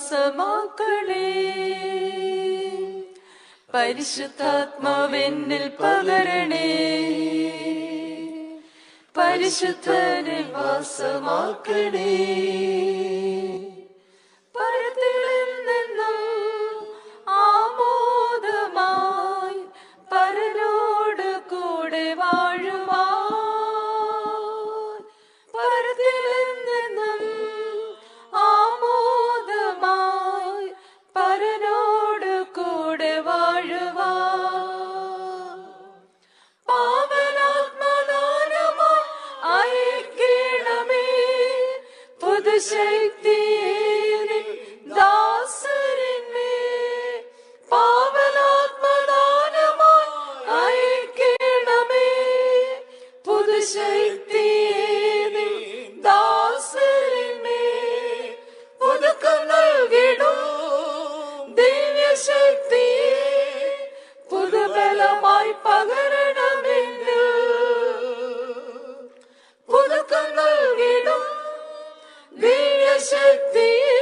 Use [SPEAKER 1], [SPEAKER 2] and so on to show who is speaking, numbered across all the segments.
[SPEAKER 1] വാസമാക്കണേ. പരിശുദ്ധാത്മാവെന്നിൽ പകരണേ, പരിശുദ്ധനിൽ വാസമാക്കണേ. പരത്തിൽ നിന്നും ആമോദമായി പരനോട് കൂടെ വാഴുവാൻ, പരത്തിൽ നിന്നും ആമോദമായി പരനോട് കൂടെ വാഴുവാൻ, പാവനാത്മദാനമായി അയക്കണമേ പുതുശക്തിയെ ദാസരിന്മേൽ. പാവനാത്മദാനമായി അയക്കണമേ പുതുശക്തിയെ ദാസരിന്മേൽ. പുതുക്കം നൽകിടും ദിവ്യശക്തിയെ പുതുബലമായി പകരണമെന്ന്. പുതുക്കം നൽകിടും ദിവ്യശക്തിയെ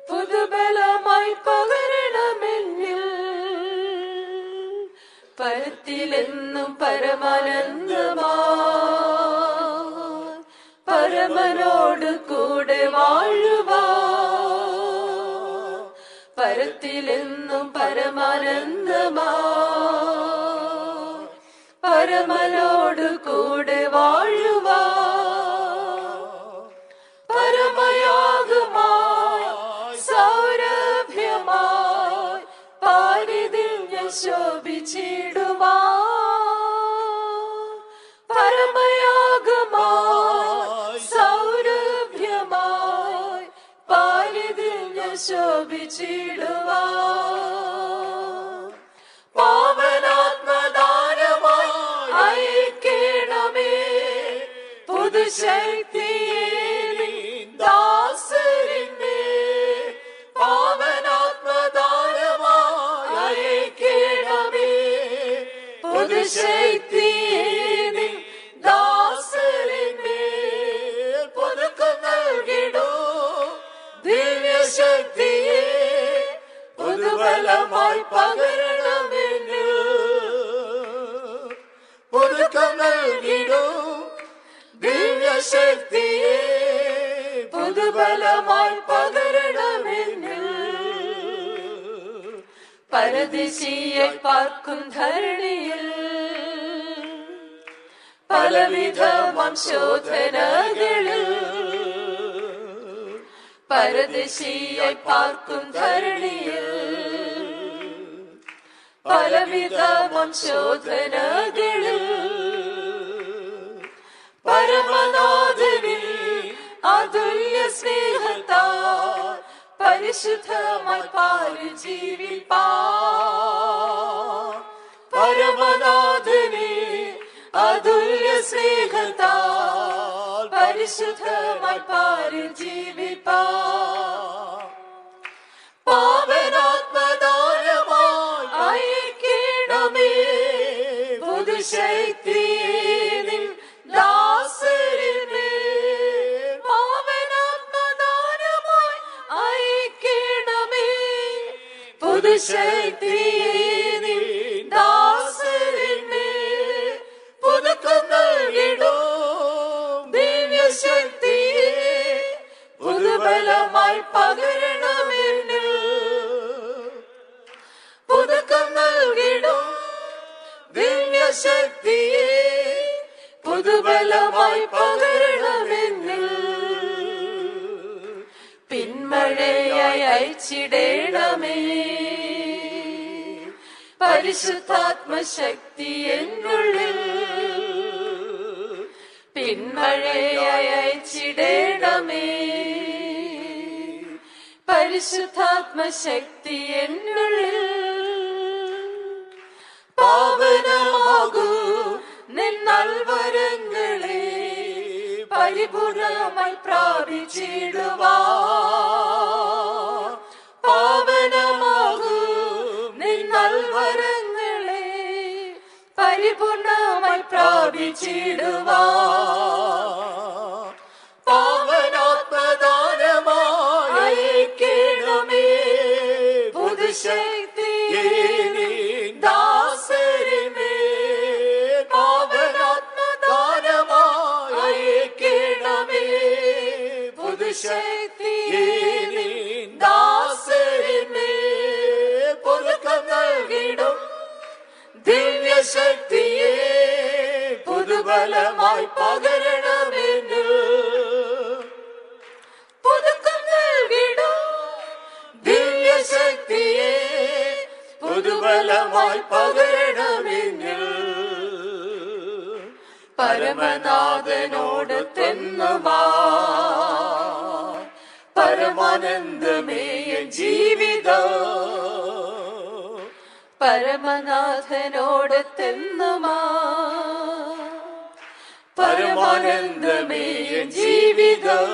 [SPEAKER 1] പുതുബലമായി പകരണമെന്ന്. പരത്തിലെന്നും പരമാനന്ദമായി പരമനോട് കൂടെ വാഴുവാൻ, പരത്തിലെന്നും പരമാനന്ദമായി പരമനോട് കൂടെ വാഴുവാൻ, പരമയാഗമായി സൗരഭ്യമായി പാരിതിൽ ഞാൻ ശോഭിച്ചിടുവാൻ, പരമയാഗമായി സൗരഭ്യമായി പാരിതിൽ ഞാൻ ശോഭിച്ചിടുവാൻ, പാവനാത്മദാനമായി അയക്കണമേ പുതുശക്തിയെ ദാസരിന്മേൽ. പാവനാത്മദാനമായി അയക്കണമേ പുതുശക്തിയെ ദാസരിന്മേൽ. പുതുക്കം നൽകിടും ദിവ്യശക്തിയെ പുതുബലമായി പകരണമെന്ന്. പുതുക്കം നൽകിടും ദിവ്യശക്തിയെ പുതുബലമായി പകരണമെന്ന്. പരദേശിയായി പാർക്കും ധരണിയിൽ പലവിധ വംശോധനകളിൽ, പരദേശിയായി പാർക്കും ധരണിയിൽ പലവിധ വംശോധനകളിൽ, പരമനാഥനിൽ അതുല്യ സ്നേഹത്താൽ പരിശുദ്ധമായി പാരി ജീവിപ്പാൻ, പരമനാഥനിൽ അതുല്യ സ്നേഹത്താൽ പരിശുദ്ധമായി പാരി ജീവിപ്പാൻ, പാവനാത്മദാനമായി അയക്കണമേ പുതുശക്തിയെ ദാസരിന്മേൽ. പാവനാത്മദാനമായി അയക്കണമേ പുതുശക്തിയെ ദാസരിന്മേൽ. പുതുക്കം നൽകിടും ദിവ്യശക്തിയെ പുതുബലമായി പകരണമെന്ന്. പുതുക്കം നൽകിടും ദിവ്യശക്തിയെ പുതുബലമായി പകരണമെന്ന്. പിന്മഴയായി അയച്ചിടണമേ പരിശുദ്ധാത്മശക്തി എന്നുള്ളിൽ. പിന്മഴയായി അയച്ചിടണമേ പരിശുദ്ധാത്മശക്തി എന്നുള്ളിൽ. പാവനമാകൂ നിന്നൽവരങ്ങളെ പരിപൂർണമായി പ്രാപിച്ചിടുവാൻ, പാവനമാകൂ നിന്നൽവരങ്ങളെ പരിപൂർണമായി പ്രാപിച്ചിടുവാൻ, പാവനാത്മദാനമായി പുതുശക്തി ദാസരിമേ പാവനാത്മദാനമായി അയക്കണമേ പുതുശക്തി ദാസരിമേ പുതുക്കം നൽകിടും ദിവ്യശക്തിയെ പുതുബലമായി പകരണമെന്ന് പുതുക്കം നൽകിടും ദിവ്യശക്തിയെ പുതുബലമായി പകരണമെന്ന് പരമനാഥനോട് തെന്നുമാ പരമാനന്ദമേയ ജീവിതം പരമനാഥനോട് തെന്നുമാ പരമാനന്ദമേയ ജീവിതം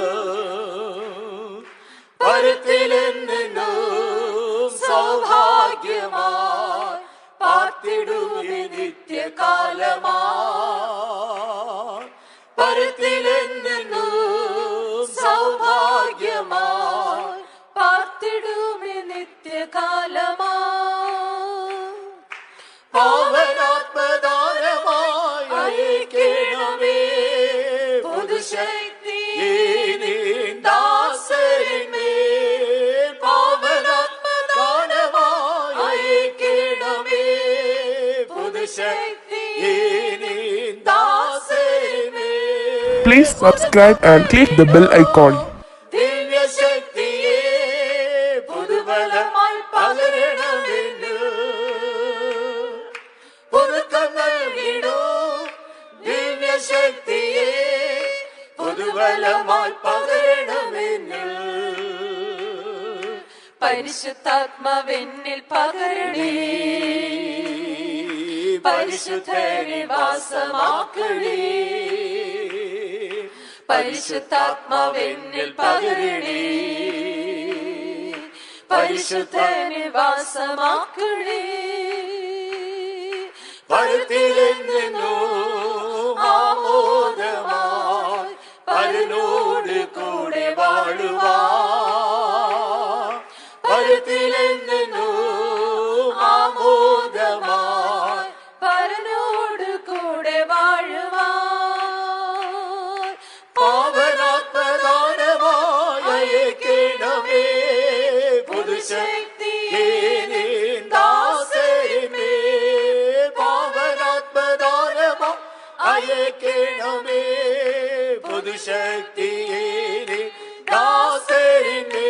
[SPEAKER 1] പരത്തിലെന്നു സൗഭാഗ്യമായി പാർത്തിടുവി നിത്യകാലമാ പരത്തിലെന്നു സൗഭാഗ്യമായി പാർത്തിടുവി നിത്യകാലമാ പാവനാത്മദാനമായി അയക്കണമേ പുതുശക്തി ദാസരിമേ പാവനാത്മദാനമായി അയക്കണമേ പുതുശക്തി ദാസരിമേ.
[SPEAKER 2] Please subscribe and click the bell icon.
[SPEAKER 1] ദിവ്യശക്തിയെ പുതുബലമായി പകരണമെന്ന് പുതുക്കം നൽകിടും ദിവ്യശക്തിയെ പുതുബലമായി പകരണമെന്ന് പരിശുദ്ധാത്മാവെന്നിൽ പകരണേ പരിശുദ്ധരെ വാസമാക്കണേ പരിശുദ്ധാത്മാവെന്നിൽ പകരണേ പരിശുദ്ധരെ വാസമാക്കണേ പരത്തിലെന്നു ആമോദമായി പരനോട് കൂടെ വാഴുവാൻ പരത്തിലെന്നു ആമോദമായി പരനോട് കൂടെ വാഴുവാൻ പാവനാത്മദാനമായി അയക്കണമേ പുതുശക്തി ദാസരിമേ പാവനാത്മദാനമായി അയക്കണമേ പുതുശക്തിയെ ദാസരിമേ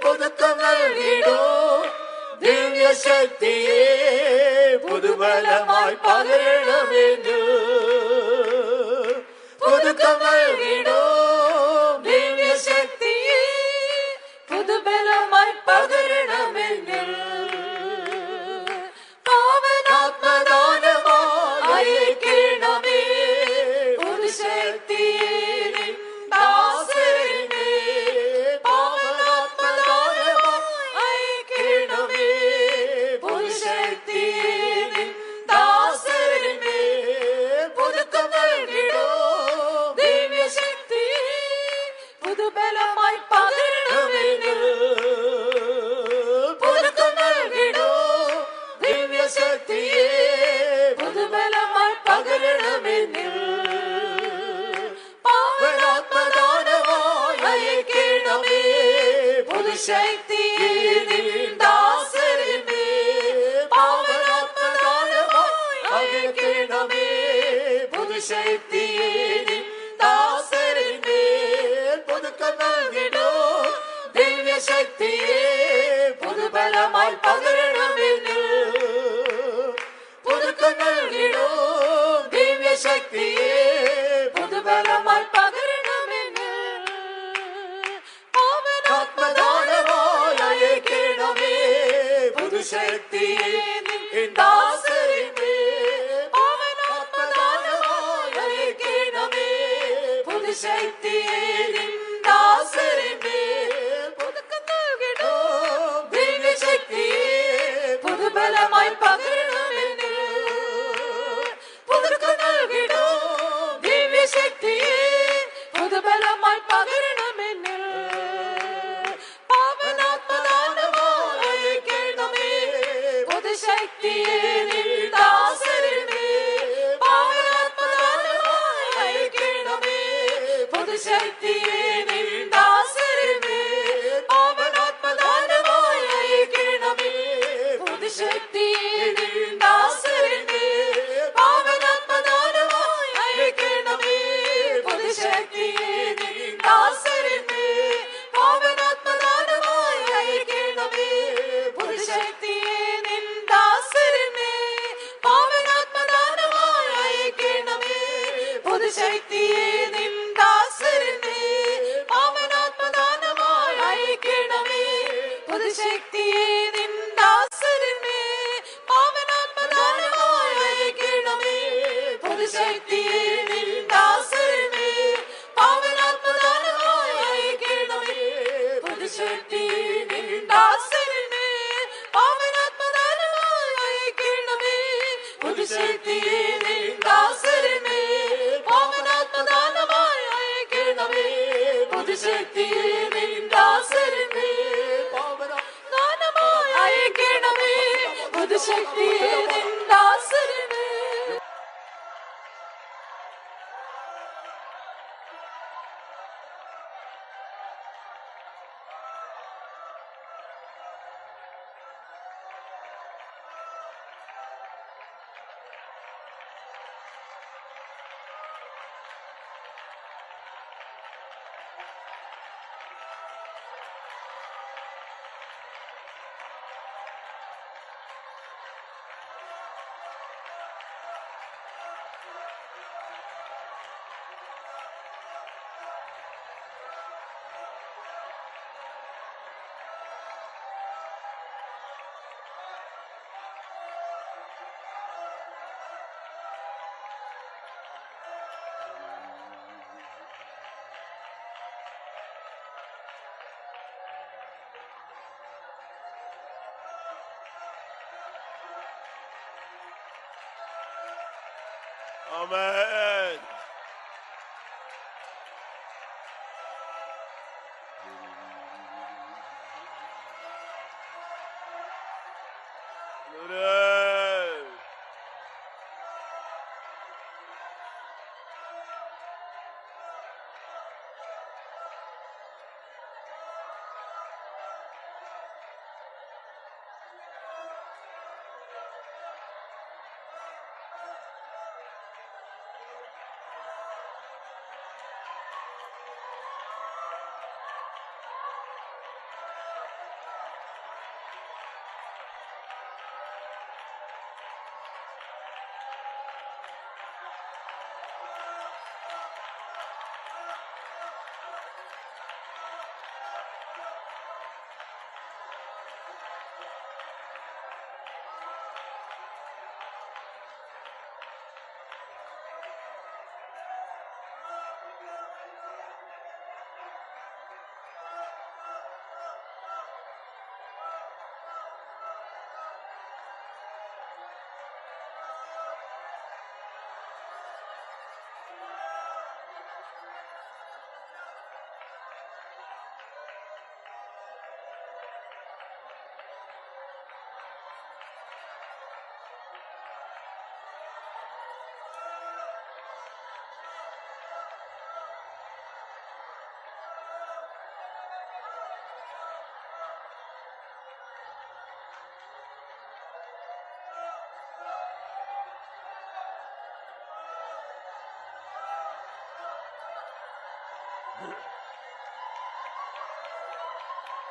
[SPEAKER 1] പുതുക്കം നൽകിടും ദിവ്യശക്തിയെ പുതുബലമായി പകരണമെന്ന് പുതുക്കം നൽകിടും ദിവ്യശക്തിയെ പുതുബലമായി പകരണമെന്ന് പാവനാത്മദാനമായി അയക്കണമേ പുതുശക്തിയെ ദാസരിമേ പാവനാത്മദാനമായി അയക്കണമേ പുതുശക്തിയെ ദാസരിമേ പുതുക്കം നൽകിടും ദിവ്യശക്തിയെ പുതുബലമായി പകരണമെന്ന് പുതുക്കം നൽകിടും ദിവ്യശക്തിയെ പുതുബലമായി പകരണമെന്ന് പാവനാത്മദാനമായി അയക്കണമേ പുതുശക്തിയെ ദാസരിമേ പാവനാത്മദാനമായി അയക്കണമേ പുതുശക്തിയെ ദാസരിമേ പുതുക്കം നൽകിടും ദിവ്യശക്തിയെ പുതുബലമായി പകരണമെന്ന് പുതുക്കം നൽകിടും ദിവ്യശക്തിയെ പുതുബലമായി പകരണമെന്ന് പാവനാത്മദാനമായി അയക്കണമേ പുതുശക്തിയെ ദാസരിമേ പാവനാത്മദാനമായി അയക്കണമേ പുതുശക്തിയെ ദാസരിമേ പുതുക്കം നൽകിടും ദിവ്യശക്തിയെ പുതുബലമായി പകരണമെന്ന് പുതുക്കം നൽകിടും പുതുശക്തിയെ നിൻ ദാസരിന്മേൽ പാവനാത്മദാനമായി അയക്കണമേ. പുതുശക്തിയെ നിൻ ദാസരിന്മേൽ പാവനാത്മദാനമായി അയക്കണമേ. പുതുശക്തിയെ നിൻ ദാസരിന്മേൽ പാവനാത്മദാനമായി അയക്കണമേ. പുതുശക്തിയെ നിൻ ദാസരിന്മേൽ പാവനാത്മദാനമായി അയക്കണമേ. പുതുശക്തിയെ നിൻ ദാസരിന്മേൽ പാവനാത്മദാനമായി അയക്കണമേ. പുതുശക്തിയെ നിൻ ദാസരിന്മേൽ പാവനാത്മദാനമായി അയക്കണമേ. പുതുശക്തിയെ നിൻ ദാസരിന്മേൽ പാവനാത്മദാനമായി അയക്കണമേ. പുതുശക്തിയെ നിൻ ദാസരിന്മേൽ പാവനാത്മദാനമായി അയക്കണമേ. പുതുശക്തിയെ നിൻ ദാസരിന്മേൽ പാവനാത്മദാനമായി അയക്കണമേ. പുതുശക്തിയെ നിൻ ദാസരിന്മേൽ പാവനാത്മദാനമായി അയക്കണമേ. പുതുശക്തിയെ നിൻ ദാസരിന്മേൽ.
[SPEAKER 3] Amen.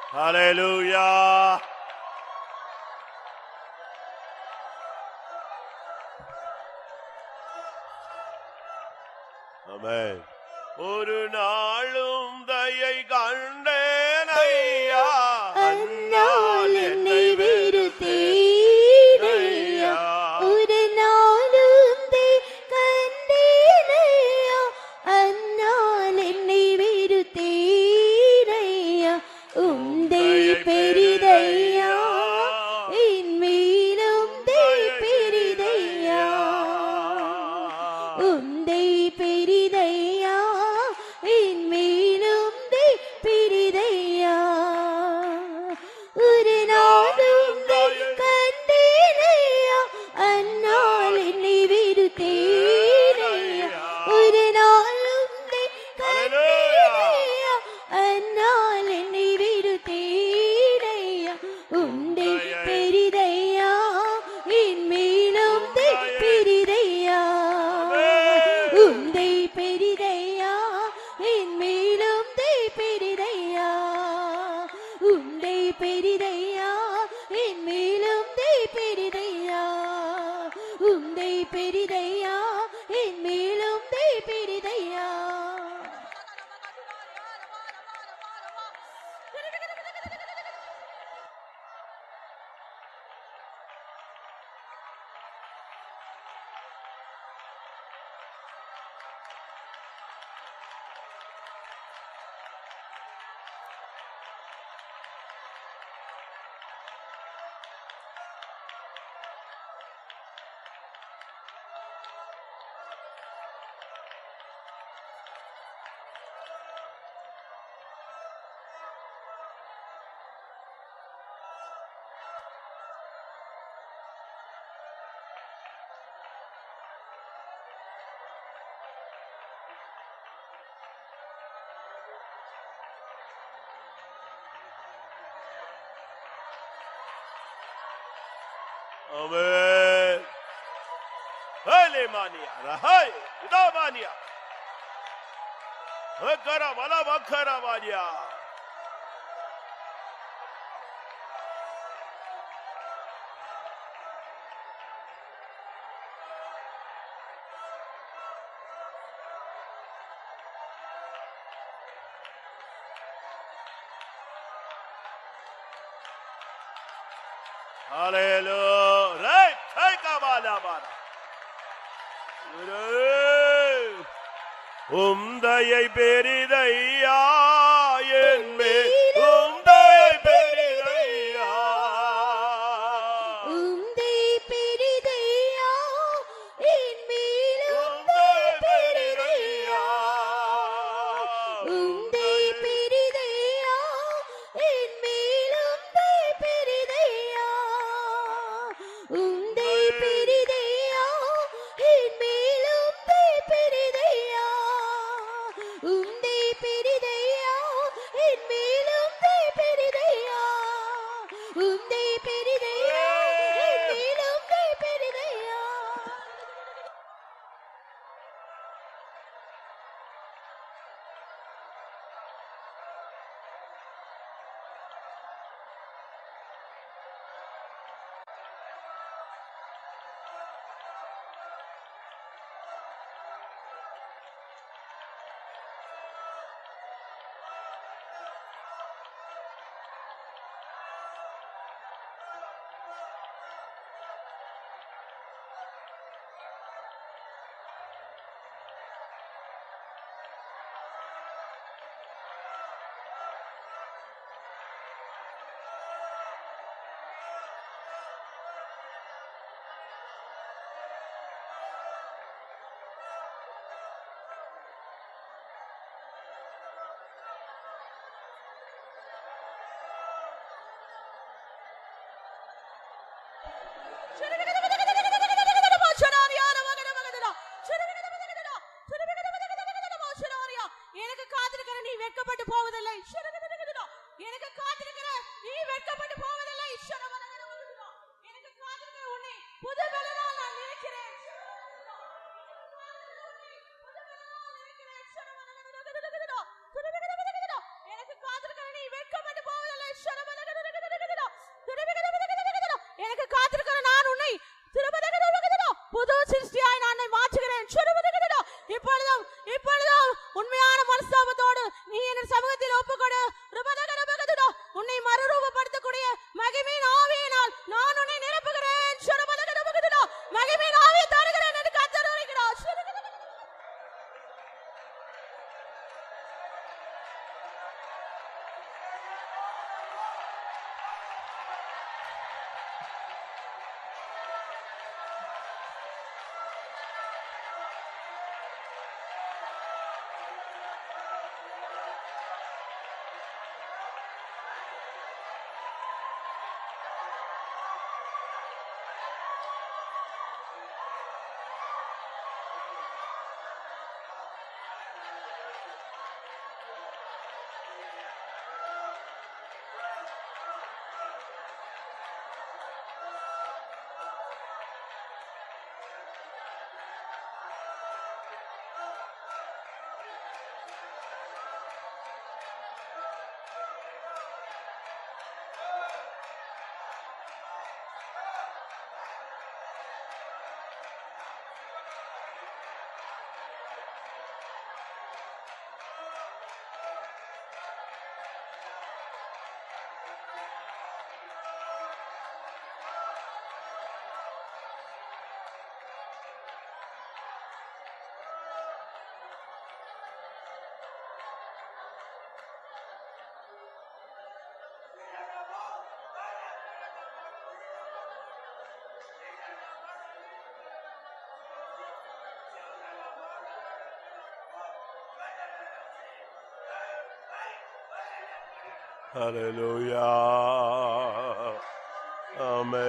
[SPEAKER 3] Hallelujah. Amen. ஒரு நாளும் தயை கண்டேனையா
[SPEAKER 4] அந்நாள் என்னை வெறுத்தீரையா ஒரு நாளும் கண்டேனையா அந்நாள் என்னை வெறுத்தீரையா உந்தை பெரிதையா என் மேலும் பெரிதையா உந்தை பெரிதையா என் மேலும் பெரிதையா பெரிதையா என் மேலும் பெரிதையா உந்தை பெரிதையா என் மேலும் பெரிதையா
[SPEAKER 3] Amen. Halemania, Rahai, Damania. Hakara, Malabakara, Mania. Hallelujah. Right. Take a bala. உம்தயை பெரிதையா என் மேல் உம்தயை பெரிதையா
[SPEAKER 4] உந்தை பெரிதையா என் மேலும்
[SPEAKER 3] உம்தயை பெரிதையா
[SPEAKER 4] உந்தை பெரிதையா என் மேலும் பெரிதையா உந்தை பெரிதையா என் மேலும் பெரிதையா உந்தை பெரிதையா என் மேலும் பெரிதையா உந்தை பெரிதையா என் மேலும் பெரிதையா எனக்கு காத்திருக்கிற நீ வெட்கப்பட்டு போவதில்லை எனக்கு காத்திருக்கிற நீ வெட்கப்பட்டு போவதில்லை எனக்கு காத்திருக்கிற உன்னை புது பலனால் நான் நினைக்கிறேன் எனக்கு காத்திருக்கிற நீ வெட்கப்பட்டு போவதில்லை எனக்கு காத்திருக்கிற நான் உன்னை புது சிருஷ்டியாய் நான் மாற்றுகிறேன் இப்பொழுதும் உண்மையான மனஸ்தாபத்தோடு நீ என் சமூகத்தில் ஒப்புக்கொடு உன்னை மறுரூபப்படுத்தக்கூடிய மகிமையின் ஆவியினால் நான் உன்னை நிரப்புகிறேன் மகிமையின் ஆவியை தருகிறேன் என்று கர்த்தர் உரைக்கிறார்.
[SPEAKER 3] Hallelujah. Amen.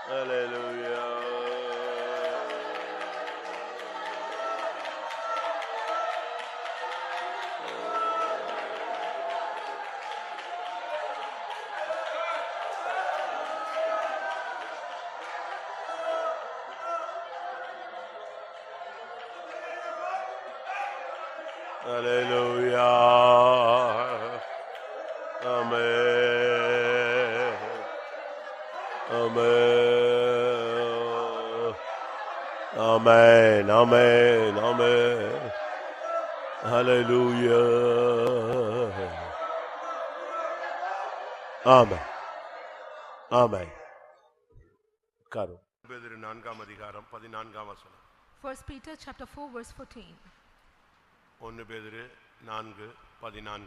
[SPEAKER 3] Hallelujah. Hallelujah. Amen. Amen. Amen. Amen. Amen. Hallelujah. Amen. Amen. Karu. பேதுரு 4ஆம் அதிகாரம் 14ஆம் வசனம்.
[SPEAKER 1] 1 Peter chapter 4 verse 14.
[SPEAKER 3] 1 பேதுரு 4:14.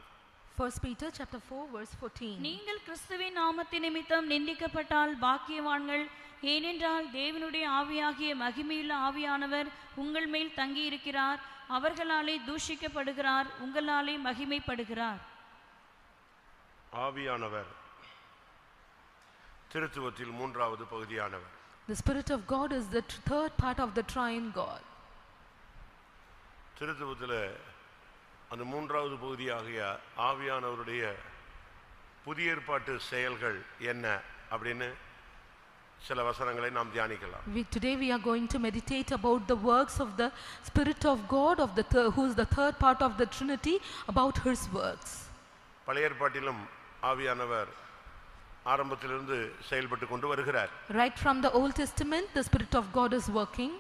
[SPEAKER 1] 1 Peter chapter 4 verse 14.
[SPEAKER 5] நீங்கள் கிறிஸ்துவின் நாமத்தின் நிமித்தம் நிந்திக்கப்பட்டால் பாக்கியவான்கள், ஏனென்றால் தேவனுடைய ஆவியாகிய மகிமையுள்ள ஆவியானவர் உங்கள் மேல் தங்கி இருக்கிறார். அவர்களாலே தூஷிக்கப்படுகிறார், உங்களாலே மகிமைப்படுகிறார்.
[SPEAKER 3] ஆவியானவர் திருத்துவத்தில் 3வது பகுதியானவர்.
[SPEAKER 1] The Spirit of God is the third part of the triune God.
[SPEAKER 3] திருத்துவத்தில் அந்த 3வது பகுதியாகிய ஆவியானவருடைய புதிய ஏற்பாட்டு செயல்கள் என்ன அப்படின்னு சில வசனங்களை நாம் தியானிக்கலாம்.
[SPEAKER 1] Today we are going to meditate about the works of the Spirit of God of the who is the third part of the Trinity, about his works.
[SPEAKER 3] பழைய ஏற்பாட்டிலும் ஆவியானவர் ஆரம்பத்திலிருந்து செயல்பட்டு கொண்டு வருகிறார்.
[SPEAKER 1] Right from the Old Testament the Spirit of God is working.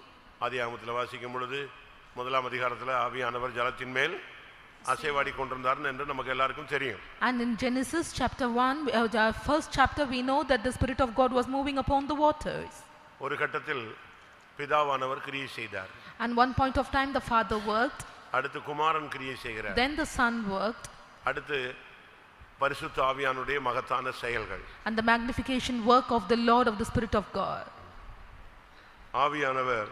[SPEAKER 3] ஆதியாகமத்தில் வாசிக்கும் பொழுது 1ஆம் அதிகாரத்தில் ஆவியானவர் ஜலத்தின் மேல் அசைவாடி கொண்டிருந்தார் என்று நமக்கு எல்லாருக்கும் தெரியும்.
[SPEAKER 1] And in Genesis chapter 1 first chapter we know that the Spirit of God was moving upon the waters.
[SPEAKER 3] ஒரு கட்டத்தில் பிதாவானவர் கிரியை செய்தார்.
[SPEAKER 1] And one point of time the Father worked.
[SPEAKER 3] அடுத்து குமாரன் கிரியை செய்கிறார்.
[SPEAKER 1] Then the Son worked.
[SPEAKER 3] அடுத்து பரிசுத்த ஆவியானுடைய மகத்தான செயல்கள்.
[SPEAKER 1] And the magnification work of the Lord of the Spirit of God.
[SPEAKER 3] ஆவியானவர்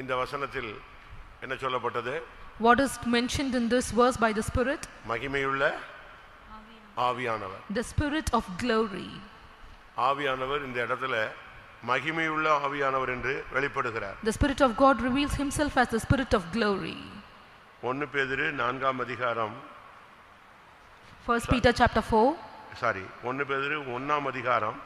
[SPEAKER 3] இந்த வசனத்தில் என்ன சொல்லப்பட்டது?
[SPEAKER 1] What is mentioned in this verse by the Spirit?
[SPEAKER 3] மகிமையுள்ள ஆவியானவர்.
[SPEAKER 1] The Spirit of glory.
[SPEAKER 3] ஆவியானவர் இந்த இடத்துல மகிமையுள்ள ஆவியானவர் என்று வெளிப்படுகிறார்.
[SPEAKER 1] The Spirit of God reveals himself as the Spirit of glory.
[SPEAKER 3] 1 பேதுரு 4ஆம் அதிகாரம்
[SPEAKER 1] 1 Peter chapter 4.
[SPEAKER 3] 1 பேதுரு 1ஆம் அதிகாரம்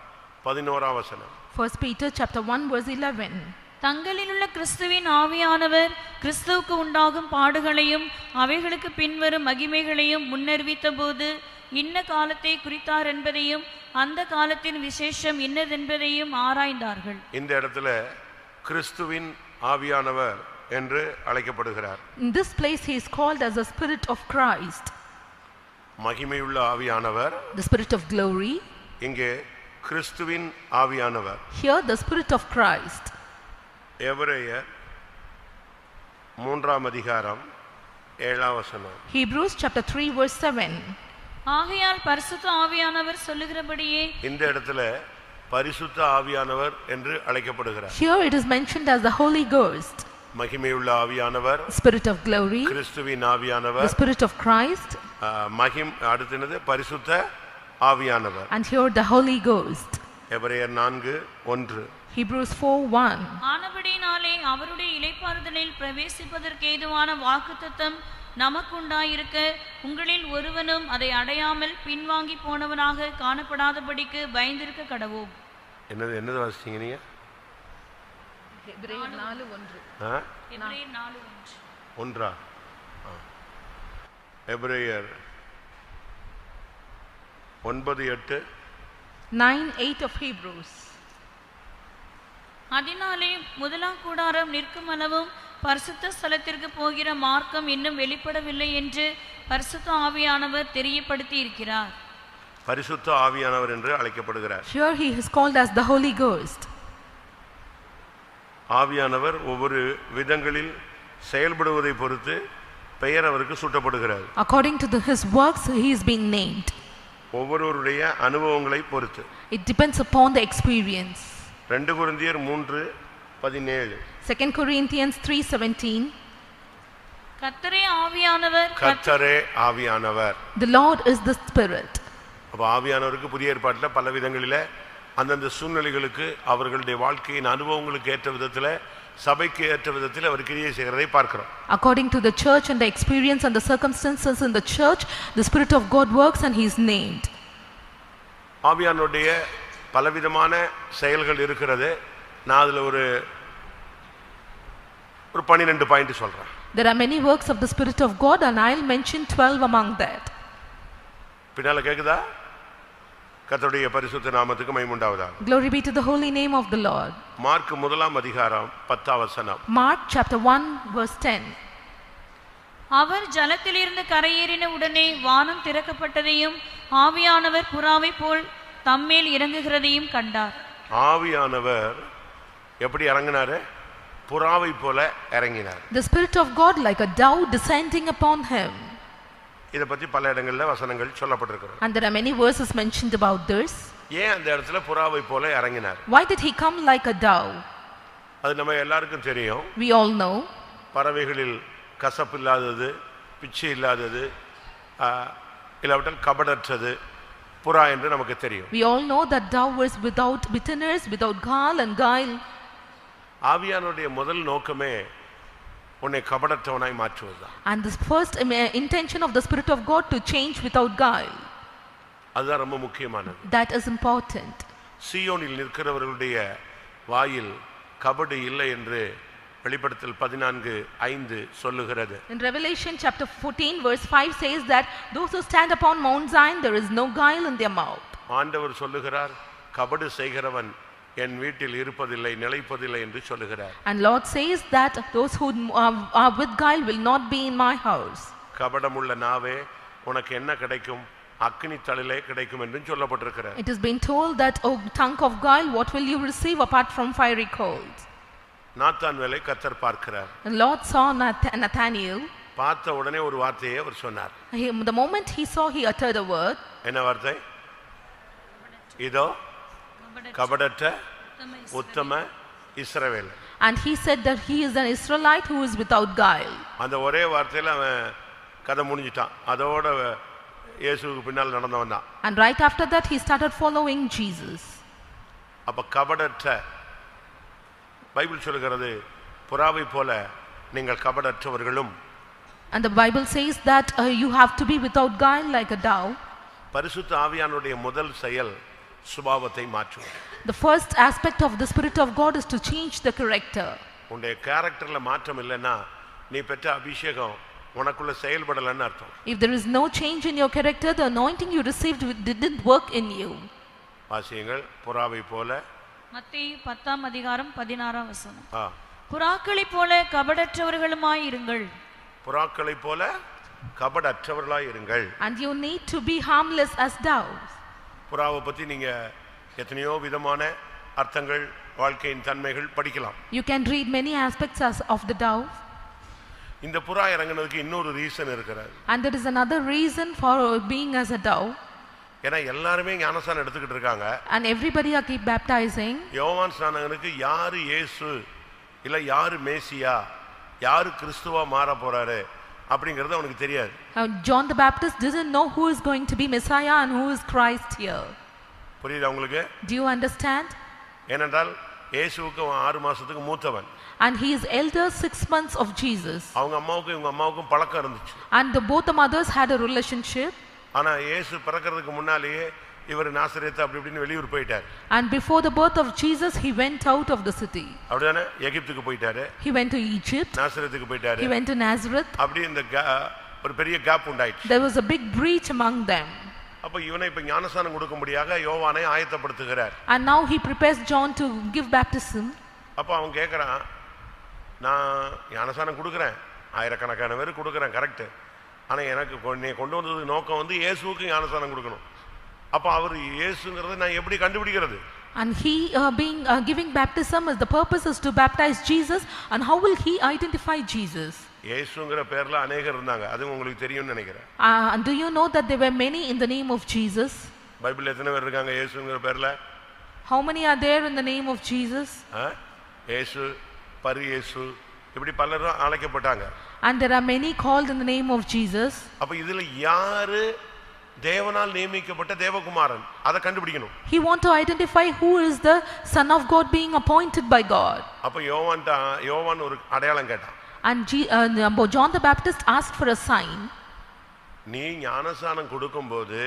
[SPEAKER 3] 11ஆம் வசனம்.
[SPEAKER 1] 1 Peter chapter 1 verse 11.
[SPEAKER 5] தங்களிலுள்ள கிறிஸ்துவின் ஆவியானவர் கிறிஸ்துவுக்கு உண்டாகும் பாடுகளையும் அவைகளுக்கு பின்வரும் மகிமைகளையும் முன்னறிவித்த போது இன்ன காலத்தை குறித்தார் என்பதையும் அந்த காலத்தின் விசேஷம் இன்னதென்பதையும் ஆராய்ந்தார்கள்.
[SPEAKER 3] இந்த இடத்துல கிறிஸ்துவின் ஆவியானவர் என்று அழைக்கப்படுகிறார்.
[SPEAKER 1] In this place he is called as the Spirit of Christ.
[SPEAKER 3] மகிமையுள்ள ஆவியானவர்.
[SPEAKER 1] The Spirit of glory.
[SPEAKER 3] இங்கே கிறிஸ்துவின் ஆவியானவர்.
[SPEAKER 1] Here the Spirit of Christ.
[SPEAKER 3] எபிரேயர் 3ஆம் அதிகாரம் 7ஆம் வசனம்.
[SPEAKER 1] Hebrews chapter 3 verse 7.
[SPEAKER 5] ஆகையால் பரிசுத்த ஆவியானவர் சொல்லுகிறபடியே
[SPEAKER 3] இந்த இடத்துல பரிசுத்த ஆவியானவர் என்று அழைக்கப்படுகிறார்.
[SPEAKER 1] Here it is mentioned as the Holy Ghost.
[SPEAKER 3] மகிமையுள்ள ஆவியானவர்.
[SPEAKER 1] Spirit of glory.
[SPEAKER 3] கிறிஸ்துவின் ஆவியானவர்.
[SPEAKER 1] The Spirit of Christ.
[SPEAKER 3] அடுத்தது பரிசுத்த ஆவியானவர்.
[SPEAKER 1] And here the Holy Ghost.
[SPEAKER 3] எபிரேயர் 4:1.
[SPEAKER 1] Hebrews 4:1.
[SPEAKER 5] ஆனபடியினாலே அவருடைய இளைப்பாறுதலில் பிரவேசிப்பதற்கு ஏதுவான வாக்குத்தத்தம் நமக்குண்டாயிருக்க உங்களில் ஒருவனும் அதை அடையாமல் பின்வாங்கி போனவனாக காணப்படாதபடிக்கு பயந்திருக்க கடவோம்.
[SPEAKER 3] என்னது வாசிச்சீங்க நீங்க?
[SPEAKER 1] எபிரேயர் 4:1.
[SPEAKER 5] எபிரேயர் 4:1.
[SPEAKER 3] ஒன்றா? எபிரேயர் 9:8.
[SPEAKER 1] 9:8 of Hebrews.
[SPEAKER 5] அதனாலே முதலாம் கூடாரம் நிற்கும் அளவும் பரிசுத்த ஸ்தலத்திற்கு போகிற மார்க்கம் இன்னும் வெளிப்படவில்லை என்று பரிசுத்த ஆவியானவர் தெரியப்படுத்தி இருக்கிறார்.
[SPEAKER 3] பரிசுத்த ஆவியானவர் என்று அழைக்கப்படுகிறார்.
[SPEAKER 1] Here he is called as the Holy Ghost.
[SPEAKER 3] ஆவியானவர் ஒவ்வொரு விதங்களில் செயல்படுவதை பொறுத்து பெயர் அவருக்கு சூட்டப்படுகிறது.
[SPEAKER 1] According to his works he is being named.
[SPEAKER 3] ஒவ்வொருவருடைய அனுபவங்களை பொறுத்து.
[SPEAKER 1] It depends upon the experience.
[SPEAKER 3] 2 கொரிந்தியர் 3:17.
[SPEAKER 1] 2 Corinthians 3:17.
[SPEAKER 5] கர்த்தரே ஆவியானவர்.
[SPEAKER 3] கர்த்தரே ஆவியானவர்.
[SPEAKER 1] The Lord is the Spirit.
[SPEAKER 3] அப்ப ஆவியானவருக்கு புதிய ஏற்பாட்டில் பல விதங்களிலே அந்தந்த சூழ்நிலைகளுக்கு அவர்களுடைய வாழ்க்கையின் அனுபவங்களுக்கு ஏற்ற விதத்தில் சபைக்கு ஏற்ற விதத்தில் அவர் கிரியை செய்கிறதை பார்க்கிறோம்.
[SPEAKER 1] According to the church and the experience and the circumstances in the church, the Spirit of God works and he is named.
[SPEAKER 3] ஆவியானுடைய பலவிதமான செயல்கள் இருக்கிறது. நான் அதுல ஒரு 12 பாயிண்ட் சொல்றேன்.
[SPEAKER 1] There are many works of the Spirit of God and I'll mention 12 among that.
[SPEAKER 3] பின்னால கேக்குதா? கர்த்தருடைய பரிசுத்த நாமத்துக்கு மகிமை உண்டாவதாக.
[SPEAKER 1] Glory be to the holy name of the Lord.
[SPEAKER 3] Mark 1 அதிகாரம் 10 வசனம்.
[SPEAKER 1] Mark chapter 1 verse 10.
[SPEAKER 5] அவர் ஜலத்திலிருந்து கரையேறின உடனே வானம் திறக்கப்பட்டதையும் ஆவியானவர் புறாவை போல் தம்மேல் இறங்குகிறதையும் கண்டார்.
[SPEAKER 3] ஆவியானவர் எப்படி இறங்கினாரு? புறாவை போல இறங்கினார்.
[SPEAKER 1] The Spirit of God like a dove descending upon him.
[SPEAKER 3] இத பத்தி பல இடங்கள்ல வசனங்கள் சொல்லப்பட்டிருக்கிறது.
[SPEAKER 1] And there are many verses mentioned about this.
[SPEAKER 3] ஏன் அந்த இடத்துல புறாவை போல இறங்கினார்?
[SPEAKER 1] Why did he come like a dove?
[SPEAKER 3] அது நம்ம எல்லாருக்கும் தெரியும்.
[SPEAKER 1] We all know.
[SPEAKER 3] பறவைகளில் கசப்பு இல்லாதது, பிச்சை இல்லாதது, இல்லாவிட்டால் கபடற்றது புறா என்று நமக்கு தெரியும்.
[SPEAKER 1] We all know that dove was without bitterness, without gall and guile.
[SPEAKER 3] ஆவியானுடைய முதல் நோக்கமே உன்னை கபடற்றவனாய் மாற்றுவதுதான்.
[SPEAKER 1] And the first intention of the Spirit of God to change without guile.
[SPEAKER 3] அதுதான் ரொம்ப முக்கியமானது.
[SPEAKER 1] That is important.
[SPEAKER 3] சீயோனில் நிற்கிறவர்களுடைய வாயில் கபடு இல்லை என்று வெளிப்படுத்தல் 14:5 சொல்லுகிறது.
[SPEAKER 1] In Revelation chapter 14 verse 5 says that those who stand upon Mount Zion there is no guile in their mouth.
[SPEAKER 3] ஆண்டவர் சொல்லுகிறார், கபடு செய்கிறவன் என் வீட்டில் இருப்பதில்லை, நிலைப்பதில்லை என்று சொல்லுகிறார்.
[SPEAKER 1] And Lord says that those who are with guile will not be in my house.
[SPEAKER 3] கபடமுள்ள நாவே உனக்கு என்ன கிடைக்கும்? அக்கினி தழலே கிடைக்கும் என்று சொல்லப்பட்டிருக்கிறது.
[SPEAKER 1] It has been told that, O tongue of guile, what will you receive apart from fiery coals?
[SPEAKER 3] நாத்தான்வேலை கர்த்தர் பார்க்கிறார்.
[SPEAKER 1] And Lord saw Nathanael.
[SPEAKER 3] பார்த்த உடனே ஒரு வார்த்தையை அவர் சொன்னார்.
[SPEAKER 1] The moment he saw, he uttered a word.
[SPEAKER 3] என்ன வார்த்தை? இதோ கபடற்ற உத்தம இஸ்ரவேல்.
[SPEAKER 1] And he said that he is an Israelite who is without guile.
[SPEAKER 3] அந்த ஒரே வார்த்தையில அவன் கதை முடிஞ்சிட்டான். அதோட இயேசுவுக்கு பின்னால் நடந்தவன் தான்.
[SPEAKER 1] And right after that he started following Jesus.
[SPEAKER 3] அப்ப கபடற்ற பைபிள் சொல்கிறது புறாவை போல நீங்கள் கபடற்றவர்களும்.
[SPEAKER 1] And the Bible says that you have to be without guile like a dove.
[SPEAKER 3] பரிசுத்த ஆவியானுடைய முதல் செயல் சுபாவத்தை மாற்றுவது.
[SPEAKER 1] The first aspect of the Spirit of God is to change the character.
[SPEAKER 3] உன்னுடைய கேரக்டர்ல மாற்றம் இல்லைன்னா நீ பெற்ற அபிஷேகம் உனக்குள்ள செயல்படலன்னு அர்த்தம்.
[SPEAKER 1] If there is no change in your character, the anointing you received didn't work in you.
[SPEAKER 3] வாசியுங்கள். புறாவை போல
[SPEAKER 5] மத்தேயு 10 அதிகாரம் 16 வசனம். புறாக்களைப் போல கபடற்றவர்களுமாய் இருங்கள்.
[SPEAKER 3] புறாக்களைப் போல கபடற்றவர்களாய் இருங்கள்.
[SPEAKER 1] And you need to be harmless as doves.
[SPEAKER 3] புறாவை பத்தி நீங்க எத்தனையோ விதமான அர்த்தங்கள், வாழ்க்கையின் தன்மைகள் படிக்கலாம்.
[SPEAKER 1] You can read many aspects of the dove.
[SPEAKER 3] இந்த புறா இறங்குனதுக்கு இன்னொரு ரீசன் இருக்குது.
[SPEAKER 1] And there is another reason for being as a dove.
[SPEAKER 3] ஏன்னா எல்லாரும் ஞானஸ்நானம் எடுத்துக்கிட்டு இருக்காங்க.
[SPEAKER 1] And everybody are keep baptizing.
[SPEAKER 3] யோவான் ஸ்நானகனுக்கு யாரு இயேசு இல்ல யாரு மேசியா, யாரு கிறிஸ்துவா மாற போறாரு அப்படிங்கிறது அவனுக்கு தெரியாது.
[SPEAKER 1] John the Baptist didn't know who is going to be Messiah and who is Christ here.
[SPEAKER 3] புரியுதா உங்களுக்கு?
[SPEAKER 1] Do you understand?
[SPEAKER 3] ஏனென்றால் இயேசுவுக்கு 6 மாசத்துக்கு மூத்தவன்.
[SPEAKER 1] And he is elder 6 months of Jesus.
[SPEAKER 3] அவங்க அம்மாவுக்கும் இவங்க அம்மாவுக்கும் பழக்கம் இருந்துச்சு.
[SPEAKER 1] And both the mothers had a relationship.
[SPEAKER 3] ஆனா இயேசு பிறக்கிறதுக்கு முன்னாலேயே இவர் நாசரேத் அப்படி இப்படின்னு வெளியூர் போயிட்டார்.
[SPEAKER 1] And before the birth of Jesus he went out of the city.
[SPEAKER 3] அப்படிதானே? எகிப்துக்கு போயிட்டாரு.
[SPEAKER 1] He went to Egypt.
[SPEAKER 3] நாசரேத்துக்கு போயிட்டாரு.
[SPEAKER 1] He went to Nazareth.
[SPEAKER 3] அப்படி இந்த ஒரு பெரிய gap உண்டாயிடுச்சு.
[SPEAKER 1] There was a big breach among them.
[SPEAKER 3] அப்ப இவனை இப்ப ஞானஸ்நானம் கொடுக்கும்படியாக யோவானை ஆயத்தப்படுத்துகிறார்.
[SPEAKER 1] And now he prepares John to give baptism.
[SPEAKER 3] அப்ப அவன் கேக்குறான், நான் ஞானஸ்நானம் கொடுக்கிறேன், ஆயிரக்கணக்கான பேருக்கு கொடுக்கிறேன், கரெக்ட். ஆனா எனக்கு நீ கொண்டு வந்தது நோக்கம் வந்து இயேசுவுக்கு ஞானஸ்நானம் கொடுக்கணும். அப்ப அவர் இயேசுங்கிறதை நான் எப்படி கண்டுபிடிக்கிறது?
[SPEAKER 1] And he giving baptism is the purpose is to baptize Jesus, and how will he identify Jesus?
[SPEAKER 3] இயேசுங்கிற பேர்ல अनेகர் இருந்தாங்க. அது உங்களுக்கு தெரியும்னு நினைக்கிறேன்.
[SPEAKER 1] And do you know that there were many in the name of Jesus?
[SPEAKER 3] பைபிள்ல எத்தனை பேர் இருக்காங்க இயேசுங்கிற பேர்ல?
[SPEAKER 1] How many are there in the name of Jesus?
[SPEAKER 3] இயேசு, பரியேசு, இப்படி பலரும் அழைக்கப்பட்டாங்க.
[SPEAKER 1] And there are many called in the name of Jesus.
[SPEAKER 3] அப்ப இதுல யாரு தேவனால் நியமிக்கப்பட்ட தேவகுமாரன் அதை கண்டுபிடிக்கணும்.
[SPEAKER 1] He want to identify who is the son of God being appointed by God.
[SPEAKER 3] அப்ப யோவான் ஒரு அடையாளம் கேட்டான்.
[SPEAKER 1] And John the Baptist asked for a sign.
[SPEAKER 3] நீ ஞானஸ்நானம் கொடுக்கும்போது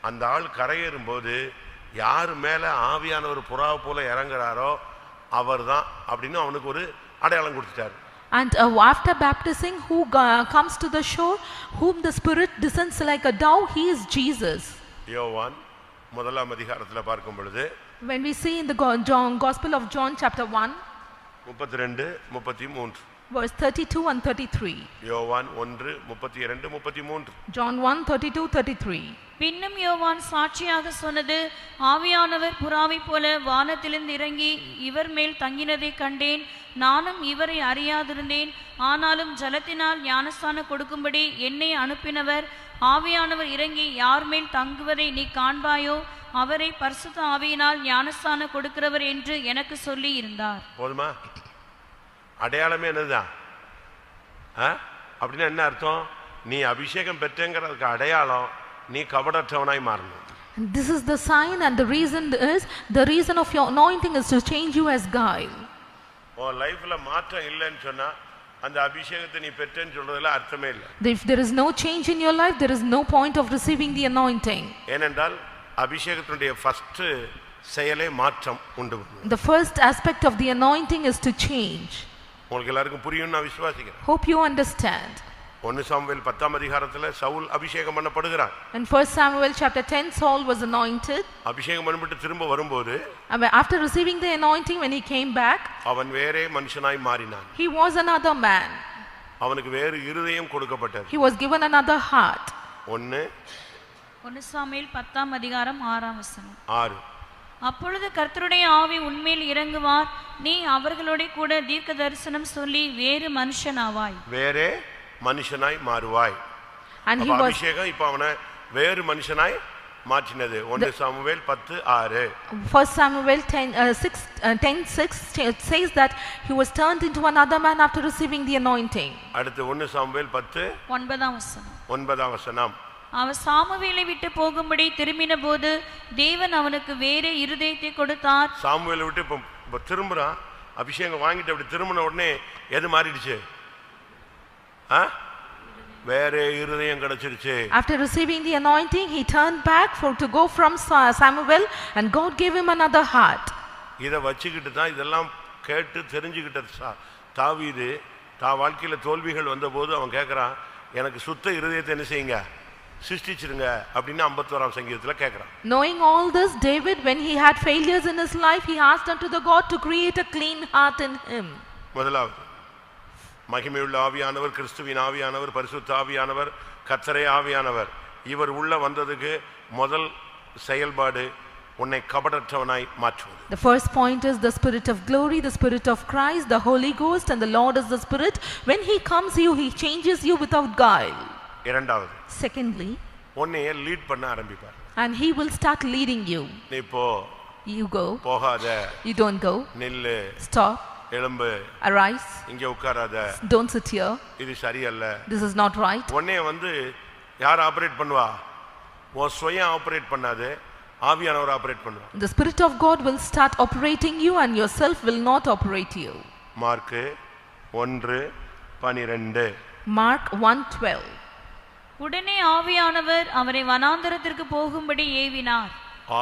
[SPEAKER 3] அந்த ஆள் கரையேறும்போது யார் மேல ஆவியானவர் புறா போல இறங்குறாரோ அவர்தான் அப்படின்னு அவனுக்கு ஒரு அடையாளம் கொடுத்துட்டாரு.
[SPEAKER 1] And after baptizing, who comes to the shore, whom the Spirit descends like a dove, he is Jesus.
[SPEAKER 3] யோவான் முதலாம் அதிகாரத்துல பார்க்கும் பொழுது,
[SPEAKER 1] when we see in the Gospel of John chapter 1,
[SPEAKER 3] 32 33,
[SPEAKER 1] verse 32 and 33.
[SPEAKER 3] யோவான் 1:32 33.
[SPEAKER 1] John 1:32 33.
[SPEAKER 5] பின்னும் யோவான் சாட்சியாக சொன்னது, ஆவியானவர் புறாவைப் போல வானத்திலிருந்து இறங்கி இவர் மேல் தங்கினதை கண்டேன். நானும் இவரை அறியாதிருந்தேன். ஆனாலும் ஜலத்தினால் ஞானஸ்நானம் கொடுக்கும்படி என்னை அனுப்பினவர் ஆவியானவர் இறங்கி யார் மேல் தங்குவதை நீ காண்பாயோ அவரை பரிசுத்த ஆவியினால் ஞானஸ்நானம் கொடுக்கிறவர் என்று எனக்கு சொல்லி இருந்தார்.
[SPEAKER 3] போதுமா? அடையாளமே என்னதுதான்? அப்படின்னா என்ன அர்த்தம்? நீ அபிஷேகம் பெற்றேங்கிறதுக்கு அடையாளம் நீ கபடற்றவனாய் மாறணும்.
[SPEAKER 1] This is the sign, and the reason of your anointing is to change you as guile.
[SPEAKER 3] உன் லைஃப்ல மாற்றம் இல்லைன்னு சொன்னா அந்த அபிஷேகத்தை நீ பெற்றேன்னு சொல்றதுல அர்த்தமே இல்லை.
[SPEAKER 1] If there is no change in your life, there is no point of receiving the anointing.
[SPEAKER 3] ஏனென்றால் அபிஷேகத்தினுடைய ஃபர்ஸ்ட் செயலே மாற்றம் உண்டு.
[SPEAKER 1] The first aspect of the anointing is to change.
[SPEAKER 3] உங்களுக்கு எல்லாருக்கும் புரியும்னு நான் விசுவாசிக்கிறேன்.
[SPEAKER 1] Hope you understand.
[SPEAKER 3] 1 சாமுவேல் 10ஆம் அதிகாரத்துல சவுல் அபிஷேகம் பண்ணப்படுகிறான்.
[SPEAKER 1] In 1 Samuel chapter 10, Saul was anointed.
[SPEAKER 3] அபிஷேகம் பண்ணப்பட்டு திரும்ப வரும்போது,
[SPEAKER 1] after receiving the anointing, when he came back,
[SPEAKER 3] அவன் வேறே மனுஷனாய் மாறினான்.
[SPEAKER 1] he was another man.
[SPEAKER 3] அவனுக்கு வேறு இருதயம் கொடுக்கப்பட்டது.
[SPEAKER 1] He was given another heart.
[SPEAKER 5] 1 Samuel 10ஆம் அதிகாரம் 6ஆம் வசனம்.
[SPEAKER 3] 6.
[SPEAKER 5] அப்பொழுது கர்த்தருடைய ஆவி உன்மேல் இறங்குவார், நீ அவர்களோட கூட தீர்க்க தரிசனம் சொல்லி வேறு மனுஷனாவாய்.
[SPEAKER 3] வேறே மனுஷனாய் மாறுவாய்.
[SPEAKER 1] And he was
[SPEAKER 3] அபிஷேகம் இப்ப அவனை வேறு மனுஷனாய் மாற்றினது. 1 Samuel 10:6.
[SPEAKER 1] 1 Samuel 10:6 says that he was turned into another man after receiving the anointing.
[SPEAKER 3] அடுத்து 1 சாமுவேல்
[SPEAKER 5] 10:9 வசனம்.
[SPEAKER 3] 9 வசனம்.
[SPEAKER 5] அவன் சாமுவேலை விட்டு போகும்படி திரும்பின போது தேவன் அவனுக்கு வேறு இருதயத்தை கொடுத்தார்.
[SPEAKER 3] சாமுவேலை விட்டு இப்ப திரும்புறான், அபிஷேகம் வாங்கிட்டு அப்படி திரும்பின உடனே எது மாறிடுச்சு? வேறே இருதயம் கிடைச்சிருச்சு.
[SPEAKER 1] After receiving the anointing, he turned back to go from Samuel, and God gave him another heart.
[SPEAKER 3] இதை வச்சுக்கிட்டு தான் இதெல்லாம் கேட்டு தெரிஞ்சுக்கிட்ட தாவீது வாழ்க்கையில தோல்விகள் வந்தபோது அவன் கேட்கறான், எனக்கு சுத்த இருதயத்தை என்ன செய்யுங்க, சிருஷ்டிச்சிருங்க அப்படின்னு 51ஆம் சங்கீதத்துல கேட்கறான்.
[SPEAKER 1] Knowing all this, David, when he had failures in his life, he asked unto the God to create a clean heart in him.
[SPEAKER 3] முதலாவது மகிமையுள்ள ஆவியானவர், கிறிஸ்துவின் ஆவியானவர், பரிசுத்த ஆவியானவர், கர்த்தரே ஆவியானவர், இவர் உள்ள வந்ததுக்கு முதல் செயல்பாடு உன்னை கபடற்றவனாய் மாற்றுவது.
[SPEAKER 1] The first point is the Spirit of glory, the Spirit of Christ, the Holy Ghost, and the Lord is the Spirit. When he comes you, he changes you without guile.
[SPEAKER 3] இரண்டாவது,
[SPEAKER 1] secondly,
[SPEAKER 3] உன்னைய lead பண்ண ஆரம்பிப்பார்.
[SPEAKER 1] and he will start leading you.
[SPEAKER 3] நீ போ,
[SPEAKER 1] you go,
[SPEAKER 3] போகாத,
[SPEAKER 1] you don't go,
[SPEAKER 3] நில்லு,
[SPEAKER 1] stop,
[SPEAKER 3] எழும்பு,
[SPEAKER 1] arise,
[SPEAKER 3] இங்க உட்காராத,
[SPEAKER 1] don't sit here,
[SPEAKER 3] இது சரியல்ல,
[SPEAKER 1] this is not right.
[SPEAKER 3] உன்னைய யார் ஆபரேட் பண்ணுவா? உன் சுயம் ஆபரேட் பண்ணாது, ஆவியானவர் ஆபரேட் பண்ணுவா.
[SPEAKER 1] The Spirit of God will start operating you, and yourself will not operate you.
[SPEAKER 3] Mark 1:12.
[SPEAKER 1] Mark 1:12.
[SPEAKER 5] உடனே ஆவியானவர் அவரை வனாந்தரத்திற்கு போகும்படி ஏவினார்.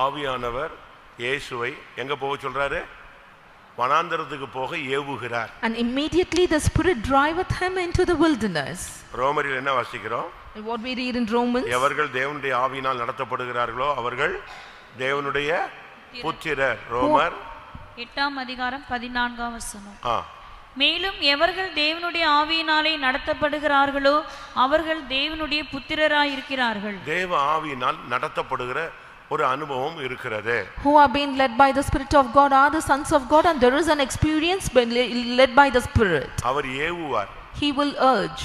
[SPEAKER 3] ஆவியானவர் இயேசுவை எங்க போக சொல்றாரு? வனாந்தரத்துக்கு போக ஏவுகிறார்.
[SPEAKER 1] And immediately the Spirit driveth him into the wilderness.
[SPEAKER 3] ரோமரில் என்ன வாசிக்கிறோம்?
[SPEAKER 1] What we read in Romans,
[SPEAKER 3] எவர்கள் தேவனுடைய ஆவியினால் நடத்தப்படுகிறார்களோ அவர்கள் தேவனுடைய புத்திரர். ரோமர்
[SPEAKER 5] 8ஆம் அதிகாரம் 14ஆம் வசனம். மேலும் எவர்கள் தேவனுடைய ஆவியினாலே நடத்தப்படுகிறார்களோ அவர்கள் தேவனுடைய புத்திரராய் இருக்கிறார்கள்.
[SPEAKER 3] தேவ ஆவியினால் நடத்தப்படுகிற ஒரு அனுபவம் இருக்கிறது.
[SPEAKER 1] Who are being led by the Spirit of God are the sons of God, and there is an experience being led by the Spirit.
[SPEAKER 3] Our ஏவுவார்.
[SPEAKER 1] He will urge.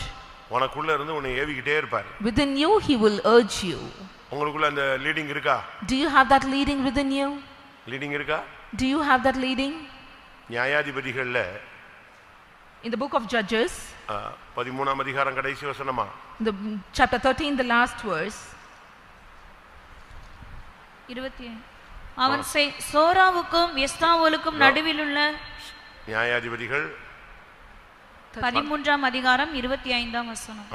[SPEAKER 3] உனக்குள்ள இருந்து உன்னை ஏவிக்கிட்டே இருப்பார்.
[SPEAKER 1] Within you he will urge you.
[SPEAKER 3] உங்களுக்குள்ள அந்த leading இருக்கா?
[SPEAKER 1] Do you have that leading within you?
[SPEAKER 3] Leading இருக்கா?
[SPEAKER 1] Do you have that leading?
[SPEAKER 3] நியாயாதிபதிகள்ல
[SPEAKER 1] In the book of Judges,
[SPEAKER 3] 13ஆம் அதிகாரம் கடைசி வசனமா?
[SPEAKER 1] The chapter 13, the last verse.
[SPEAKER 5] 25. அவன் சோராவுக்கும் எஸ்தாவோலுக்கும் நடுவிலுள்ள
[SPEAKER 3] நியாயாதிபதிகள்
[SPEAKER 5] 13ஆம் அதிகாரம் 25ஆம் வசனம்.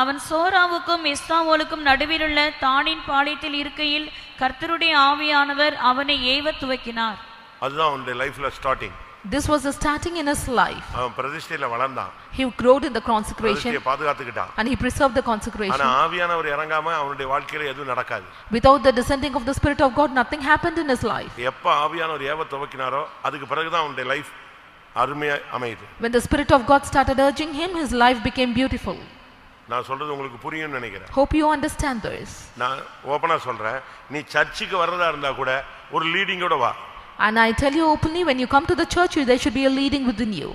[SPEAKER 5] அவன் சோராவுக்கும் எஸ்தாவோலுக்கும் நடுவிலுள்ள தானின் பாளையத்தில் இருக்கையில் கர்த்தருடைய ஆவியானவர் அவனை ஏவ துவக்கினார்.
[SPEAKER 3] அதுதான் அவனுடைய லைஃப்ல starting.
[SPEAKER 1] This was the starting in his life.
[SPEAKER 3] அவன் பிரதிஷ்டையில வளர்ந்தான்.
[SPEAKER 1] He growed in the consecration.
[SPEAKER 3] பிரதிஷ்டையை பாதுகாத்துக்கிட்டான்.
[SPEAKER 1] And he preserved the consecration.
[SPEAKER 3] ஆனா ஆவியானவர் இறங்காம அவனுடைய வாழ்க்கையில எதுவும் நடக்காது.
[SPEAKER 1] Without the descending of the Spirit of God, nothing happened in his life.
[SPEAKER 3] எப்ப ஆவியானவர் ஏவ துவக்கினாரோ அதுக்கு பிறகுதான் அவனுடைய லைஃப் அருமையா அமையுது.
[SPEAKER 1] When the Spirit of God started urging him, his life became beautiful.
[SPEAKER 3] நான் சொல்றது உங்களுக்கு புரியும்னு நினைக்கிறேன்.
[SPEAKER 1] Hope you understand this.
[SPEAKER 3] நான் ஓபனா சொல்றேன், நீ சர்ச்சுக்கு வர்றதா இருந்தா கூட ஒரு லீடிங்கோட வா.
[SPEAKER 1] And I tell you openly, when you come to the church, there should be a leading within you.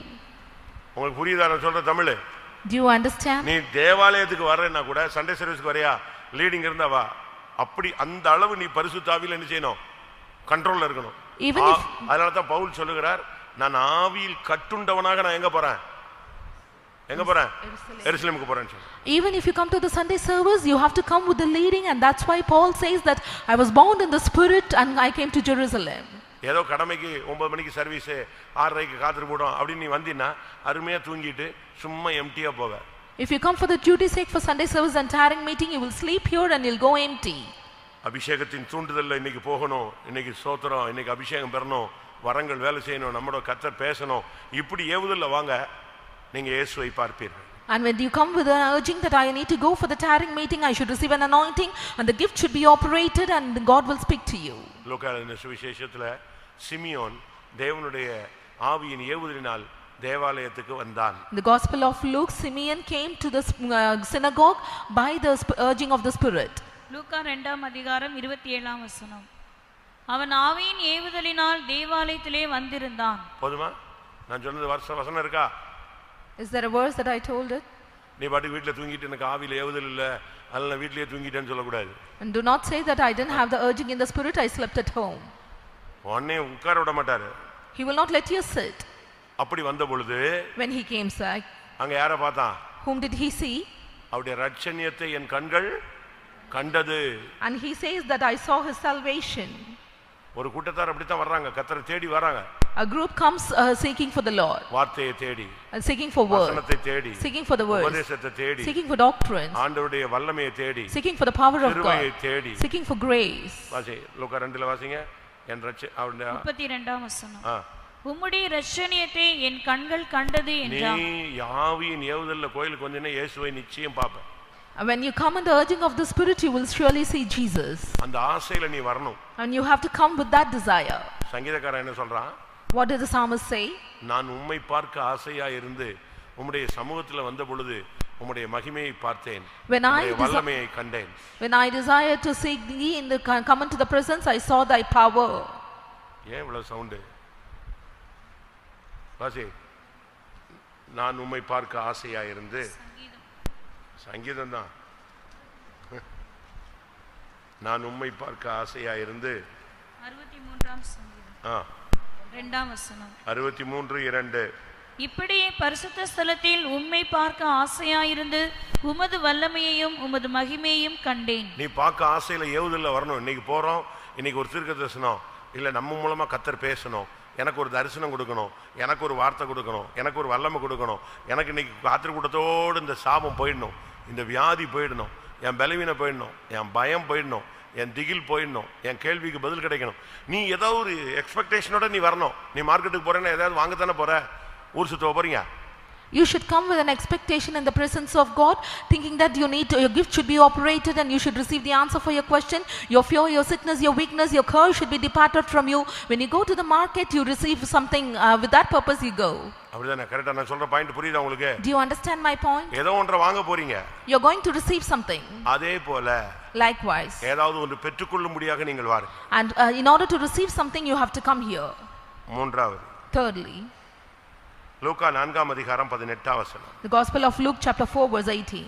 [SPEAKER 3] உங்களுக்கு புரியுதா நான் சொல்ற தமிழ்?
[SPEAKER 1] Do you understand?
[SPEAKER 3] நீ தேவாலயத்துக்கு வர்றேன்னா கூட சண்டே சர்வீஸ்க்கு வரையா லீடிங் இருந்தா வா. அப்படி அந்த அளவு நீ பரிசுத்த ஆவியில என்ன செய்யணும்? கண்ட்ரோல்ல இருக்கணும். அதனால தான் பவுல் சொல்லுகிறார், நான் ஆவியில் கட்டுண்டவனாக நான் எங்க போறேன்? எங்க போறேன்? எருசலேமுக்கு போறேன்னு சொல்லு.
[SPEAKER 1] Even if you come to the Sunday service, you have to come with the leading, and that's why Paul says that I was bound in the Spirit and I came to Jerusalem.
[SPEAKER 3] ஏதோ கடமைக்கு 9 மணிக்கு service 6:30க்கு காத்துட்டு போடும் அப்படின்னு நீ வந்தீன்னா அருமையா தூங்கிட்டு சும்மா எம்டியா போவ.
[SPEAKER 1] If you come for the duty sake for Sunday service and tiring meeting, you will sleep here and you'll go empty.
[SPEAKER 3] அபிஷேகத்தின் தூண்டுதல்ல இன்னைக்கு போகணும், இன்னைக்கு ஸ்தோத்திரம், இன்னைக்கு அபிஷேகம் பெறணும், வரங்கள் வேலை செய்யணும், நம்மளோட கர்த்தர் பேசணும், இப்படி ஏவுதல்ல வாங்க, நீங்க இயேசுவை பார்ப்பீர்கள்.
[SPEAKER 1] And when you come with an urging that I need to go for the tiring meeting, I should receive an anointing, and the gift should be operated, and God will speak to you.
[SPEAKER 3] லூக்காவின் சுவிசேஷத்துல Simeon தேவனுடைய ஆவியின் ஏவுதலினால் தேவாலயத்துக்கு வந்தான்.
[SPEAKER 1] The Gospel of Luke, Simeon came to the synagogue by the urging of the Spirit.
[SPEAKER 5] லூக்கா 2ஆம் அதிகாரம் 27ஆம் வசனம். அவன் ஆவியின் ஏவுதலினால் தேவாலயத்திலே வந்திருந்தான்.
[SPEAKER 3] போதுமா? நான் சொன்னது வசனம் இருக்கா?
[SPEAKER 1] Is there a verse that I told it?
[SPEAKER 3] நீ பாட்டு வீட்ல தூங்கிட்டு எனக்கு ஆவியில ஏவுதல் இல்ல, அதனால வீட்லயே தூங்கிட்டேன்னு சொல்ல கூடாது.
[SPEAKER 1] And do not say that I didn't have the urging in the Spirit, I slept at home.
[SPEAKER 3] உன்னை உட்கார விட மாட்டாரு.
[SPEAKER 1] He will not let you sit.
[SPEAKER 3] அப்படி வந்த பொழுது
[SPEAKER 1] When he came back,
[SPEAKER 3] அங்க யாரை பார்த்தான்?
[SPEAKER 1] whom did he see?
[SPEAKER 3] அவருடைய இரட்சணியத்தை என் கண்கள் கண்டது.
[SPEAKER 1] And he says that I saw his salvation.
[SPEAKER 3] ஒரு கூட்டத்தார் அப்படி தான் வர்றாங்க, கர்த்தரை தேடி வராங்க.
[SPEAKER 1] A group comes seeking for the Lord,
[SPEAKER 3] வார்த்தையை தேடி,
[SPEAKER 1] seeking for word,
[SPEAKER 3] வசனத்தை தேடி,
[SPEAKER 1] seeking for the word,
[SPEAKER 3] உபதேசத்தை தேடி,
[SPEAKER 1] seeking for doctrine,
[SPEAKER 3] ஆண்டவருடைய வல்லமையை தேடி,
[SPEAKER 1] seeking for the power of
[SPEAKER 3] கிருபையை
[SPEAKER 1] God,
[SPEAKER 3] தேடி,
[SPEAKER 1] seeking for grace.
[SPEAKER 3] வாசி லூக்கா 2ல வாசிங்க. என் அவருடைய
[SPEAKER 5] 32ஆம் வசனம். உம்முடைய இரட்சணியத்தை என் கண்கள் கண்டது என்றான்.
[SPEAKER 3] நீ ஆவியின் ஏவுதல்ல கோயிலுக்கு வந்தீனா இயேசுவை நிச்சயம் பாப்ப.
[SPEAKER 1] When you come in the urging of the Spirit, you will surely see Jesus.
[SPEAKER 3] அந்த ஆசையில நீ வரணும்.
[SPEAKER 1] And you have to come with that desire.
[SPEAKER 3] சங்கீதக்காரன் என்ன சொல்றான்?
[SPEAKER 1] What did the psalmist say?
[SPEAKER 3] நான் உம்மை பார்க்க ஆசையா இருந்து உம்முடைய சமூகத்துல வந்த பொழுது உம்முடைய மகிமையை பார்த்தேன், உம்முடைய வல்லமையை கண்டேன்.
[SPEAKER 1] When I desired to seek thee in the come into the presence, I saw thy power.
[SPEAKER 3] ஏன் இவ்வளவு சவுண்ட்? வாசி. நான் உம்மை பார்க்க ஆசையா இருந்து, சங்கீதம் தான். நான் உம்மை பார்க்க ஆசையா இருந்து
[SPEAKER 5] 63ஆம் சங்கீதம் 2ஆம் வசனம்.
[SPEAKER 3] 63:2.
[SPEAKER 5] இப்படியே பரிசுத்த ஸ்தலத்தில் உம்மை பார்க்க ஆசையாயிருந்து உமது வல்லமையையும் உமது மகிமையையும் கண்டேன்.
[SPEAKER 3] நீ பார்க்க ஆசையில ஏவுதல்ல வரணும். இன்னைக்கு போறோம், இன்னைக்கு ஒரு தீர்க்க தரிசனம் இல்ல நம்ம மூலமா கர்த்தர் பேசணும், எனக்கு ஒரு தரிசனம் கொடுக்கணும், எனக்கு ஒரு வார்த்தை கொடுக்கணும், எனக்கு ஒரு வல்லமை கொடுக்கணும், எனக்கு இன்னைக்கு காத்திரு கூட்டத்தோடு இந்த சாபம் போயிடணும், இந்த வியாதி போயிடணும், என் பலவீனம் போயிடணும், என் பயம் போயிடணும், என் திகில் போயிடணும், என் கேள்விக்கு பதில் கிடைக்கணும். நீ ஏதோ ஒரு எக்ஸ்பெக்டேஷனோட நீ வரணும். நீ மார்க்கெட்டுக்கு போறேன்னா ஏதாவது வாங்கத்தானே போற, ஊர் சுத்த போறீங்க.
[SPEAKER 1] You should come with an expectation in the presence of God, thinking that your gift should be operated and you should receive the answer for your question. Your fear, your sickness, your weakness, your curse should be departed from you. When you go to the market, you receive something. With that purpose you go.
[SPEAKER 3] அப்படிதானே? கரெக்ட்டா நான் சொல்ற point புரியுதா உங்களுக்கு?
[SPEAKER 1] Do you understand my point?
[SPEAKER 3] ஏதோ ஒன்றை வாங்க போறீங்க.
[SPEAKER 1] You're going to receive something.
[SPEAKER 3] அதே போல
[SPEAKER 1] likewise
[SPEAKER 3] ஏதாவது ஒன்று பெற்றுக்கொள்ளும்படியாக நீங்கள் வாருங்கள்.
[SPEAKER 1] And in order to receive something, you have to come here.
[SPEAKER 3] மூன்றாவது.
[SPEAKER 1] Thirdly,
[SPEAKER 3] லூக்கா 4ஆம் அதிகாரம் 18ஆம் வசனம்.
[SPEAKER 1] The Gospel of Luke chapter 4 verse 18.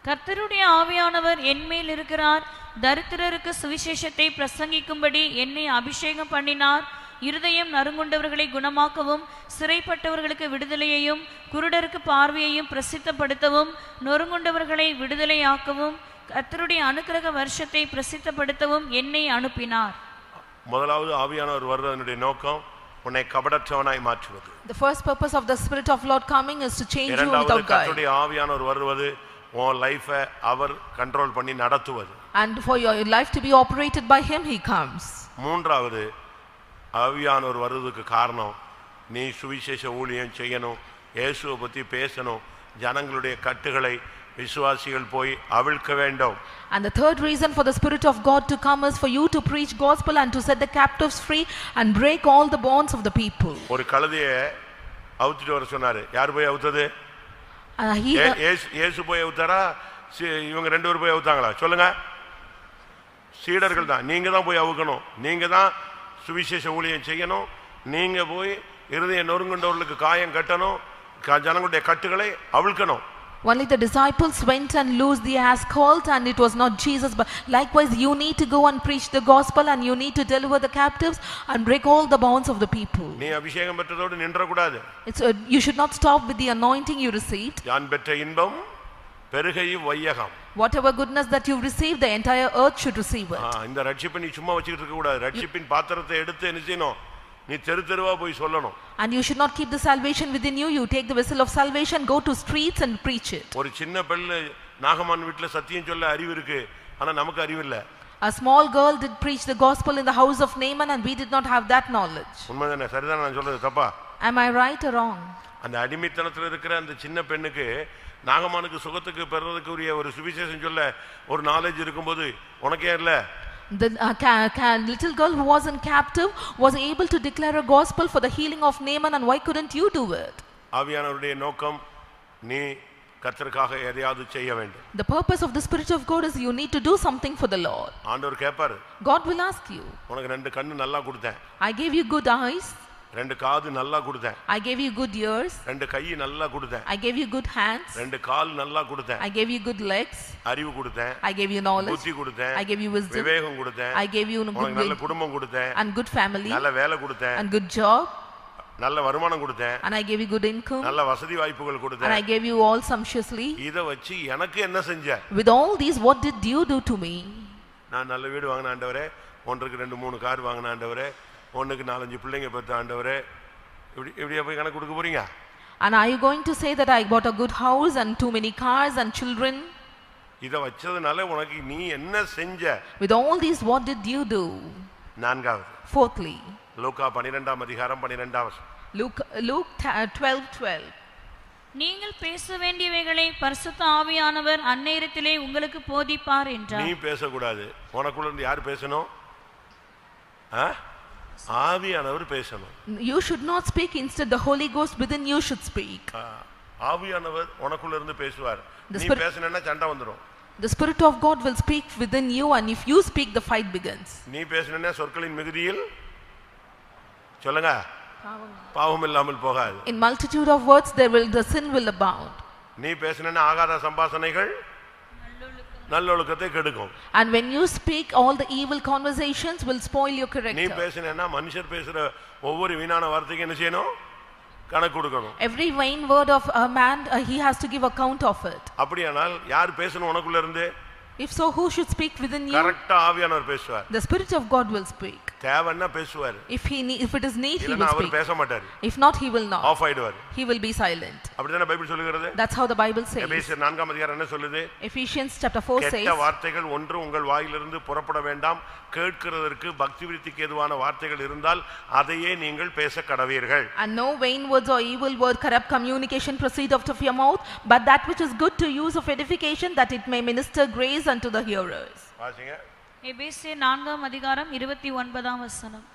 [SPEAKER 5] கர்த்தருடைய ஆவியானவர் என்மேல் இருக்கிறார், தரித்திரருக்கு சுவிசேஷத்தை பிரசங்கிக்கும்படி என்னை அபிஷேகம் பண்ணினார், இருதயம் நறுங்குண்டவர்களை குணமாக்கவும், சிறைப்பட்டவர்களுக்கு விடுதலையையும், குருடருக்கு பார்வையையும் பிரசித்தப்படுத்தவும், நொறுங்குண்டவர்களை விடுதலையாக்கவும், கர்த்தருடைய அனுக்கிரக வருஷத்தை பிரசித்தப்படுத்தவும் என்னை அனுப்பினார்.
[SPEAKER 3] முதலாவது ஆவியானவர் வருவதனுடைய நோக்கம் உன்னை கபடற்றவனாய் மாற்றுவது.
[SPEAKER 1] The first purpose of the Spirit of Lord coming is to change you
[SPEAKER 3] இரண்டாவது
[SPEAKER 1] without guile.
[SPEAKER 3] கர்த்தருடைய ஆவியானவர் வருவது உன் லைஃபை அவர் கண்ட்ரோல் பண்ணி நடத்துவது.
[SPEAKER 1] And for your life to be operated by him, he comes.
[SPEAKER 3] மூன்றாவது ஆவியானவர் வருவதற்கு காரணம் நீ சுவிசேஷ ஊழியம் செய்யணும், இயேசுவை பற்றி பேசணும், ஜனங்களுடைய கட்டுகளை விசுவாசிகள் போய் அவிழ்க்க வேண்டும்.
[SPEAKER 1] And the third reason for the Spirit of God to come is for you to preach gospel and to set the captives free and break all the bonds of the people.
[SPEAKER 3] ஒரு கழுதையை அவுத்துட்டு வர சொன்னாரு. யார் போய் அவுத்தது? இயேசு போய் அவுத்தாரா? இவங்க ரெண்டு பேரும் போய் அவுத்தாங்களா? சொல்லுங்க. சீடர்கள் தான். நீங்க தான் போய் அவுக்கணும், நீங்க தான் சுவிசேஷ ஊழியம் செய்யணும், நீங்க போய் இருதய நொறுங்குண்டவர்களுக்கு காயம் கட்டணும், ஜனங்களுடைய கட்டுகளை அவிழ்க்கணும்.
[SPEAKER 1] Only the disciples went and loosed the ass colt, and it was not Jesus, but likewise you need to go and preach the gospel, and you need to deliver the captives and break all the bonds of the people.
[SPEAKER 3] நீ அபிஷேகம் பெற்றதோடு நின்ற கூடாது.
[SPEAKER 1] You should not stop with the anointing you received.
[SPEAKER 3] யான் பெற்ற இன்பம் பெருகையும் வையகம்.
[SPEAKER 1] Whatever goodness that you received, the entire earth should receive it.
[SPEAKER 3] இந்த ரட்சிப்பை நீ சும்மா வச்சிட்டு இருக்க கூடாது. ரட்சிப்பின் பாத்திரத்தை எடுத்து என்ன செய்யணும்? நீ தெரு தெருவா போய் சொல்லணும்.
[SPEAKER 1] And you should not keep the salvation within you. You take the vessel of salvation, go to streets and preach it.
[SPEAKER 3] ஒரு சின்ன பிள்ளை நாகமான் வீட்ல சத்தியம் சொல்ல அறிவு இருக்கு, ஆனா நமக்கு அறிவு இல்ல.
[SPEAKER 1] A small girl did preach the gospel in the house of Naaman, and we did not have that knowledge.
[SPEAKER 3] உண்மைதானே? சரிதான் நான் சொல்றது தப்பா?
[SPEAKER 1] Am I right or wrong?
[SPEAKER 3] அந்த அடிமைத்தனத்துல இருக்கிற அந்த சின்ன பெண்ணுக்கு நாகமானுக்கு சுகத்துக்கு பெறதுக்கு உரிய ஒரு சுவிசேஷம் சொல்ல ஒரு நாலேஜ் இருக்கும்போது உனக்கே இல்ல?
[SPEAKER 1] The little girl who was in captive was able to declare a gospel for the healing of Naaman, and why couldn't you do it?
[SPEAKER 3] ஆவியானவருடைய நோக்கம் நீ கர்த்தருக்காக எதையாவது செய்ய வேண்டும்.
[SPEAKER 1] The purpose of the Spirit of God is you need to do something for the Lord.
[SPEAKER 3] ஆண்டவர் கேட்பாரு.
[SPEAKER 1] God will ask you.
[SPEAKER 3] உனக்கு ரெண்டு கண்ணு நல்லா கொடுத்தேன்,
[SPEAKER 1] I gave you good eyes.
[SPEAKER 3] ரெண்டு காது நல்லா கொடுத்தேன்,
[SPEAKER 1] I gave you good ears.
[SPEAKER 3] ரெண்டு கை நல்லா கொடுத்தேன்,
[SPEAKER 1] I gave you good hands.
[SPEAKER 3] ரெண்டு கால் நல்லா கொடுத்தேன்,
[SPEAKER 1] I gave you good legs.
[SPEAKER 3] அறிவு கொடுத்தேன்,
[SPEAKER 1] I gave you knowledge.
[SPEAKER 3] புத்தி கொடுத்தேன்,
[SPEAKER 1] I gave you wisdom.
[SPEAKER 3] விவேகம் கொடுத்தேன்,
[SPEAKER 1] I gave you
[SPEAKER 3] உனக்கு நல்ல குடும்பம் கொடுத்தேன்,
[SPEAKER 1] and good family
[SPEAKER 3] நல்ல வேலை கொடுத்தேன்,
[SPEAKER 1] and good job,
[SPEAKER 3] நல்ல வருமானம் கொடுத்தேன்,
[SPEAKER 1] and I gave you good income,
[SPEAKER 3] நல்ல வசதி வாய்ப்புகள்
[SPEAKER 1] and
[SPEAKER 3] கொடுத்தேன்.
[SPEAKER 1] I gave you all sumptuously.
[SPEAKER 3] இத வச்சு எனக்கு என்ன செஞ்ச?
[SPEAKER 1] With all these, what did you do to me?
[SPEAKER 3] நான் நல்ல வீடு வாங்கின ஆண்டவரே, ஒன்றுக்கு 2-3 கார் வாங்கின ஆண்டவரே, ஒண்ணுக்கு 4-5 பிள்ளைங்க பெற்ற ஆண்டவரே, இப்படியே போய் கணக்கு கொடுக்க போறீங்க?
[SPEAKER 1] And are you going to say that I bought a good house and too many cars and children?
[SPEAKER 3] இத வச்சதுனால உனக்கு நீ என்ன செஞ்ச?
[SPEAKER 1] With all these, what did you do?
[SPEAKER 3] நான்காவது.
[SPEAKER 1] Fourthly,
[SPEAKER 3] லூக்கா 12ஆம் அதிகாரம் 12ஆம் வசனம்.
[SPEAKER 1] Luke 12:12.
[SPEAKER 5] நீங்கள் பேச வேண்டியவைகளை பரிசுத்த ஆவியானவர் அந்நேரத்திலே உங்களுக்கு போதிப்பார் என்றார்.
[SPEAKER 3] நீ பேசக்கூடாது. உனக்குள்ள இருந்து யார் பேசணும்? ஆவியானவர் பேசணும்.
[SPEAKER 1] You should not speak, instead the Holy Ghost within you should speak.
[SPEAKER 3] ஆவியானவர் உனக்குள்ள இருந்து பேசுவார். நீ பேசணும்னா சண்டை வந்துரும்.
[SPEAKER 1] The Spirit of God will speak within you, and if you speak, the fight begins.
[SPEAKER 3] நீ பேசணும்னா சொற்களின் மிகுதியில் சொல்லுங்க பாவம் இல்லாமல் போகாது.
[SPEAKER 1] In multitude of words the sin will abound.
[SPEAKER 3] நீ பேசணும்னா ஆகாத சம்பாஷணைகள் நல்லொழுக்கத்தை கெடுக்கும்.
[SPEAKER 1] And when you speak, all the evil conversations will spoil your character.
[SPEAKER 3] நீ பேசினா மனுஷர் பேசுற ஒவ்வொரு வீணான வார்த்தைக்கு என்ன செய்யணும்? கணக்கு கொடுக்கணும்.
[SPEAKER 1] Every vain word of a man, he has to give account of it.
[SPEAKER 3] அப்படியானால் யார் பேசணும் உனக்குள்ள இருந்து?
[SPEAKER 1] If so, who should speak within you?
[SPEAKER 3] கரெக்ட்டா ஆவியானவர் பேசுவார்.
[SPEAKER 1] The Spirit of God will speak.
[SPEAKER 3] தேவன்னா பேசுவார்.
[SPEAKER 1] If it is need, he will
[SPEAKER 3] இல்லனா அவர்
[SPEAKER 1] speak.
[SPEAKER 3] பேச மாட்டார்.
[SPEAKER 1] If not, he will not.
[SPEAKER 3] Off ஆயிடுவார்.
[SPEAKER 1] He will be silent.
[SPEAKER 3] அப்படிதானே பைபிள் சொல்லுகிறது?
[SPEAKER 1] That's how the Bible says.
[SPEAKER 3] எபேசியர் 4ஆம் அதிகாரம் என்ன சொல்லுது?
[SPEAKER 1] Ephesians chapter 4 says,
[SPEAKER 3] கெட்ட வார்த்தைகள் ஒன்று உங்கள் வாயிலிருந்து புறப்பட வேண்டாம், கேட்கிறதற்கு பக்தி விருத்திக்கு ஏதுவான வார்த்தைகள் இருந்தால் அதையே நீங்கள் பேச கடவீர்கள்.
[SPEAKER 1] And no vain words or evil word, corrupt communication proceed out of your mouth, but that which is good to use of edification, that it may minister grace unto the hearers.
[SPEAKER 3] வாசிங்க.
[SPEAKER 5] எபேசியர் 4ஆம் அதிகாரம் 29ஆம் வசனம்.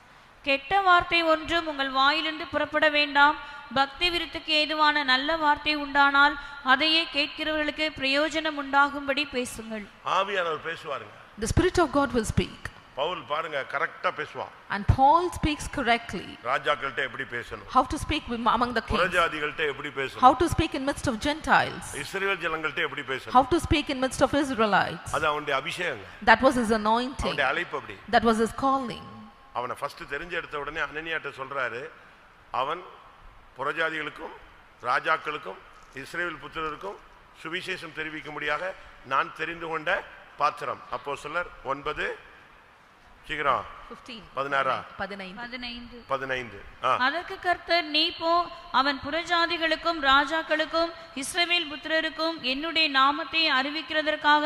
[SPEAKER 5] கெட்ட வார்த்தை ஒன்றும் உங்கள் வாயிலிருந்து புறப்பட வேண்டாம், பக்தி விருத்திக்கு ஏதுவான நல்ல வார்த்தை உண்டானால் அதையே கேட்கிறவர்களுக்கு பிரயோஜனம் உண்டாகும்படி பேசுங்கள்.
[SPEAKER 3] ஆவியானவர் பேசுவாருங்க.
[SPEAKER 1] The Spirit of God will speak.
[SPEAKER 3] Pavul பாருங்க கரெக்ட்டா பேசுவான்.
[SPEAKER 1] And Paul speaks correctly.
[SPEAKER 3] ராஜாக்கள்ட்ட எப்படி பேசணும்?
[SPEAKER 1] How to speak among the kings.
[SPEAKER 3] புறஜாதிகள்ட்ட எப்படி பேசணும்?
[SPEAKER 1] How to speak in midst of Gentiles.
[SPEAKER 3] இஸ்ரவேல் ஜனங்கள்ட்ட எப்படி பேசணும்?
[SPEAKER 1] How to speak in midst of Israelites.
[SPEAKER 3] அது அவனுடைய அபிஷேகம்.
[SPEAKER 1] That was his anointing.
[SPEAKER 3] அவனுடைய அழைப்பு அப்படி.
[SPEAKER 1] That was his calling.
[SPEAKER 3] அவனை ஃபர்ஸ்ட் தெரிஞ்சு எடுத்த உடனே அனனியாட்ட சொல்றாரு, அவன் புறஜாதிகளுக்கும் ராஜாக்களுக்கும் இஸ்ரவேல் புத்திரருக்கும் சுவிசேஷம் தெரிவிக்கும்படியாக நான் தெரிந்து கொண்ட பாத்திரம். அப்போஸ்தலர் 9 சீக்கிரம் 15.
[SPEAKER 5] அதற்கு கர்த்தர், நீ போ, அவன் புறஜாதிகளுக்கும் ராஜாக்களுக்கும் இஸ்ரவேல் புத்திரருக்கும் என்னுடைய நாமத்தை அறிவிக்கிறதற்காக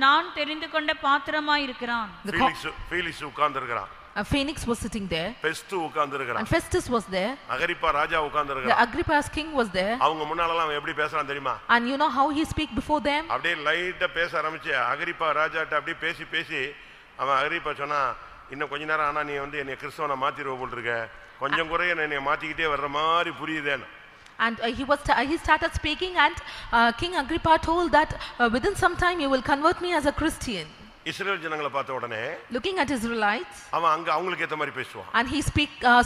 [SPEAKER 5] நான் தெரிந்து கொண்ட பாத்திரமாயிருக்கிறான்.
[SPEAKER 3] ஃபீலிக்ஸ் உட்கார்ந்திருக்கிறான்.
[SPEAKER 1] Phoenix was sitting there.
[SPEAKER 3] Festus உட்கார்ந்திருக்கிறான்.
[SPEAKER 1] And Festus was there.
[SPEAKER 3] Agrippa ராஜா உட்கார்ந்திருக்கிறான்.
[SPEAKER 1] The Agrippa's king was there.
[SPEAKER 3] அவங்க முன்னாலலாம் அவன் எப்படி பேசுறான் தெரியுமா?
[SPEAKER 1] And you know how he speak before them?
[SPEAKER 3] அப்படியே லைட்டா பேச ஆரம்பிச்சு அகிரிப்பா ராஜாட்ட அப்படியே பேசி அவன் அகிரிப்பா சொன்னா, இன்னும் கொஞ்ச நேரம் ஆனா நீ வந்து என்னை கிறிஸ்தவனை மாத்திடுவ போல் இருக்க, கொஞ்சம் குறைய என்னை மாத்திக்கிட்டே வர்ற மாதிரி புரியுதேன்னு.
[SPEAKER 1] And he started speaking, and King Agrippa told that within some time you will convert me as a Christian.
[SPEAKER 3] இஸ்ரவேல் ஜனங்களை பார்த்த உடனே
[SPEAKER 1] looking at Israelites,
[SPEAKER 3] அவன் அங்க அவங்களுக்கு ஏத்த மாதிரி பேசுவான்.
[SPEAKER 1] and he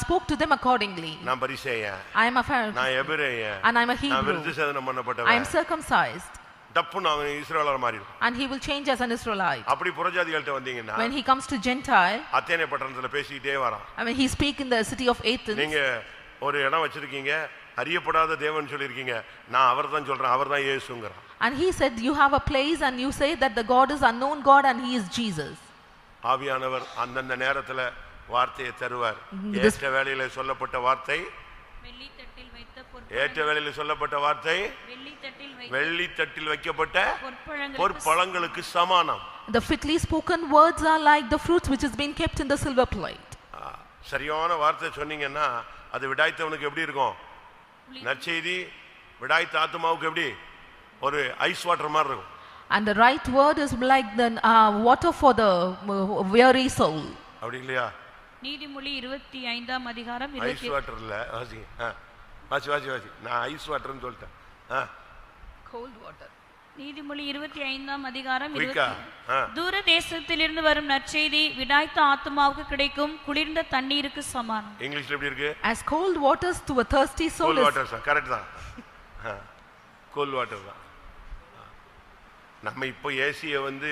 [SPEAKER 1] spoke to them accordingly.
[SPEAKER 3] நான் பரிசேயன்,
[SPEAKER 1] I am a Pharisee,
[SPEAKER 3] நான் எபிரேயன்,
[SPEAKER 1] and I am a Hebrew,
[SPEAKER 3] நான் விருத்தசேதனம் பண்ணப்பட்டவன்,
[SPEAKER 1] I am circumcised.
[SPEAKER 3] தப்புன்னு அவன் இஸ்ரவேலர் மாறிடும்.
[SPEAKER 1] And he will change as an Israelite.
[SPEAKER 3] அப்படி புறஜாதிகள்ட்ட வந்தீங்கன்னா,
[SPEAKER 1] when he comes to Gentile,
[SPEAKER 3] அத்தேனே பட்டணத்துல பேசிட்டே வரான்.
[SPEAKER 1] I mean he speak in the city of Athens.
[SPEAKER 3] நீங்க ஒரு இடம் வச்சிருக்கீங்க, அறியப்படாத தேவன் சொல்லிருக்கீங்க, நான் அவர்தான் சொல்றேன், அவர்தான் இயேசுங்கறான்.
[SPEAKER 1] And he said, you have a place and you say that the God is unknown God and he is Jesus.
[SPEAKER 3] ஆவியானவர் அந்தந்த நேரத்துல வார்த்தையை தருவார். ஏற்ற வேளையில சொல்லப்பட்ட வார்த்தை ஏற்ற வேளையில சொல்லப்பட்ட வார்த்தை வெள்ளி தட்டில் வைக்கப்பட்ட பொற்பழங்களுக்கு சமானம்.
[SPEAKER 1] The fitly spoken words are like the fruits which has been kept in the silver plate.
[SPEAKER 3] சரியான வார்த்தை சொன்னீங்கன்னா அது விடாய்த்தவனுக்கு எப்படி இருக்கும்? நற்செய்தி விடாய்த்த ஆத்துமாவுக்கு எப்படி? ஒரு ஐஸ் வாட்டர் மாதிரி இருக்கும்.
[SPEAKER 1] And the right word is like the water for the weary soul.
[SPEAKER 3] அப்படி இல்லையா?
[SPEAKER 5] நீதிமொழி 25ஆம் அதிகாரம்
[SPEAKER 3] ஐஸ் வாட்டர் இல்ல, வாசி நான் ஐஸ் வாட்டர்னு சொல்லிட்டேன்.
[SPEAKER 1] cold water.
[SPEAKER 5] நீதிமொழி 25ஆம் அதிகாரம் 20. தூர தேசத்திலிருந்து வரும் நற்செய்தி விடாய்த்த ஆத்துமாவுக்கு கிடைக்கும் குளிர்ந்த தண்ணீருக்கு சமானம்.
[SPEAKER 3] இங்கிலீஷ்ல எப்படி இருக்கு?
[SPEAKER 1] As cold waters to a thirsty soul.
[SPEAKER 3] cold waters, correct தான். cold water தான். நம்ம இப்போ ஏசியை வந்து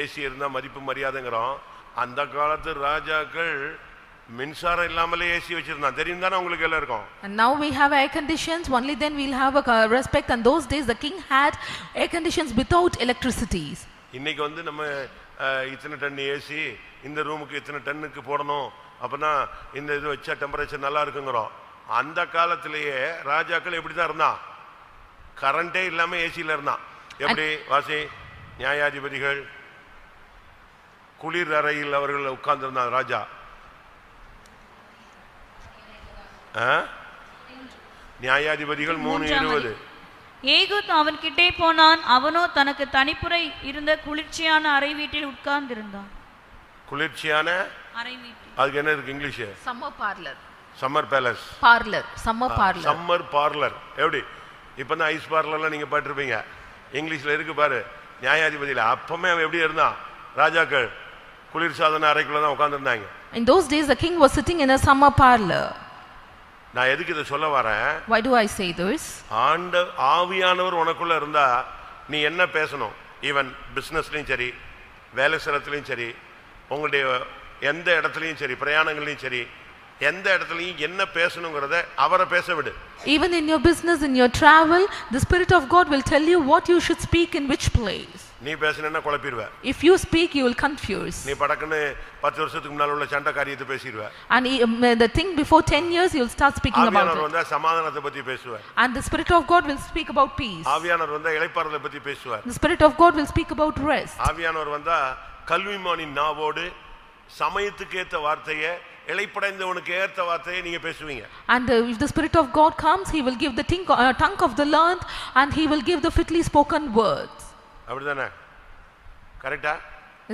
[SPEAKER 3] ஏசி இருந்தா மதிப்பு மரியாதைங்கிறோம். அந்த காலத்து ராஜாக்கள் மின்சாரம் இல்லாமலே ஏசி வச்சிருந்தான். தெரியும் தானே உங்களுக்கு எல்லாம் இருக்கும்.
[SPEAKER 1] And now we have air conditions, only then we'll have a respect. And those days the king had air conditions without electricities.
[SPEAKER 3] இன்னைக்கு வந்து நம்ம இத்தனை டன் ஏசி இந்த ரூமுக்கு இத்தனை டன்னுக்கு போடணும், அப்பனா இந்த இது வச்சா டெம்பரேச்சர் நல்லா இருக்குங்கிறோம். அந்த காலத்திலேயே ராஜாக்கள் எப்படி தான் இருந்தான்? கரண்டே இல்லாம ஏசியில இருந்தான். எப்படி? வாசி, நியாயாதிபதிகள் குளிர் அறையில் அவர்கள் உட்கார்ந்திருந்தாங்க. ராஜா நியாயாதிபதிகள் 3:20.
[SPEAKER 5] ஏகூத் அவன் கிட்டே போனான், அவனோ தனக்கு தனிப்புறை இருந்த குளிர்ச்சியான அறை வீட்டில் உட்கார்ந்திருந்தான்.
[SPEAKER 3] குளிர்ச்சியான
[SPEAKER 5] அறை வீட்டில்,
[SPEAKER 3] அதுக்கு என்ன இருக்கு English?
[SPEAKER 1] Summer parlor.
[SPEAKER 3] Summer palace.
[SPEAKER 1] Parlor, summer parlor.
[SPEAKER 3] Summer parlour. எப்படி? இப்பதான் ஐஸ் பார்லர்லாம் நீங்க பாத்துருப்பீங்க. இங்கிலீஷ்ல இருக்கு பாரு. நியாயாதிபதியில அப்பமே அவன் எப்படி இருந்தான்? ராஜாக்கள் குளிர் சாதன அறைக்குள்ள தான் உட்கார்ந்திருந்தாங்க.
[SPEAKER 1] In those days the king was sitting in a summer parlor.
[SPEAKER 3] நான் எதுக்கு இதை சொல்ல வரேன்?
[SPEAKER 1] Why do I say this?
[SPEAKER 3] ஆவியானவர் உனக்குள்ள இருந்தா நீ என்ன பேசணும்? ஈவன் பிசினஸ்லயும் சரி, வேலை ஸ்தலத்திலையும் சரி, உங்களுடைய எந்த இடத்துலையும் சரி, பிரயாணங்களையும் சரி, எந்த இடத்துலையும் என்ன பேசணுங்கிறத அவரை பேச விடு.
[SPEAKER 1] Even in your business, in your travel, the Spirit of God will tell you what you should speak in which place.
[SPEAKER 3] நீ பேசினா குழப்பிடுவ.
[SPEAKER 1] If you speak, you will confuse.
[SPEAKER 3] நீ படக்குன்னு 10 வருஷத்துக்கு முன்னால உள்ள சண்டை காரியத்தை பேசிடுவ.
[SPEAKER 1] And the thing before 10 years, you will start speaking about
[SPEAKER 3] ஆவியானவர்
[SPEAKER 1] it.
[SPEAKER 3] வந்தா சமாதானத்தை பத்தி பேசுவார்.
[SPEAKER 1] And the Spirit of God will speak about peace.
[SPEAKER 3] ஆவியானவர் வந்தா இளைப்பாறுதலை பத்தி பேசுவார்.
[SPEAKER 1] The Spirit of God will speak about rest.
[SPEAKER 3] ஆவியானவர் வந்தா கல்விமானின் நாவோடு சமயத்துக்கு ஏத்த வார்த்தையை, இளைப்படைந்தவனுக்கு ஏத்த வார்த்தையை நீங்க பேசுவீங்க.
[SPEAKER 1] And if the Spirit of God comes, he will give the tongue of the learned, and he will give the fitly spoken words.
[SPEAKER 3] அப்படிதானே? கரெக்டா?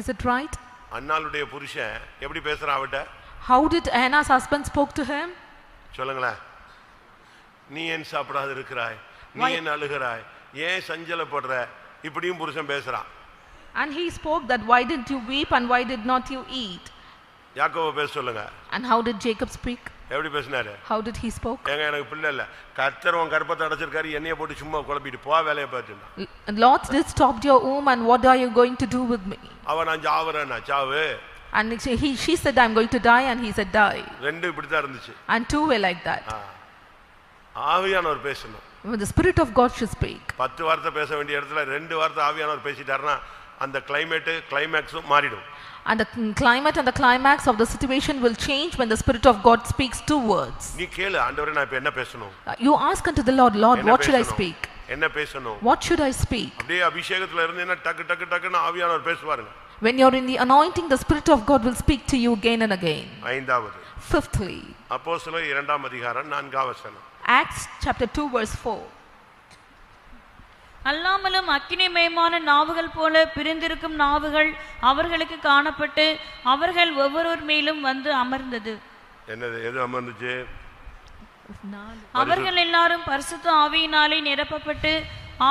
[SPEAKER 1] Is it right?
[SPEAKER 3] அன்னாளுடைய புருஷன் எப்படி பேசுறான் அவட்ட?
[SPEAKER 1] How did Anna's husband spoke to him?
[SPEAKER 3] சொல்லுங்களேன். நீ ஏன் சாப்பிடாத இருக்கிறாய்? நீ ஏன் அழுகிறாய்? ஏன் சஞ்சலப்படுற? இப்படியும் புருஷன் பேசுறான்.
[SPEAKER 1] And he spoke that why did you weep and why did not you eat?
[SPEAKER 3] யாக்கோபு பேச சொல்லுங்க.
[SPEAKER 1] And how did Jacob speak?
[SPEAKER 3] எப்படி பேசினாரு?
[SPEAKER 1] How did he spoke?
[SPEAKER 3] எனக்கு பிள்ளை இல்ல, கர்த்தர் உன் கற்பத்தை அடைச்சிருக்காரு, என்னைய போட்டு சும்மா குழப்பிட்டு போ, வேலையை பார்த்துட்டான்.
[SPEAKER 1] Lord did stop your womb, and what are you going to do with me?
[SPEAKER 3] அவன் நான் சாவுறேன்னா சாவு,
[SPEAKER 1] And she said, I'm going to die, and he said, die.
[SPEAKER 3] ரெண்டு இப்படி தான் இருந்துச்சு.
[SPEAKER 1] And two were like that.
[SPEAKER 3] ஆவியானவர் பேசணும்.
[SPEAKER 1] When the Spirit of God should speak.
[SPEAKER 3] 10 வார்த்தை பேச வேண்டிய இடத்துல 2 வார்த்தை ஆவியானவர் பேசிட்டாருன்னா அந்த கிளைமேக்ஸும் மாறிடும்.
[SPEAKER 1] And the climate and the climax of the situation will change when the Spirit of God speaks 2 words.
[SPEAKER 3] நீ கேளு, ஆண்டவரே நான் இப்ப என்ன பேசணும்?
[SPEAKER 1] You ask unto the Lord, Lord, what should I speak?
[SPEAKER 3] என்ன பேசணும்?
[SPEAKER 1] What should I speak?
[SPEAKER 3] அப்படியே அபிஷேகத்துல இருந்தீனா டக்கு ஆவியானவர் பேசுவாருங்க.
[SPEAKER 1] When you're in the anointing, the Spirit of God will speak to you again and again.
[SPEAKER 3] ஐந்தாவது.
[SPEAKER 1] Fifthly,
[SPEAKER 3] அப்போஸ்தலர் 2ஆம் அதிகாரம் 4ஆம் வசனம்.
[SPEAKER 1] Acts chapter 2 verse 4.
[SPEAKER 5] அல்லாமலும் அக்கினிமயமான நாவுகள் போல பிரிந்திருக்கும் நாவுகள் அவர்களுக்கு காணப்பட்டு அவர்கள் ஒவ்வொருவர் மேலும் வந்து அமர்ந்தது.
[SPEAKER 3] என்னது எது அமர்ந்துச்சு?
[SPEAKER 5] அவர்கள் எல்லாரும் பரிசுத்த ஆவியினாலே நிரப்பப்பட்டு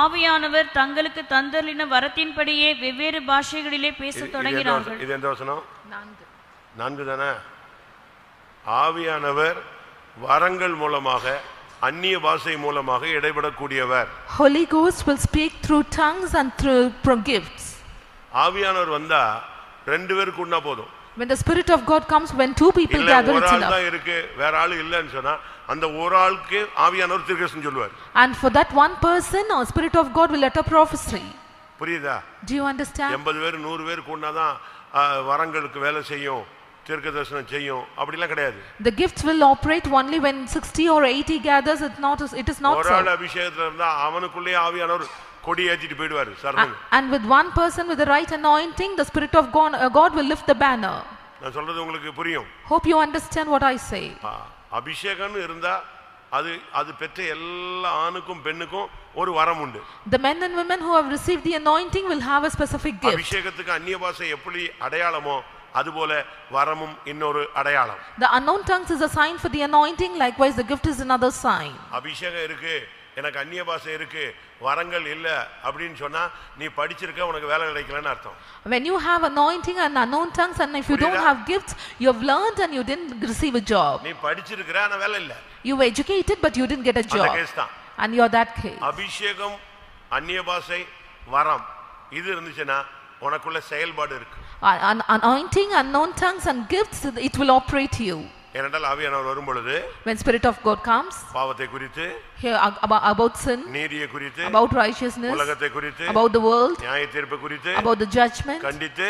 [SPEAKER 5] ஆவியானவர் தங்களுக்கு தந்தளின வரத்தின்படியே வெவ்வேறு பாஷைகளிலே பேசத் தொடங்கினார்கள்.
[SPEAKER 3] இது எந்த வசனம்? 4 தானே? ஆவியானவர் வரங்கள் மூலமாக அந்நிய பாஷை மூலமாக இடைபடக்கூடியவர்.
[SPEAKER 1] Holy Ghost will speak through tongues and through gifts.
[SPEAKER 3] ஆவியானவர் வந்தா 2 பேருக்கு உண்டா போதும்.
[SPEAKER 1] When the Spirit of God comes, when 2 people gather, it's enough.
[SPEAKER 3] தான் இருக்கு, வேற ஆளு இல்லன்னு சொன்னா அந்த ஒரு ஆளுக்கு ஆவியானவர் தீர்க்கதரிசனம் சொல்லுவார்.
[SPEAKER 1] And for that one person, our Spirit of God will utter prophecy.
[SPEAKER 3] புரியுதா?
[SPEAKER 1] Do you understand?
[SPEAKER 3] 80 பேர் 100 பேர் கூடினாதான் வரங்களுக்கு வேலை செய்யும், தீர்க்கதரிசனம் செய்யும், அப்படிலாம் கிடையாது.
[SPEAKER 1] The gifts will operate only when 60 or 80 gathers. It is not so.
[SPEAKER 3] ஒரு ஆள் அபிஷேகத்துல இருந்தா அவனுக்குள்ளே ஆவியானவர் கொடி ஏத்திட்டு போய்டுவார் சரணம்.
[SPEAKER 1] And with one person with the right anointing, the Spirit of God will lift the banner.
[SPEAKER 3] நான் சொல்றது உங்களுக்கு புரியும்?
[SPEAKER 1] Hope you understand what I say.
[SPEAKER 3] அபிஷேகம் இருந்தா அது பெற்ற எல்லா ஆணுக்கும் பெண்ணுக்கும் ஒரு வரம் உண்டு.
[SPEAKER 1] The men and women who have received the anointing will have a specific gift.
[SPEAKER 3] அபிஷேகத்துக்கு அந்நிய பாஷை எப்படி அடையாளமோ அதுபோல வரமும் இன்னொரு அடையாளம்.
[SPEAKER 1] The unknown tongues is a sign for the anointing, likewise the gift is another sign.
[SPEAKER 3] அபிஷேகம் இருக்கு, எனக்கு அந்நிய பாஷை இருக்கு, வரங்கள் இல்ல அப்படினு சொன்னா நீ படிச்சிருக்க, உனக்கு வேலை கிடைக்கலன்னு அர்த்தம்.
[SPEAKER 1] When you have anointing and unknown tongues, and if you don't have gifts, you have learned and you didn't receive a job.
[SPEAKER 3] நீ படிச்சிருக்கற ஆனா வேலை இல்ல.
[SPEAKER 1] You were educated but you didn't get a job.
[SPEAKER 3] அந்த case தான்.
[SPEAKER 1] And you are that case.
[SPEAKER 3] அபிஷேகம், அந்நிய பாஷை, வரம் இது இருந்துச்சுனா உனக்குள்ள செயல்பாடு இருக்கு.
[SPEAKER 1] Anointing, unknown tongues and gifts, it will operate you.
[SPEAKER 3] ஏனென்றால் ஆவியானவர் வரும் பொழுது
[SPEAKER 1] when Spirit of God comes,
[SPEAKER 3] பாவத்தை குறித்து,
[SPEAKER 1] here about sin,
[SPEAKER 3] நீதியை குறித்து,
[SPEAKER 1] about righteousness,
[SPEAKER 3] உலகத்தை குறித்து,
[SPEAKER 1] about the world,
[SPEAKER 3] நியாய தீர்ப்பு குறித்து,
[SPEAKER 1] about the judgment,
[SPEAKER 3] கண்டித்து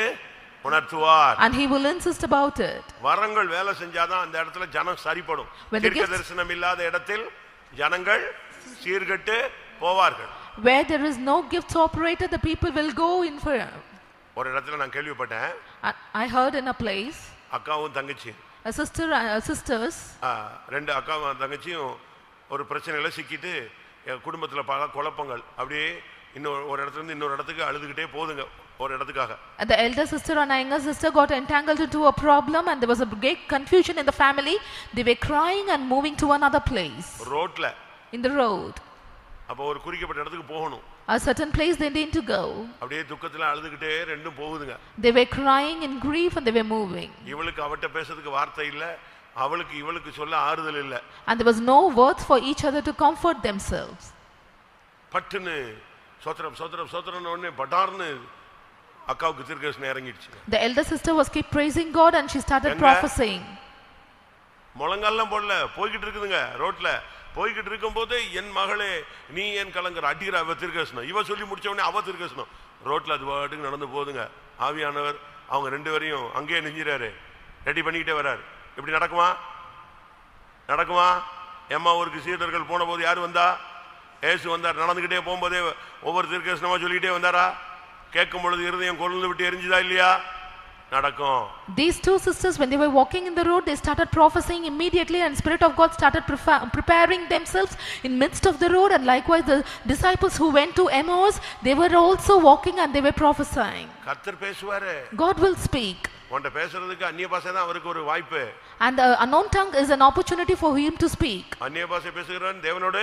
[SPEAKER 3] உணர்த்துவார்.
[SPEAKER 1] and he will insist about it.
[SPEAKER 3] வரங்கள் வேலை செஞ்சாதான் அந்த இடத்துல ஜனம் சரிபடும். தீர்க்கதரிசனம் இல்லாத இடத்தில் ஜனங்கள் சீர்கெட்டு போவார்கள்.
[SPEAKER 1] Where there is no gifts operated, the people will go in for.
[SPEAKER 3] ஒரு இடத்துல நான் கேள்விப்பட்டேன்.
[SPEAKER 1] I heard in a place,
[SPEAKER 3] அக்காவும் தங்கச்சி,
[SPEAKER 1] a sisters,
[SPEAKER 3] ரெண்டு அக்காவும் தங்கச்சியும் ஒரு பிரச்சனையில சிக்கிட்டு குடும்பத்துல பல குழப்பங்கள், அப்படியே ஒரு இடத்துல இருந்து இன்னொரு இடத்துக்கு அழுதுகிட்டே போதுங்க ஒரு இடத்துக்காக.
[SPEAKER 1] The elder sister and younger sister got entangled into a problem and there was a great confusion in the family. They were crying and moving to another place.
[SPEAKER 3] ரோட்ல,
[SPEAKER 1] in the road.
[SPEAKER 3] அப்ப ஒரு குறிக்கப்பட்ட இடத்துக்கு போகணும்.
[SPEAKER 1] A certain place they need to go.
[SPEAKER 3] அப்படியே துக்கத்துல அழுதுகிட்டே ரெண்டும் போகுதுங்க.
[SPEAKER 1] They were crying in grief and they were moving.
[SPEAKER 3] இவளுக்கு அவட்ட பேசுறதுக்கு வார்த்தை இல்ல, அவளுக்கு இவளுக்கு சொல்ல ஆறுதல் இல்ல.
[SPEAKER 1] And there was no words for each other to comfort themselves.
[SPEAKER 3] பட்டுன்னு சோத்ரம் சோத்ரம் சோத்ரம்னு உடனே படார்னு அக்காவுக்கு தீர்க்கதரிசனம் இறங்கிடுச்சு.
[SPEAKER 1] The elder sister was keep praising God and she started prophesying.
[SPEAKER 3] முழங்கால்லாம் போடல, போய்கிட்டு இருக்குதுங்க ரோட்ல. போய்கிட்டு இருக்கும்போது என் மகளே நீ ஏன் கலங்குற, அடிக்கிற அவ தீர்க்கதரிசனம். இவ சொல்லி முடிச்ச உடனே அவ தீர்க்கதரிசனம். ரோட்ல அது பாட்டுக்கு நடந்து போதுங்க. ஆவியானவர் அவங்க ரெண்டு பேரையும் அங்கேயே நெஞ்சிறாரு, ரெடி பண்ணிக்கிட்டே வர்றாரு. இப்படி நடக்குமா? நடக்குமா? எம்மா ஊருக்கு சீடர்கள் போன போது யாரு வந்தா? ஏசு வந்தார். நடந்துகிட்டே போகும்போதே ஒவ்வொரு தீர்க்கதரிசனமா சொல்லிக்கிட்டே வந்தாரா? கேட்கும் பொழுது இருதயம் கொழுந்து விட்டு எரிஞ்சுதா இல்லையா? நடக்கும்.
[SPEAKER 1] These two sisters, when they were walking in the road, they started prophesying immediately and Spirit of God started preparing themselves in midst of the road. And likewise the disciples who went to Emmaus, they were also walking and they were prophesying.
[SPEAKER 3] கர்த்தர் பேசுவாரு.
[SPEAKER 1] God will speak.
[SPEAKER 3] உன்கிட்ட பேசுறதுக்கு அந்நிய பாஷை தான் அவருக்கு ஒரு வாய்ப்பு.
[SPEAKER 1] And the unknown tongue is an opportunity for him to speak.
[SPEAKER 3] அந்நிய பாஷை பேசுகிறான், தேவனோடு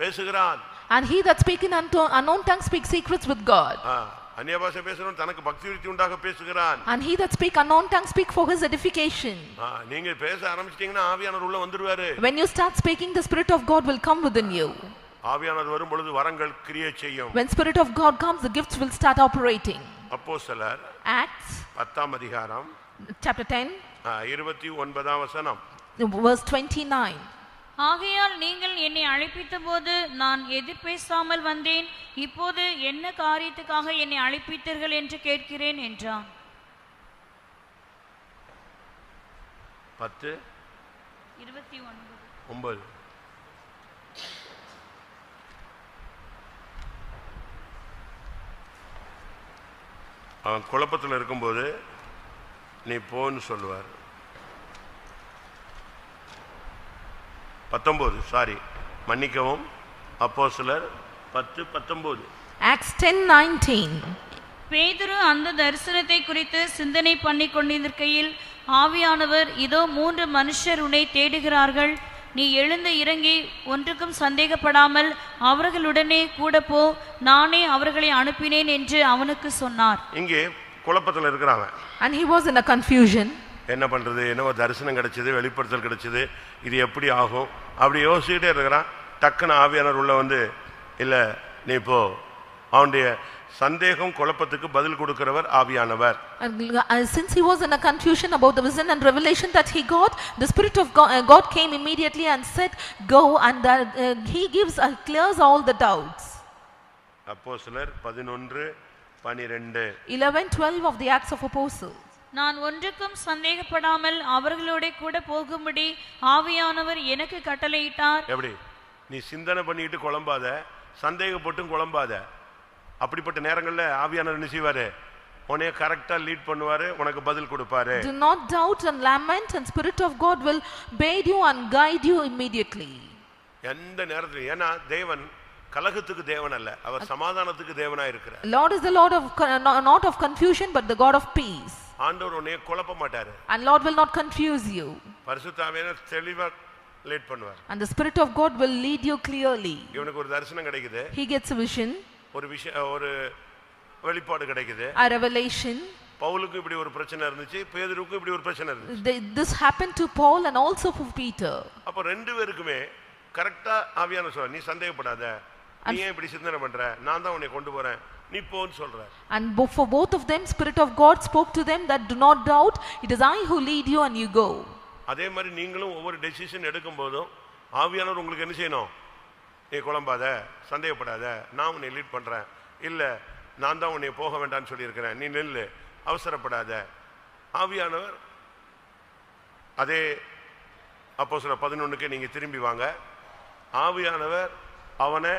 [SPEAKER 3] பேசுகிறான்.
[SPEAKER 1] And he that speaks in unknown tongue speaks secrets with God.
[SPEAKER 3] அந்நிய பாஷை பேசுறவன் தனக்கு பக்தி விருத்தி உண்டாக பேசுகிறான்.
[SPEAKER 1] And he that speak unknown tongue speak for his edification.
[SPEAKER 3] நீங்க பேச ஆரம்பிச்சிட்டீங்கன்னா ஆவியானவர் உள்ள வந்துருவாரு.
[SPEAKER 1] When you start speaking, the Spirit of God will come within you.
[SPEAKER 3] ஆவியானவர் வரும் பொழுது வரங்கள் கிரியை செய்யும்.
[SPEAKER 1] When Spirit of God comes, the gifts will start operating.
[SPEAKER 3] அப்போஸ்தலர்
[SPEAKER 1] Acts
[SPEAKER 3] 10ஆம் அதிகாரம்
[SPEAKER 1] chapter 10,
[SPEAKER 3] 29 வசனம்.
[SPEAKER 1] verse 29.
[SPEAKER 5] ஆகையால் நீங்கள் என்னை அழைப்பித்த போது நான் எதிர்பேசாமல் வந்தேன். இப்போது என்ன காரியத்துக்காக என்னை அழைப்பித்தீர்கள் என்று கேட்கிறேன் என்றான்.
[SPEAKER 3] 10
[SPEAKER 5] 29
[SPEAKER 3] அவன் குழப்பத்தில் இருக்கும்போது நீ போன்னு சொல்லுவார். 19 சாரி மன்னிக்கவும், அப்போஸ்தலர் 10:19.
[SPEAKER 1] Acts 10:19.
[SPEAKER 5] பேதுரு அந்த தரிசனத்தை குறித்து சிந்தனை பண்ணி கொண்டிருக்கையில் ஆவியானவர், இதோ 3 மனுஷர் உன்னை தேடுகிறார்கள். நீ எழுந்து இறங்கி ஒன்றுக்கும் சந்தேகப்படாமல் அவர்களுடனே கூட போ, நானே அவர்களை அனுப்பினேன் என்று அவனுக்கு சொன்னார்.
[SPEAKER 3] இங்கே குழப்பத்தில் இருக்கிறாங்க.
[SPEAKER 1] And he was in a confusion.
[SPEAKER 3] என்ன பண்றது, என்னவோ தரிசனம் கிடைச்சது, வெளிப்படுத்தல் கிடைச்சது, இது எப்படி ஆகும் அப்படி யோசிச்சுட்டே இருக்கிறான். டக்குன்னு ஆவியானவர் உள்ள வந்து, இல்ல நீ போ. அவனுடைய சந்தேகம் குழப்பத்துக்கு பதில் கொடுக்கிறவர் ஆவியானவர்.
[SPEAKER 1] And since he was in a confusion about the vision and revelation that he got, the Spirit of God came immediately and said, go, and he gives clears all the doubts.
[SPEAKER 3] அப்போஸ்தலர் 11:12.
[SPEAKER 1] 11:12 of the Acts of Apostles.
[SPEAKER 5] நான் ஒன்றுக்கும் சந்தேகப்படாமல் அவர்களோட கூட போகும்படி ஆவியானவர் எனக்கு கட்டளையிட்டார்.
[SPEAKER 3] எப்படி நீ சிந்தனை பண்ணிட்டு குழம்பாத, சந்தேகப்பட்டும் குழம்பாத. அப்படிப்பட்ட நேரங்கள்ல ஆவியானவர் என்ன செய்வாரு, உன்னை கரெக்டா லீட் பண்ணுவாரு, உனக்கு பதில் கொடுப்பாரு.
[SPEAKER 1] Do not doubt and lament, and Spirit of God will aid you and guide you immediately.
[SPEAKER 3] எந்த நேரத்துல, ஏன்னா தேவன் கலகத்துக்கு தேவன் அல்ல, அவர் சமாதானத்துக்கு தேவனா இருக்கிறார்.
[SPEAKER 1] Lord is the Lord of not of confusion but the God of peace.
[SPEAKER 3] ஆண்டவர் உன்னை குழப்ப மாட்டாரு.
[SPEAKER 1] And Lord will not confuse you.
[SPEAKER 3] பரிசுத்த ஆவியானவர் தெளிவா லீட் பண்ணுவார்.
[SPEAKER 1] And the Spirit of God will lead you clearly.
[SPEAKER 3] இவனுக்கு ஒரு தரிசனம் கிடைக்குது,
[SPEAKER 1] He gets a vision,
[SPEAKER 3] ஒரு வெளிப்பாடு கிடைக்குது.
[SPEAKER 1] a revelation.
[SPEAKER 3] பவுலுக்கு இப்படி ஒரு பிரச்சனை இருந்துச்சு, பேதுருவுக்கு இப்படி ஒரு பிரச்சனை இருந்துச்சு.
[SPEAKER 1] This happened to Paul and also for Peter.
[SPEAKER 3] அப்ப ரெண்டு பேருக்குமே கரெக்டா ஆவியானவர் சொல்றார், நீ சந்தேகப்படாத, நீ ஏன் இப்படி சிந்தனை பண்ற, நான் தான் உன்னை கொண்டு போறேன், நீ போன்னு சொல்றார்.
[SPEAKER 1] And for both of them, Spirit of God spoke to them that do not doubt, it is I who lead you and you go.
[SPEAKER 3] அதே மாதிரி நீங்களும் ஒவ்வொரு டெசிஷன் எடுக்கும் போதும் ஆவியானவர் உங்களுக்கு என்ன செய்யணும், நீ குழம்பாத, சந்தேகப்படாத, நான் உன்னை லீட் பண்றேன், இல்ல நான் தான் உன்னை போக வேண்டாம்னு சொல்லியிருக்கிறேன், நீ நெல்லு, அவசரப்படாத. ஆவியானவர் அதே அப்போஸ்தலர் 11 நீங்க திரும்பி வாங்க. ஆவியானவர் அவனை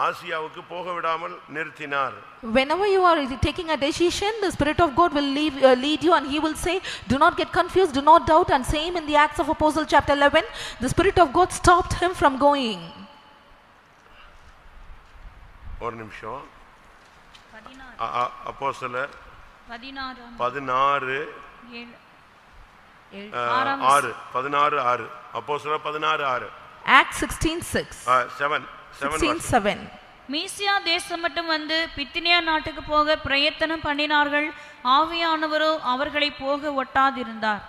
[SPEAKER 3] ஆசியாவுக்கு போக விடாமல் நிறுத்தினார்.
[SPEAKER 1] Whenever you are taking a decision, the Spirit of God will lead you and he will say, do not get confused, do not doubt. And same in the Acts of Apostles chapter 11, the Spirit of God stopped him from going.
[SPEAKER 3] ஒரு நிமிஷம். அப்போஸ்தலர்
[SPEAKER 5] 16:6
[SPEAKER 3] அப்போஸ்தலர் 16:6
[SPEAKER 1] Acts 16:6. 16:7.
[SPEAKER 5] மீசியா தேசம் மட்டும் வந்து பித்தினியா நாட்டுக்கு போக பிரயத்தனம் பண்ணினார்கள். ஆவியானவரோ அவர்களை போக ஒட்டாதிருந்தார்.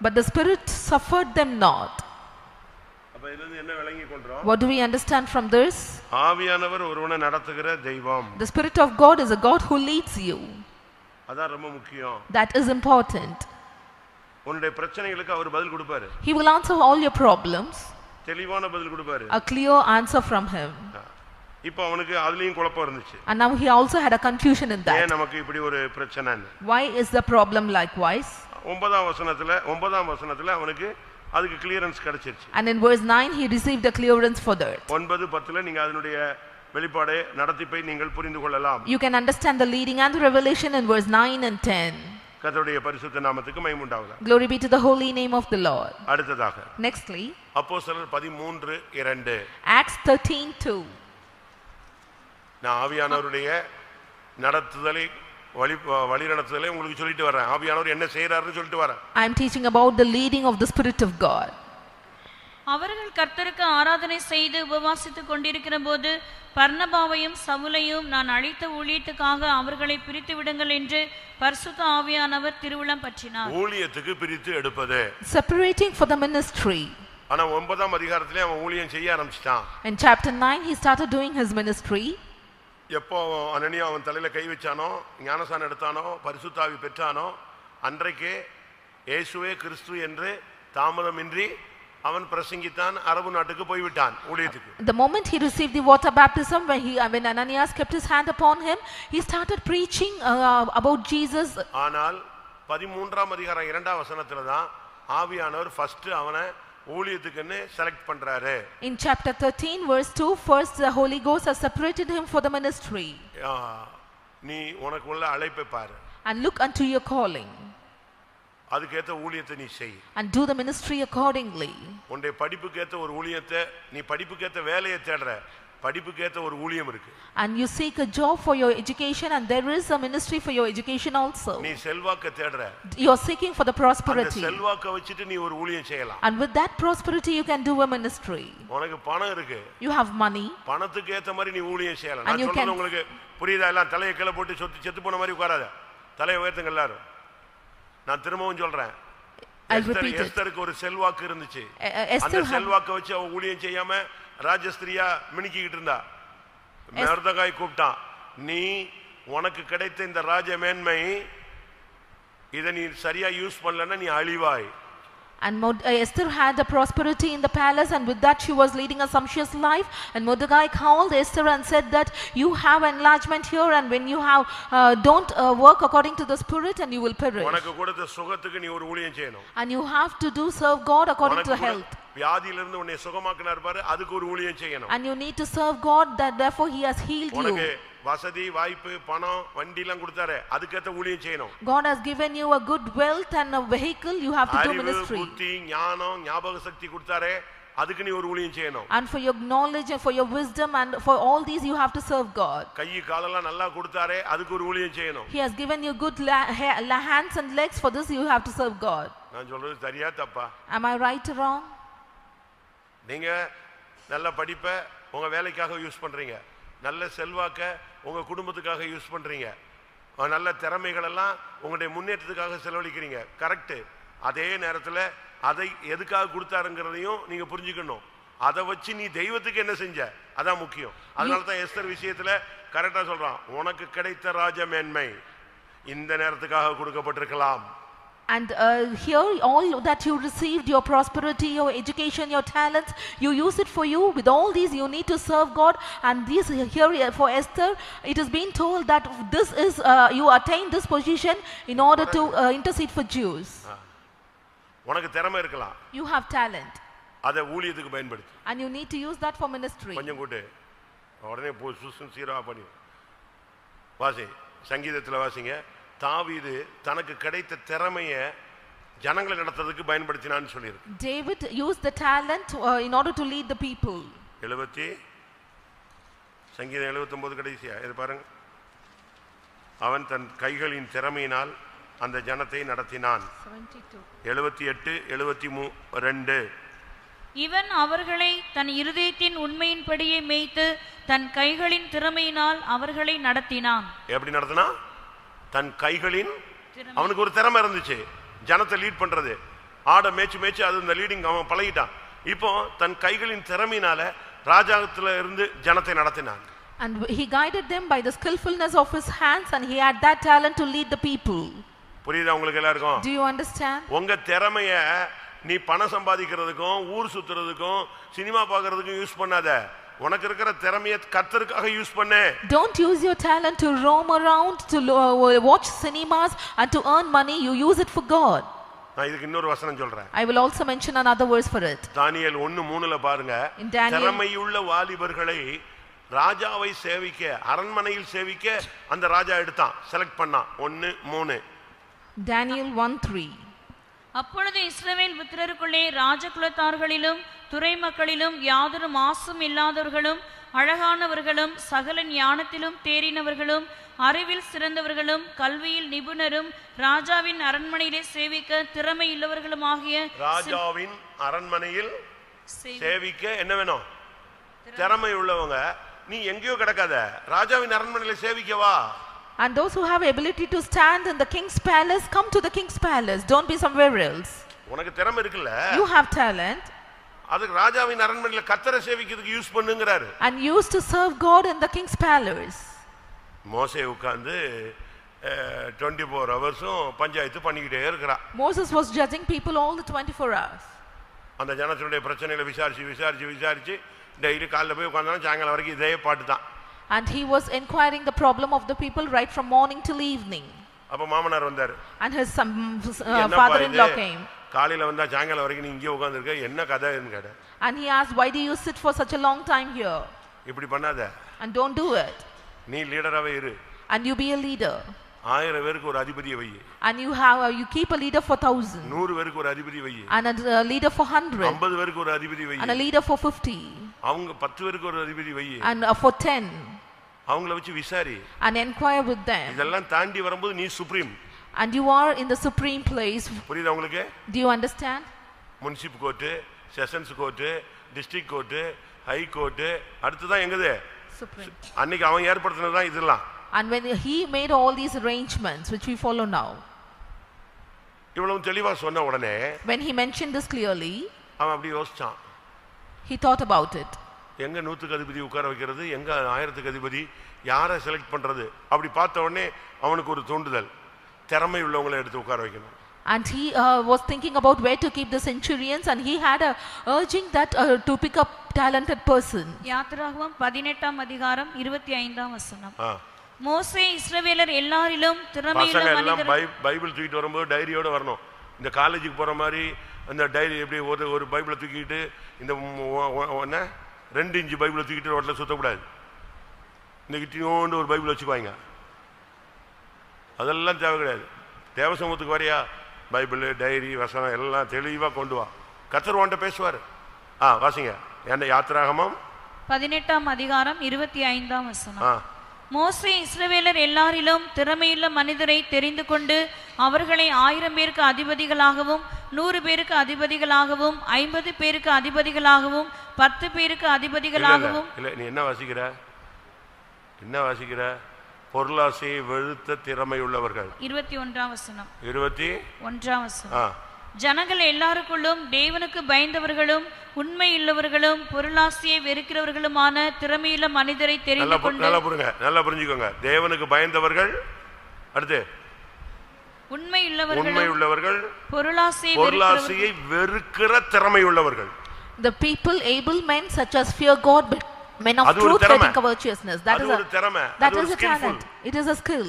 [SPEAKER 1] But the Spirit suffered them not.
[SPEAKER 3] அப்ப இதிலிருந்து என்ன விளங்கி கொள்றோம்?
[SPEAKER 1] What do we understand from this?
[SPEAKER 3] ஆவியானவர் ஒருவனை நடத்துகிற தெய்வம்.
[SPEAKER 1] The Spirit of God is a God who leads you.
[SPEAKER 3] அதான் ரொம்ப முக்கியம்.
[SPEAKER 1] That is important.
[SPEAKER 3] உன்னுடைய பிரச்சனைகளுக்கு அவர் பதில் கொடுப்பாரு.
[SPEAKER 1] He will answer all your problems.
[SPEAKER 3] தெளிவான பதில் கொடுப்பாரு.
[SPEAKER 1] A clear answer from him.
[SPEAKER 3] இப்போ அவனுக்கு அதுலயும் குழப்பம் இருந்துச்சு.
[SPEAKER 1] And now he also had a confusion in that.
[SPEAKER 3] ஏன் நமக்கு இப்படி ஒரு பிரச்சனை?
[SPEAKER 1] Why is the problem likewise?
[SPEAKER 3] 9ஆம் வசனத்துல அவனுக்கு அதுக்கு கிளியரன்ஸ் கிடைச்சிருச்சு.
[SPEAKER 1] And in verse 9 he received a clearance for that.
[SPEAKER 3] 9:10 நீங்க அதனுடைய வெளிப்பாடை நடத்திப்பை நீங்கள் புரிந்து கொள்ளலாம்.
[SPEAKER 1] You can understand the leading and the revelation in verse 9 and 10.
[SPEAKER 3] கர்த்தருடைய பரிசுத்த நாமத்துக்கு மகிமை உண்டாவதாக.
[SPEAKER 1] Glory be to the holy name of the Lord.
[SPEAKER 3] அடுத்ததாக
[SPEAKER 1] Nextly,
[SPEAKER 3] அப்போஸ்தலர் 13:2
[SPEAKER 1] Acts 13:2.
[SPEAKER 3] நான் ஆவியானவருடைய நடத்துதலை வழி நடத்துதலை உங்களுக்கு சொல்லிட்டு வரேன். ஆவியானவர் என்ன செய்யறாருன்னு சொல்லிட்டு வரேன்.
[SPEAKER 1] I am teaching about the leading of the Spirit of God.
[SPEAKER 5] அவர்கள் கர்த்தருக்கு ஆராதனை செய்து உபவாசித்துக் கொண்டிருக்கிற போது பர்னபாவையும் சவுலையும் நான் அழைத்த ஊழியத்துக்காக அவர்களை பிரித்து விடுங்கள் என்று பரிசுத்த ஆவியானவர் திருவுளம் பற்றினார்.
[SPEAKER 3] ஊழியத்துக்கு பிரித்து எடுப்பது,
[SPEAKER 1] separating for the ministry.
[SPEAKER 3] ஆனா 9ஆம் அதிகாரத்திலே அவன் ஊழியம் செய்ய ஆரம்பிச்சிட்டான்.
[SPEAKER 1] In chapter 9 he started doing his ministry.
[SPEAKER 3] எப்போ அனனியா அவன் தலையில கை வச்சானோ, ஞானஸ்நானம் எடுத்தானோ, பரிசுத்தாவி பெற்றானோ, அன்றைக்கே இயேசுவே கிறிஸ்து என்று தாமதமின்றி அவன் பிரசங்கித்தான், அரபு நாட்டுக்கு போய்விட்டான் ஊழியத்துக்கு.
[SPEAKER 1] The moment he received the water baptism, when Ananias kept his hand upon him, he started preaching about Jesus.
[SPEAKER 3] ஆனால் 13ஆம் அதிகாரம் 2ஆம் வசனத்துல தான் ஆவியானவர் ஃபர்ஸ்ட் அவனை ஊழியத்துக்குன்னு செலக்ட் பண்றாரு.
[SPEAKER 1] In chapter 13 verse 2, first the Holy Ghost has separated him for the ministry.
[SPEAKER 3] நீ உனக்குள்ள அழைப்பை பாரு.
[SPEAKER 1] And look unto your calling.
[SPEAKER 3] அதுக்கேத்த ஊழியத்தை நீ செய்.
[SPEAKER 1] And do the ministry accordingly.
[SPEAKER 3] உன்னுடைய படிப்புக்கேத்த ஒரு ஊழியத்தை, நீ படிப்புக்கேத்த வேலையை தேடுற, படிப்புக்கேத்த ஒரு ஊழியம் இருக்கு.
[SPEAKER 1] And you seek a job for your education, and there is a ministry for your education also.
[SPEAKER 3] நீ செல்வாக்க தேடுற.
[SPEAKER 1] You are seeking for the prosperity.
[SPEAKER 3] அந்த செல்வாக்க வச்சிட்டு நீ ஒரு ஊழியம் செய்யலாம்.
[SPEAKER 1] And with that prosperity you can do a ministry.
[SPEAKER 3] உனக்கு பணம் இருக்கு.
[SPEAKER 1] You have money.
[SPEAKER 3] பணத்துக்கு ஏத்த மாதிரி நீ ஊழியம் செய்யலாம். நான் சொல்றது உங்களுக்கு புரியுதா? எல்லாம் தலையை கீழ போட்டு செத்து போன மாதிரி உட்காராத. தலையை உயர்த்துங்க எல்லாரும். நான் திரும்பவும் சொல்றேன். எஸ்தருக்கு ஒரு செல்வாக்கு இருந்துச்சு. அந்த செல்வாக்க வச்சு அவ ஊழியம் செய்யாம ராஜஸ்திரியா மினுக்கிட்டு இருந்தா. மொர்தெகாய் கூப்பிட்டான், நீ உனக்கு கிடைத்த இந்த ராஜ மேன்மை இத நீ சரியா யூஸ் பண்ணலன்னா நீ அழிவாய்.
[SPEAKER 1] And Esther had a prosperity in the palace, and with that she was leading a sumptuous life. And Mordecai called Esther and said that you have enlargement here, and when you have don't work according to the spirit, and you will perish.
[SPEAKER 3] உனக்கு கொடுத்த சுகத்துக்கு நீ ஒரு ஊழியம் செய்யணும்.
[SPEAKER 1] And you have to serve God according to health.
[SPEAKER 3] வியாதியிலிருந்து உன்னை சுகமாக்கினார் பாரு, அதுக்கு ஒரு ஊழியம் செய்யணும்.
[SPEAKER 1] And you need to serve God, that therefore he has healed you.
[SPEAKER 3] உனக்கு வசதி வாய்ப்பு பணம் வண்டி எல்லாம் கொடுத்தாரே, அதுக்கேத்த ஊழியம் செய்யணும்.
[SPEAKER 1] God has given you a good wealth and a vehicle, you have to do ministry.
[SPEAKER 3] அறிவு புத்தி ஞானம் ஞாபக சக்தி கொடுத்தாரே, அதுக்கு நீ ஒரு ஊழியம் செய்யணும்.
[SPEAKER 1] And for your knowledge and for your wisdom and for all these you have to serve God.
[SPEAKER 3] கை காலெல்லாம் நல்லா கொடுத்தாரே, அதுக்கு ஒரு ஊழியம் செய்யணும்.
[SPEAKER 1] He has given you good hands and legs, for this you have to serve God.
[SPEAKER 3] நான் சொல்றது சரியா தப்பா?
[SPEAKER 1] Am I right or wrong?
[SPEAKER 3] நீங்க நல்ல படிப்பை உங்க வேலைக்காக யூஸ் பண்றீங்க, நல்ல செல்வாக்க உங்க குடும்பத்துக்காக யூஸ் பண்றீங்க, நல்ல திறமைகள் எல்லாம் உங்களுடைய முன்னேற்றத்துக்காக செலவழிக்கிறீங்க, கரெக்ட். அதே நேரத்தில் அதை எதுக்காக கொடுத்தாருங்கிறதையும் நீங்க புரிஞ்சுக்கணும். அதை வச்சு நீ தெய்வத்துக்கு என்ன செஞ்ச, அதான் முக்கியம். அதனால தான் எஸ்தர் விஷயத்துல கரெக்டா சொல்றான், உனக்கு கிடைத்த ராஜ மேன்மை இந்த நேரத்துக்காக கொடுக்கப்பட்டிருக்கலாம்.
[SPEAKER 1] And here all that you received, your prosperity, your education, your talents, you use it for you. With all these you need to serve God. And this here for Esther, it is being told that this is you attain this position in order to intercede for Jews.
[SPEAKER 3] உனக்கு திறமை இருக்கலாம்,
[SPEAKER 1] you have talent,
[SPEAKER 3] அதை ஊழியத்துக்கு பயன்படுத்து.
[SPEAKER 1] and you need to use that for ministry.
[SPEAKER 3] கொஞ்சம் கூட்டு உடனே போ சுசன் சீரா பண்ணி வாசி. சங்கீதத்தில் வாசிங்க, தாவீது தனக்கு கிடைத்த திறமையை ஜனங்களை நடத்துறதுக்கு பயன்படுத்தினான்னு சொல்லியிருக்கு.
[SPEAKER 1] David used the talent in order to lead the people.
[SPEAKER 3] சங்கீதம் 79 கடைசியா இது பாருங்க. அவன் தன் கைகளின் திறமையினால் அந்த ஜனத்தை நடத்தினான். 78 73
[SPEAKER 5] இவன் அவர்களை தன் இருதயத்தின் உண்மையின்படியே மேய்த்து தன் கைகளின் திறமையினால் அவர்களை நடத்தினான்.
[SPEAKER 3] எப்படி நடத்தினான்? தன் கைகளின், அவனுக்கு ஒரு திறமை இருந்துச்சு ஜனத்தை லீட் பண்றது. ஆட மேய்ச்சி மேய்ச்சி அது இந்த லீடிங் அவன் பழகிட்டான். இப்போ தன் கைகளின் திறமையினால ராஜாத்துல இருந்து ஜனத்தை நடத்தினான்.
[SPEAKER 1] And he guided them by the skillfulness of his hands, and he had that talent to lead the people.
[SPEAKER 3] புரியுதா உங்களுக்கு எல்லாருக்கும்?
[SPEAKER 1] Do you understand?
[SPEAKER 3] உங்க திறமைய நீ பணம் சம்பாதிக்கிறதுக்கும் ஊர் சுத்துறதுக்கும் சினிமா பார்க்கிறதுக்கும் யூஸ் பண்ணாத. உனக்கு இருக்கிற திறமையை கர்த்தருக்காக யூஸ் பண்ணு.
[SPEAKER 1] Don't use your talent to roam around, to watch cinemas and to earn money. You use it for God.
[SPEAKER 3] நான் இதுக்கு இன்னொரு வசனம் சொல்றேன்.
[SPEAKER 1] I will also mention another verse for it.
[SPEAKER 3] தானியேல் 1:3 பாருங்க. திறமையுள்ள வாலிபர்களை ராஜாவை சேவிக்க, அரண்மனையில் சேவிக்க அந்த ராஜா எடுத்தான், செலக்ட் பண்ணான். 1:3
[SPEAKER 1] Daniel 1:3.
[SPEAKER 5] அப்பொழுது இஸ்ரவேல் புத்திரருக்குள்ளே ராஜகுலத்தார்களிலும் துறை மக்களிலும் யாதொரு மாசும் இல்லாதவர்களும் அழகானவர்களும் சகல ஞானத்திலும் தேறினவர்களும் அறிவில் சிறந்தவர்களும் கல்வியில் நிபுணரும் ராஜாவின் அரண்மனையிலே சேவிக்க திறமையுள்ளவர்களுமாகிய,
[SPEAKER 3] ராஜாவின் அரண்மனையில் சேவிக்க என்ன வேணும்? திறமை உள்ளவங்க. நீ எங்கேயோ கிடக்காத, ராஜாவின் அரண்மனையில சேவிக்கவா.
[SPEAKER 1] And those who have ability to stand in the king's palace, come to the king's palace. Don't be somewhere else.
[SPEAKER 3] உனக்கு திறமை இருக்குல்ல,
[SPEAKER 1] you have talent,
[SPEAKER 3] அதுக்கு ராஜாவின் அரண்மனையில கர்த்தரை சேவிக்கிறதுக்கு use பண்ணுங்கறாரு.
[SPEAKER 1] and use to serve God in the king's palace.
[SPEAKER 3] மோசே உட்கார்ந்து 24 ஹவர்ஸும் பஞ்சாயத்து பண்ணிக்கிட்டே இருக்கிறான்.
[SPEAKER 1] Moses was judging people all the 24 hours.
[SPEAKER 3] அந்த ஜனத்தினுடைய பிரச்சனைகளை விசாரிச்சு டெய்லி காலைல போய் உட்கார்ந்தாலும் சாயங்காலம் வரைக்கும் இதே பாட்டு தான்.
[SPEAKER 1] And he was inquiring the problem of the people right from morning till evening.
[SPEAKER 3] அப்ப மாமனார் வந்தாரு.
[SPEAKER 1] And his father-in-law came.
[SPEAKER 3] காலையில வந்தா சாயங்காலம் வரைக்கும் நீ இங்கே உட்கார்ந்திருக்க, என்ன கதைன்னு கேட்டார்.
[SPEAKER 1] And he asked, why do you sit for such a long time here?
[SPEAKER 3] இப்படி பண்ணாத.
[SPEAKER 1] And don't do it.
[SPEAKER 3] நீ லீடராவே இரு.
[SPEAKER 1] And you be a leader.
[SPEAKER 3] 1000 பேருக்கு ஒரு அதிபதியை வை.
[SPEAKER 1] And you keep a leader for 1000.
[SPEAKER 3] 100 பேருக்கு ஒரு அதிபதி வை.
[SPEAKER 1] And a leader for 100.
[SPEAKER 3] 50 பேருக்கு ஒரு அதிபதி வை.
[SPEAKER 1] And a leader for 50.
[SPEAKER 3] அவங்க 10 பேருக்கு ஒரு அதிபதி வை.
[SPEAKER 1] And for 10.
[SPEAKER 3] அவங்கள வச்சு விசாரி.
[SPEAKER 1] And inquire with them.
[SPEAKER 3] இதெல்லாம் தாண்டி வரும்போது நீ supreme.
[SPEAKER 1] And you are in the supreme place.
[SPEAKER 3] புரியுதா உங்களுக்கு?
[SPEAKER 1] Do you understand?
[SPEAKER 3] Munsif court, sessions court, district court, high court, அடுத்து தான் எங்கது?
[SPEAKER 1] Supreme.
[SPEAKER 3] அன்னைக்கு அவன் ஏற்படுத்தினது தான் இதெல்லாம்.
[SPEAKER 1] And when he made all these arrangements which we follow now.
[SPEAKER 3] இவ்வளவு தெளிவா சொன்ன உடனே
[SPEAKER 1] When he mentioned this clearly,
[SPEAKER 3] அவன் அப்படி யோசிச்சான்.
[SPEAKER 1] he thought about it.
[SPEAKER 3] எங்க 100க்கு அதிபதி உட்கார வைக்கிறது, எங்க 1000க்கு அதிபதி, யாரை செலக்ட் பண்றது? அப்படி பார்த்த உடனே அவனுக்கு ஒரு தூண்டுதல், திறமை உள்ளவங்களை எடுத்து உட்கார வைக்கணும்.
[SPEAKER 1] And he was thinking about where to keep the centurions, and he had a urging that to pick up talented person.
[SPEAKER 5] யாத்திராகமம் 18ஆம் அதிகாரம் 25ஆம் வசனம். மோசே இஸ்ரவேலர் எல்லாரிலும் திறமையுள்ள மனிதர்.
[SPEAKER 3] பைபிள் தூக்கிட்டு வரும்போது டைரியோட வரணும். இந்த காலேஜுக்கு போற மாதிரி அந்த டைரி எப்படி ஒரு பைபிளை தூக்கிட்டு இந்த 2 இன்ச் பைபிளை தூக்கிட்டு ரோட்ல சுத்தக்கூடாது. இந்த கிட்டியோண்டு ஒரு பைபிள் வச்சுக்குவாங்க. அதெல்லாம் தேவை கிடையாது. தேவசமூகத்துக்கு வரையா பைபிள், டைரி, வசனம் எல்லாம் தெளிவா கொண்டு வா. கர்த்தர் உன்கிட்ட பேசுவார். வாசிங்க. என்ன யாத்திராகமம்
[SPEAKER 5] 18ஆம் அதிகாரம் 25ஆம் வசனம். மோசே இஸ்ரவேலர் எல்லாரிலும் திறமையுள்ள மனிதரை தெரிந்து கொண்டு அவர்களை 1000 பேருக்கு அதிபதிகளாகவும் 100 பேருக்கு அதிபதிகளாகவும் 50 பேருக்கு அதிபதிகளாகவும் 10 பேருக்கு அதிபதிகளாகவும்.
[SPEAKER 3] இல்ல நீ என்ன வாசிக்கிற? பொருளாசையை வெறுத்த திறமை உள்ளவர்கள்.
[SPEAKER 5] 21ஆம் வசனம்.
[SPEAKER 3] 21ஆம்
[SPEAKER 5] வசனம். ஜனங்கள் எல்லாருக்குள்ளும் தேவனுக்கு பயந்தவர்களும் உண்மையுள்ளவர்களும் பொருளாசையை வெறுக்கிறவர்களுமான திறமையுள்ள மனிதரை தெரிந்து கொண்டு.
[SPEAKER 3] நல்லா புரிஞ்சுக்கோங்க. தேவனுக்கு பயந்தவர்கள், அடுத்து
[SPEAKER 5] உண்மையுள்ளவர்கள், பொருளாசையை
[SPEAKER 3] வெறுக்கிற திறமை உள்ளவர்கள்.
[SPEAKER 1] The people, able men such as fear God but men of truth hating covetousness. That is a talent. It is a skill.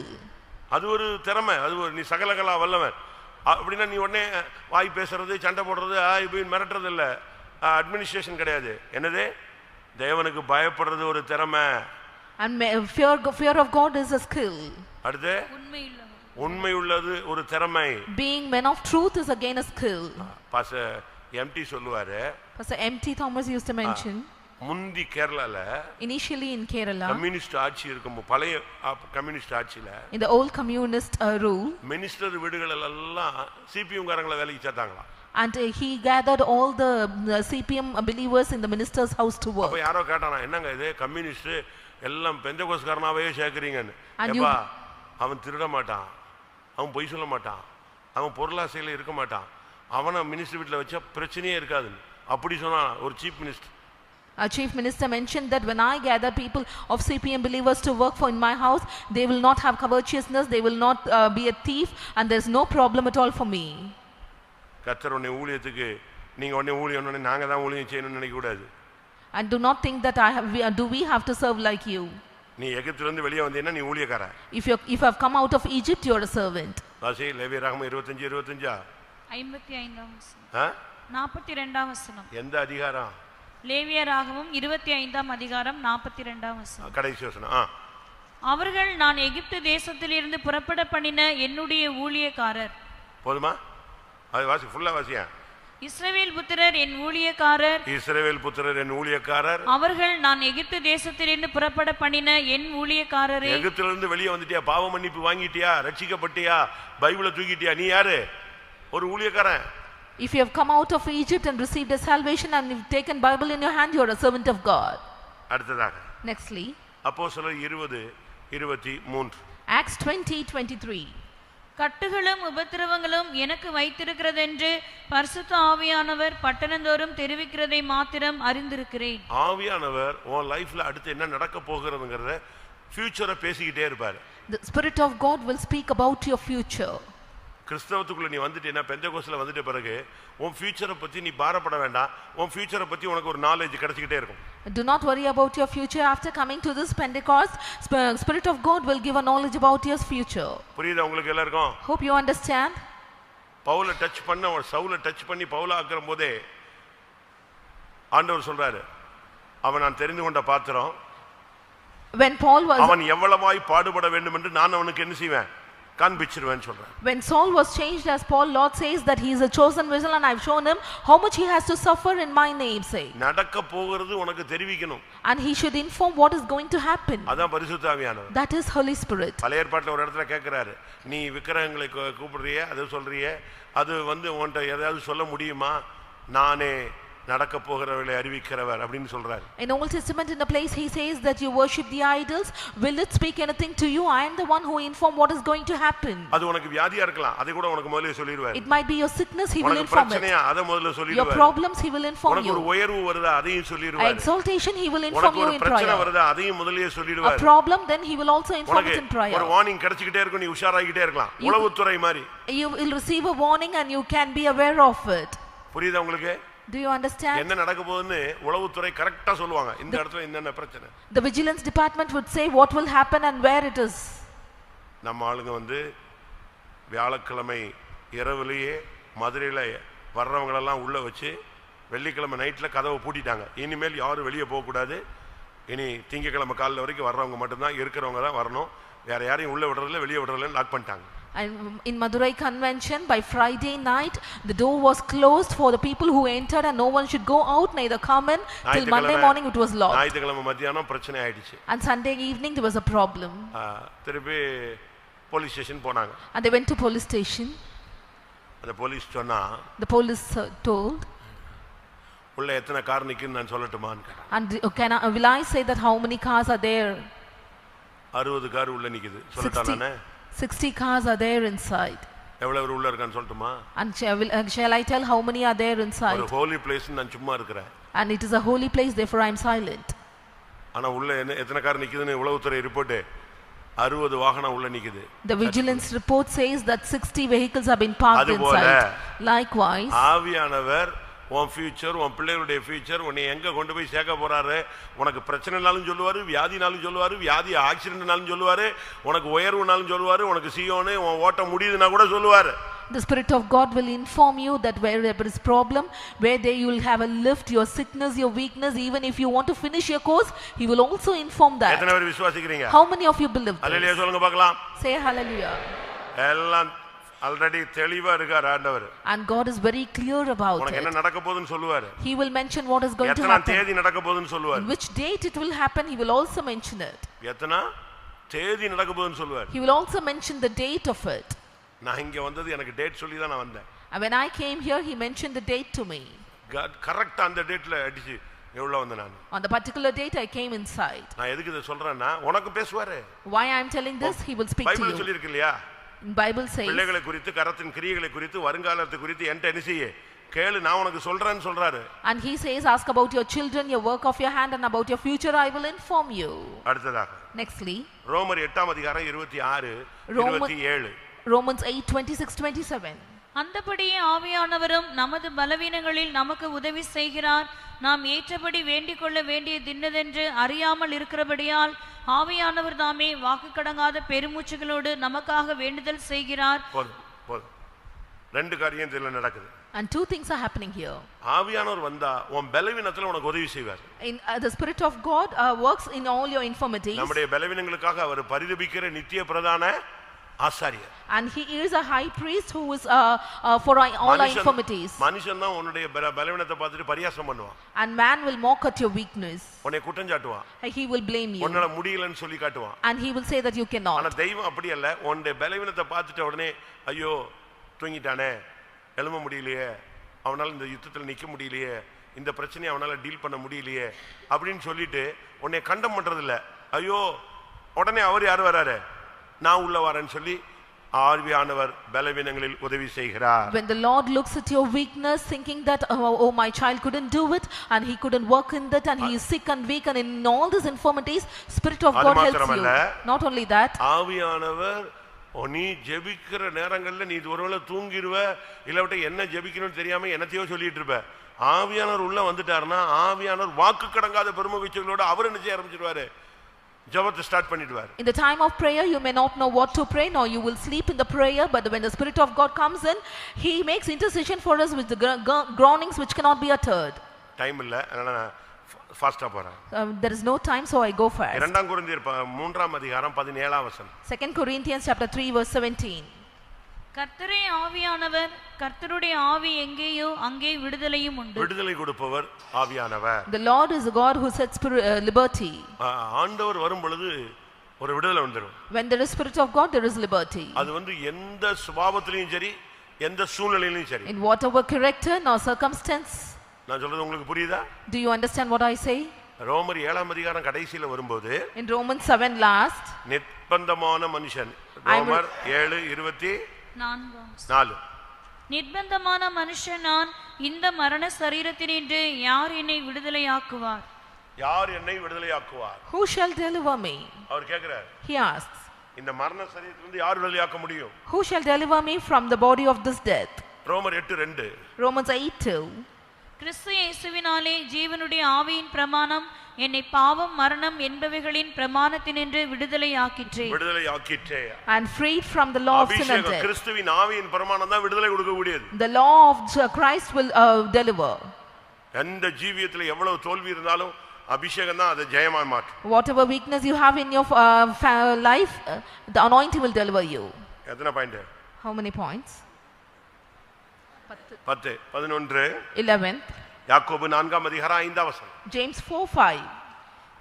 [SPEAKER 3] அது ஒரு திறமை. அது ஒரு நீ சகலகலா வல்லவன் அப்படின்னா நீ உடனே வாய் பேசுறது, சண்டை போடுறது, இப்படி மிரட்டுறது இல்லை. அட்மினிஸ்ட்ரேஷன் கிடையாது. என்னது? தேவனுக்கு பயப்படுறது ஒரு திறமை.
[SPEAKER 1] And fear of God is a skill.
[SPEAKER 3] அடுத்து உண்மை உள்ளது ஒரு திறமை.
[SPEAKER 1] Being men of truth is again a skill.
[SPEAKER 3] Pastor MT சொல்லுவாரு.
[SPEAKER 1] Pastor M.T. Thomas used to mention.
[SPEAKER 3] முந்தி கேரளால,
[SPEAKER 1] initially in Kerala,
[SPEAKER 3] கம்யூனிஸ்ட் ஆட்சி இருக்கும், பழைய கம்யூனிஸ்ட் ஆட்சியில,
[SPEAKER 1] in the old communist rule,
[SPEAKER 3] minister வீடுகள் எல்லாம் சிபிஎம் காரங்கள வேலைக்கு சேர்த்தாங்களா.
[SPEAKER 1] And he gathered all the CPM believers in the minister's house to work.
[SPEAKER 3] அப்ப யாரோ கேட்டானா, என்னங்க இது கம்யூனிஸ்ட் எல்லாம் பெந்தகோஸ்காரனாவே சேர்க்கறீங்கன்னு. ஏப்பா, அவன் திருட மாட்டான், அவன் பொய் சொல்ல மாட்டான், அவன் பொருளாசையில இருக்க மாட்டான், அவனை மினிஸ்டர் வீட்டில் வச்சா பிரச்சனையே இருக்காது அப்படி சொன்னா ஒரு chief minister.
[SPEAKER 1] A chief minister mentioned that when I gather people of CPM believers to work for in my house, they will not have covetousness, they will not be a thief, and there's no problem at all for me.
[SPEAKER 3] கர்த்தர் உன்னை ஊழியத்துக்கு நீங்க உன்னை ஊழியம் பண்ணி நாங்க தான் ஊழியம் செய்யணும்னு நினைக்க கூடாது.
[SPEAKER 1] And do not think that we have to serve like you.
[SPEAKER 3] நீ எகிப்திலிருந்து இருந்து வெளியே வந்தீன்னா நீ ஊழியக்காரன்.
[SPEAKER 1] If you have come out of Egypt, you are a servant.
[SPEAKER 3] வாசி லேவியராகமம் 25
[SPEAKER 5] 55ஆம் வசனம். 42ஆம் வசனம்.
[SPEAKER 3] எந்த அதிகாரம்?
[SPEAKER 5] லேவியராகமம் 25ஆம் அதிகாரம் 42ஆம் வசனம்.
[SPEAKER 3] கடைசி வசனம்.
[SPEAKER 5] அவர்கள் நான் எகிப்து தேசத்திலிருந்து புறப்பட பண்ணின என்னுடைய ஊழியக்காரர்.
[SPEAKER 3] போதுமா? அது வாசி, ஃபுல்லா வாசியா.
[SPEAKER 5] இஸ்ரவேல் புத்திரர் என் ஊழியக்காரர்.
[SPEAKER 3] இஸ்ரவேல் புத்திரர் என் ஊழியக்காரர்.
[SPEAKER 5] அவர்கள் நான் எகிப்து தேசத்திலிருந்து புறப்பட பண்ணின என் ஊழியக்காரரே.
[SPEAKER 3] எகிப்திலிருந்து வெளியே வந்துட்டியா, பாவ மன்னிப்பு வாங்கிட்டியா, ரட்சிக்கப்பட்டியா, பைபிளை தூக்கிட்டியா, நீ யாரு? ஒரு ஊழியக்காரன்.
[SPEAKER 1] If you have come out of Egypt and received a salvation and you've taken Bible in your hand, you are a servant of God.
[SPEAKER 3] அடுத்ததாக
[SPEAKER 1] Nextly,
[SPEAKER 3] அப்போஸ்தலர் 20:23.
[SPEAKER 1] Acts 20:23.
[SPEAKER 5] கட்டுகளும் உபத்திரவங்களும் எனக்கு வைத்திருக்கிறதென்று பரிசுத்த ஆவியானவர் பட்டணந்தோறும் தெரிவிக்கிறதை மாத்திரம் அறிந்திருக்கிறேன்.
[SPEAKER 3] ஆவியானவர் உன் லைஃப்ல அடுத்து என்ன நடக்க போகிறதுங்கறத ஃபியூச்சரை பேசிக்கிட்டே இருப்பார்.
[SPEAKER 1] The Spirit of God will speak about your future.
[SPEAKER 3] கிறிஸ்தவத்துக்குள்ள நீ வந்துட்டேன்னா, பெந்தெகோஸ்ல வந்துட்ட பிறகு உன் ஃபியூச்சரை பத்தி நீ பாரப்பட வேண்டாம். உன் ஃபியூச்சரை பத்தி உனக்கு ஒரு நாலேஜ் கிடைச்சிக்கிட்டே இருக்கும்.
[SPEAKER 1] Do not worry about your future. After coming to this Pentecost, Spirit of God will give a knowledge about your future.
[SPEAKER 3] புரியுதா உங்களுக்கு எல்லாருக்கும்?
[SPEAKER 1] Hope you understand.
[SPEAKER 3] பவுலை டச் பண்ண, சவுலை டச் பண்ணி பவுலை ஆக்குற போதே ஆண்டவர் சொல்றாரு, அவன் நான் தெரிந்து கொண்ட பாத்திரம்,
[SPEAKER 1] When Paul was,
[SPEAKER 3] அவன் எவ்வளவாய் பாடுபட வேண்டும் என்று நான் அவனுக்கு என்ன செய்வேன், காண்பிச்சிருவேன் சொல்றார்.
[SPEAKER 1] When Saul was changed as Paul, Lord says that he is a chosen vessel and I've shown him how much he has to suffer in my name sake.
[SPEAKER 3] நடக்க போகிறது உனக்கு தெரிவிக்கணும்.
[SPEAKER 1] And he should inform what is going to happen.
[SPEAKER 3] அதான் பரிசுத்த ஆவியானவர்.
[SPEAKER 1] That is Holy Spirit.
[SPEAKER 3] பழைய ஏற்பாட்டில் ஒரு இடத்துல கேட்கிறாரு, நீ விக்கிரகங்களை கூப்பிடுறியே, அது சொல்றியே, அது உன்கிட்ட எதாவது சொல்ல முடியுமா? நானே நடக்க போகிறவர்களை அறிவிக்கிறவர் அப்படின்னு சொல்றாரு.
[SPEAKER 1] In Old Testament, in a place he says that you worship the idols. Will it speak anything to you? I am the one who inform what is going to happen.
[SPEAKER 3] அது உனக்கு வியாதியா இருக்கலாம், அதை கூட உனக்கு முதல்ல சொல்லிடுவார்.
[SPEAKER 1] It might be your sickness, he will inform it.
[SPEAKER 3] பிரச்சனையா, அதை முதல்ல சொல்லிடுவார்.
[SPEAKER 1] Your problems, he will inform you.
[SPEAKER 3] உனக்கு ஒரு உயர்வு வருதா, அதையும் சொல்லிடுவார்.
[SPEAKER 1] Exaltation, he will inform you in prayer.
[SPEAKER 3] பிரச்சனை வருதா, அதையும் முதல்லயே சொல்லிடுவார்.
[SPEAKER 1] A problem, then he will also inform it in prayer.
[SPEAKER 3] ஒரு வார்னிங் கிடைச்சிட்டே இருக்கும், நீ உஷாராகிட்டே இருக்கலாம். உளவுத்துறை மாதிரி.
[SPEAKER 1] You will receive a warning and you can be aware of it.
[SPEAKER 3] புரியுதா உங்களுக்கு?
[SPEAKER 1] Do you understand?
[SPEAKER 3] என்ன நடக்க போகுதுன்னு உளவுத்துறை கரெக்ட்டா சொல்லுவாங்க. இந்த இடத்துல என்னென்ன பிரச்சனை.
[SPEAKER 1] The vigilance department would say what will happen and where it is.
[SPEAKER 3] நம்ம ஆளுங்க வியாழக்கிழமை இரவுலயே மதுரையில வர்றவங்க எல்லாம் உள்ள வச்சு வெள்ளிக்கிழமை நைட்ல கதவை பூட்டிட்டாங்க. இனிமேல் யாரும் வெளியே போக கூடாது. இனி திங்கக்கிழமை காலையில வரைக்கும் வர்றவங்க மட்டும் தான், இருக்கிறவங்க தான் வரணும். வேற யாரையும் உள்ள விடுறதில்ல, வெளியே விடுறதில்ல, லாக் பண்ணிட்டாங்க.
[SPEAKER 1] And in Madurai convention, by Friday night the door was closed for the people who entered and no one should go out, neither come in. Till Monday morning it was locked.
[SPEAKER 3] ஞாயிற்றுக்கிழமை மத்தியானம் பிரச்சனை ஆயிடுச்சு.
[SPEAKER 1] And Sunday evening there was a problem.
[SPEAKER 3] திருப்பி police station போனாங்க.
[SPEAKER 1] And they went to police station.
[SPEAKER 3] அந்த police சொன்னா,
[SPEAKER 1] the police told,
[SPEAKER 3] உள்ள எத்தனை கார் நிக்குன்னு நான் சொல்லட்டுமான்னு
[SPEAKER 1] and
[SPEAKER 3] கேட்டாங்க.
[SPEAKER 1] will I say that how many cars are there?
[SPEAKER 3] 60 car உள்ள நிக்குது சொல்லட்டானே.
[SPEAKER 1] 60 cars are there inside.
[SPEAKER 3] எவ்வளவு உள்ள இருக்கான்னு சொல்லட்டுமா?
[SPEAKER 1] And shall I tell how many are there inside?
[SPEAKER 3] ஒரு holy place நான் சும்மா இருக்கிறேன்.
[SPEAKER 1] And it is a holy place, therefore I am silent.
[SPEAKER 3] ஆனா உள்ள எத்தனை கார் நிக்குதுன்னு உளவுத்துறை ரிப்போர்ட் 60 வாகனம் உள்ள நிக்குது.
[SPEAKER 1] The vigilance report says that 60 vehicles have been parked inside. Likewise,
[SPEAKER 3] ஆவியானவர் உன் ஃபியூச்சர், உன் பிள்ளைகளுடைய ஃபியூச்சர், உன்னை எங்க கொண்டு போய் சேர்க்க போறாரு, உனக்கு பிரச்சனைனாலும் சொல்லுவாரு, வியாதினாலும் சொல்லுவாரு, வியாதி ஆக்சிடென்ட்னாலும் சொல்லுவாரு, உனக்கு உயர்வுனாலும் சொல்லுவாரு, உனக்கு சீயோனே உன் ஓட்ட முடியுதுன்னா கூட சொல்லுவாரு.
[SPEAKER 1] The Spirit of God will inform you that where there is problem, where there you will have a lift, your sickness, your weakness, even if you want to finish your course, he will also inform that.
[SPEAKER 3] எத்தனை பேர் விசுவாசிக்கிறீங்க?
[SPEAKER 1] How many of you believe this?
[SPEAKER 3] ஹல்லேலூயா சொல்லுங்க பார்க்கலாம்.
[SPEAKER 1] Say hallelujah.
[SPEAKER 3] எல்லாம் already தெளிவா இருக்கார் ஆண்டவர்.
[SPEAKER 1] And God is very clear about it.
[SPEAKER 3] உனக்கு என்ன நடக்க போகுதுன்னு சொல்லுவாரு.
[SPEAKER 1] He will mention what is going to
[SPEAKER 3] எத்தனை
[SPEAKER 1] happen.
[SPEAKER 3] தேதி நடக்க போகுதுன்னு சொல்லுவாரு.
[SPEAKER 1] In which date it will happen, he will also mention it.
[SPEAKER 3] எத்தனை தேதி நடக்க போகுதுன்னு சொல்லுவாரு.
[SPEAKER 1] He will also mention the date of it.
[SPEAKER 3] நான் இங்க வந்தது எனக்கு டேட் சொல்லி தான் நான் வந்தேன்.
[SPEAKER 1] And when I came here, he mentioned the date to me.
[SPEAKER 3] கரெக்ட்டா அந்த டேட்ல அடிச்சு எவ்வளவு வந்தேன் நான்.
[SPEAKER 1] On the particular date I came inside.
[SPEAKER 3] நான் எதுக்கு இத சொல்றேன்னா உனக்கு பேசுவாரு.
[SPEAKER 1] Why I am telling this, he will speak to you.
[SPEAKER 3] Bible சொல்லி இருக்கு இல்லையா?
[SPEAKER 1] Bible says,
[SPEAKER 3] பிள்ளைகளை குறித்து, கரத்தின் கிரியைகளை குறித்து, வருங்காலத்தை குறித்து என்கிட்ட என்ன செய்ய கேளு, நான் உனக்கு சொல்றேன்னு சொல்றாரு.
[SPEAKER 1] And he says, ask about your children, your work of your hand, and about your future I will inform you.
[SPEAKER 3] அடுத்ததாக
[SPEAKER 1] Nextly,
[SPEAKER 3] ரோமர் 8ஆம் அதிகாரம் 26 27.
[SPEAKER 1] Romans 8:26-27.
[SPEAKER 5] அந்தபடியே ஆவியானவரும் நமது பலவீனங்களில் நமக்கு உதவி செய்கிறார். நாம் ஏற்றபடி வேண்டிக் கொள்ள வேண்டியது இன்னதென்று அறியாமல் இருக்கிறபடியால் ஆவியானவர் தாமே வாக்கு கடங்காத பெருமூச்சுகளோடு நமக்காக வேண்டுதல் செய்கிறார்.
[SPEAKER 3] ரெண்டு காரியம் இதுல நடக்குது.
[SPEAKER 1] And two things are happening here.
[SPEAKER 3] ஆவியானவர் வந்தா உன் பலவீனத்துல உனக்கு உதவி செய்வார்.
[SPEAKER 1] In the Spirit of God works in all your infirmities.
[SPEAKER 3] நம்முடைய பலவீனங்களுக்காக அவர் பரிதபிக்கிற நித்திய பிரதான ஆசாரியர்.
[SPEAKER 1] And he is a high priest who is for all our infirmities.
[SPEAKER 3] மனுஷன் தான் உன்னுடைய பலவீனத்தை பார்த்துட்டு பரியாசம் பண்ணுவான்.
[SPEAKER 1] And man will mock at your weakness.
[SPEAKER 3] உன்னை குற்றம் சாட்டுவான்.
[SPEAKER 1] He will blame you.
[SPEAKER 3] உன்னால முடியலன்னு சொல்லி காட்டுவான்.
[SPEAKER 1] And he will say that you cannot.
[SPEAKER 3] ஆனா தெய்வம் அப்படி அல்ல. உன்னுடைய பலவீனத்தை பார்த்துட்ட உடனே ஐயோ தூங்கிட்டானே, எழும்ப முடியலையே, அவனால இந்த யுத்தத்தில் நிக்க முடியலையே, இந்த பிரச்சனையை அவனால டீல் பண்ண முடியலையே அப்படின்னு சொல்லிட்டு உன்னை கண்டம் பண்றது இல்ல. ஐயோ உடனே அவர் யார் வராரு, நான் உள்ள வரேன்னு சொல்லி ஆவியானவர் பலவீனங்களில் உதவி செய்கிறார்.
[SPEAKER 1] When the Lord looks at your weakness, thinking that oh my child couldn't do it and he couldn't work in that and he is sick and weak and in all these infirmities, Spirit of God helps you. Not only that,
[SPEAKER 3] ஆவியானவர் நீ ஜெபிக்கிற நேரங்கள்ல நீ ஒருவேளை தூங்கிடுவ, இல்லாவிட்ட என்ன ஜெபிக்கணும்னு தெரியாம என்னத்தையோ சொல்லிட்டு இருப்ப. ஆவியானவர் உள்ள வந்துட்டாருன்னா ஆவியானவர் வாக்கு கடங்காத பெருமை வீச்சுகளோட அவர் என்ன செய்ய ஆரம்பிச்சிடுவாரு, ஜெபத்தை ஸ்டார்ட் பண்ணிடுவார்.
[SPEAKER 1] In the time of prayer you may not know what to pray, nor you will sleep in the prayer, but when the Spirit of God comes in, he makes intercession for us with the groanings which cannot be uttered.
[SPEAKER 3] Time இல்ல, அதனால ஃபாஸ்டா போறேன்.
[SPEAKER 1] There is no time, so I go fast.
[SPEAKER 3] 2 கொரிந்தியர் 3ஆம் அதிகாரம் 17ஆம் வசனம்.
[SPEAKER 1] 2 Corinthians chapter 3 verse 17.
[SPEAKER 5] கர்த்தரே ஆவியானவர், கர்த்தருடைய ஆவி எங்கேயோ அங்கே விடுதலையும் உண்டு.
[SPEAKER 3] விடுதலை கொடுப்பவர் ஆவியானவர்.
[SPEAKER 1] The Lord is the God who sets liberty.
[SPEAKER 3] ஆண்டவர் வரும் பொழுது ஒரு விடுதலை வந்துரும்.
[SPEAKER 1] When there is Spirit of God, there is liberty.
[SPEAKER 3] அது எந்த சுபாவத்திலயும் சரி, எந்த சூழ்நிலையிலும் சரி.
[SPEAKER 1] In whatever character nor circumstance.
[SPEAKER 3] நான் சொல்றது உங்களுக்கு புரியுதா?
[SPEAKER 1] Do you understand what I say?
[SPEAKER 3] ரோமர் 7ஆம் அதிகாரம் கடைசில வரும்போது
[SPEAKER 1] In Romans 7 last,
[SPEAKER 3] நிர்பந்தமான மனுஷன், ரோமர் 7:24.
[SPEAKER 5] நிர்பந்தமான மனுஷன் நான், இந்த மரண சரீரத்தினின்று யார் என்னை விடுதலையாக்குவார்?
[SPEAKER 3] யார் என்னை விடுதலையாக்குவார்?
[SPEAKER 1] Who shall deliver me?
[SPEAKER 3] Our கேக்குறார்.
[SPEAKER 1] He asks.
[SPEAKER 3] இந்த மரண சரீரத்திலிருந்து யார் விடுதலையாக்க முடியும்?
[SPEAKER 1] Who shall deliver me from the body of this death?
[SPEAKER 3] ரோமர் 8:2.
[SPEAKER 1] Romans 8:2.
[SPEAKER 5] கிறிஸ்து இயேசுவினாலே ஜீவனுடைய ஆவியின் பிரமாணம் என்னை பாவம் மரணம் என்பவைகளின் பிரமாணத்தினின்று விடுதலையாக்கிற்றே.
[SPEAKER 1] And freed from the law of sin and death.
[SPEAKER 3] கிறிஸ்துவின் ஆவியின் பிரமாணம் தான் விடுதலை கொடுக்க கூடியது.
[SPEAKER 1] The law of Christ will deliver.
[SPEAKER 3] எந்த ஜீவியத்துல எவ்வளவு தோல்வி இருந்தாலும் அபிஷேகம் தான் அதை ஜெயமாய் மாற்றும்.
[SPEAKER 1] Whatever weakness you have in your life, the anointing will deliver you.
[SPEAKER 3] எத்தனை பாயிண்ட்?
[SPEAKER 1] How many points?
[SPEAKER 3] 10, 11,
[SPEAKER 1] 11.
[SPEAKER 3] யாக்கோபு 4ஆம் அதிகாரம் 5ஆம் வசனம்.
[SPEAKER 1] James 4:5.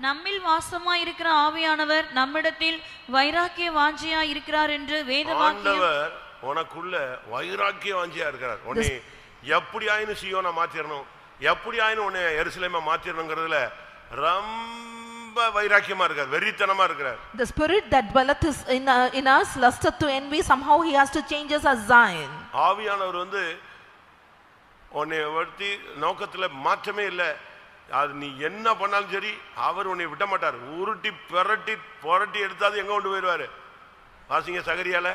[SPEAKER 5] நம்மில் வாசமாய் இருக்கிற ஆவியானவர் நம்மிடத்தில் வைராக்கிய வாஞ்சியா இருக்கிறார் என்று வேதவாக்கியம்.
[SPEAKER 3] ஆண்டவர் உனக்குள்ள வைராக்கிய வாஞ்சியா இருக்கிறார். உன்னை எப்படியாயினும் சீயோனா மாத்திரணும், எப்படியாயினும் உன்னை எருசலேமா மாத்திரணும்ங்கிறதுல ரொம்ப வைராக்கியமா இருக்கார், வெறித்தனமா இருக்கிறார்.
[SPEAKER 1] The spirit that dwelleth in us lusteth to envy, somehow he has to change us as Zion.
[SPEAKER 3] ஆவியானவர் உன்னை வர்த்தி நோக்கத்துல மாற்றமே இல்லை. அது நீ என்ன பண்ணாலும் சரி அவர் உன்னை விட மாட்டார். உருட்டி புரட்டி எடுத்தாது எங்க கொண்டு போயிடுவாரு. வாசிங்க சகரியால,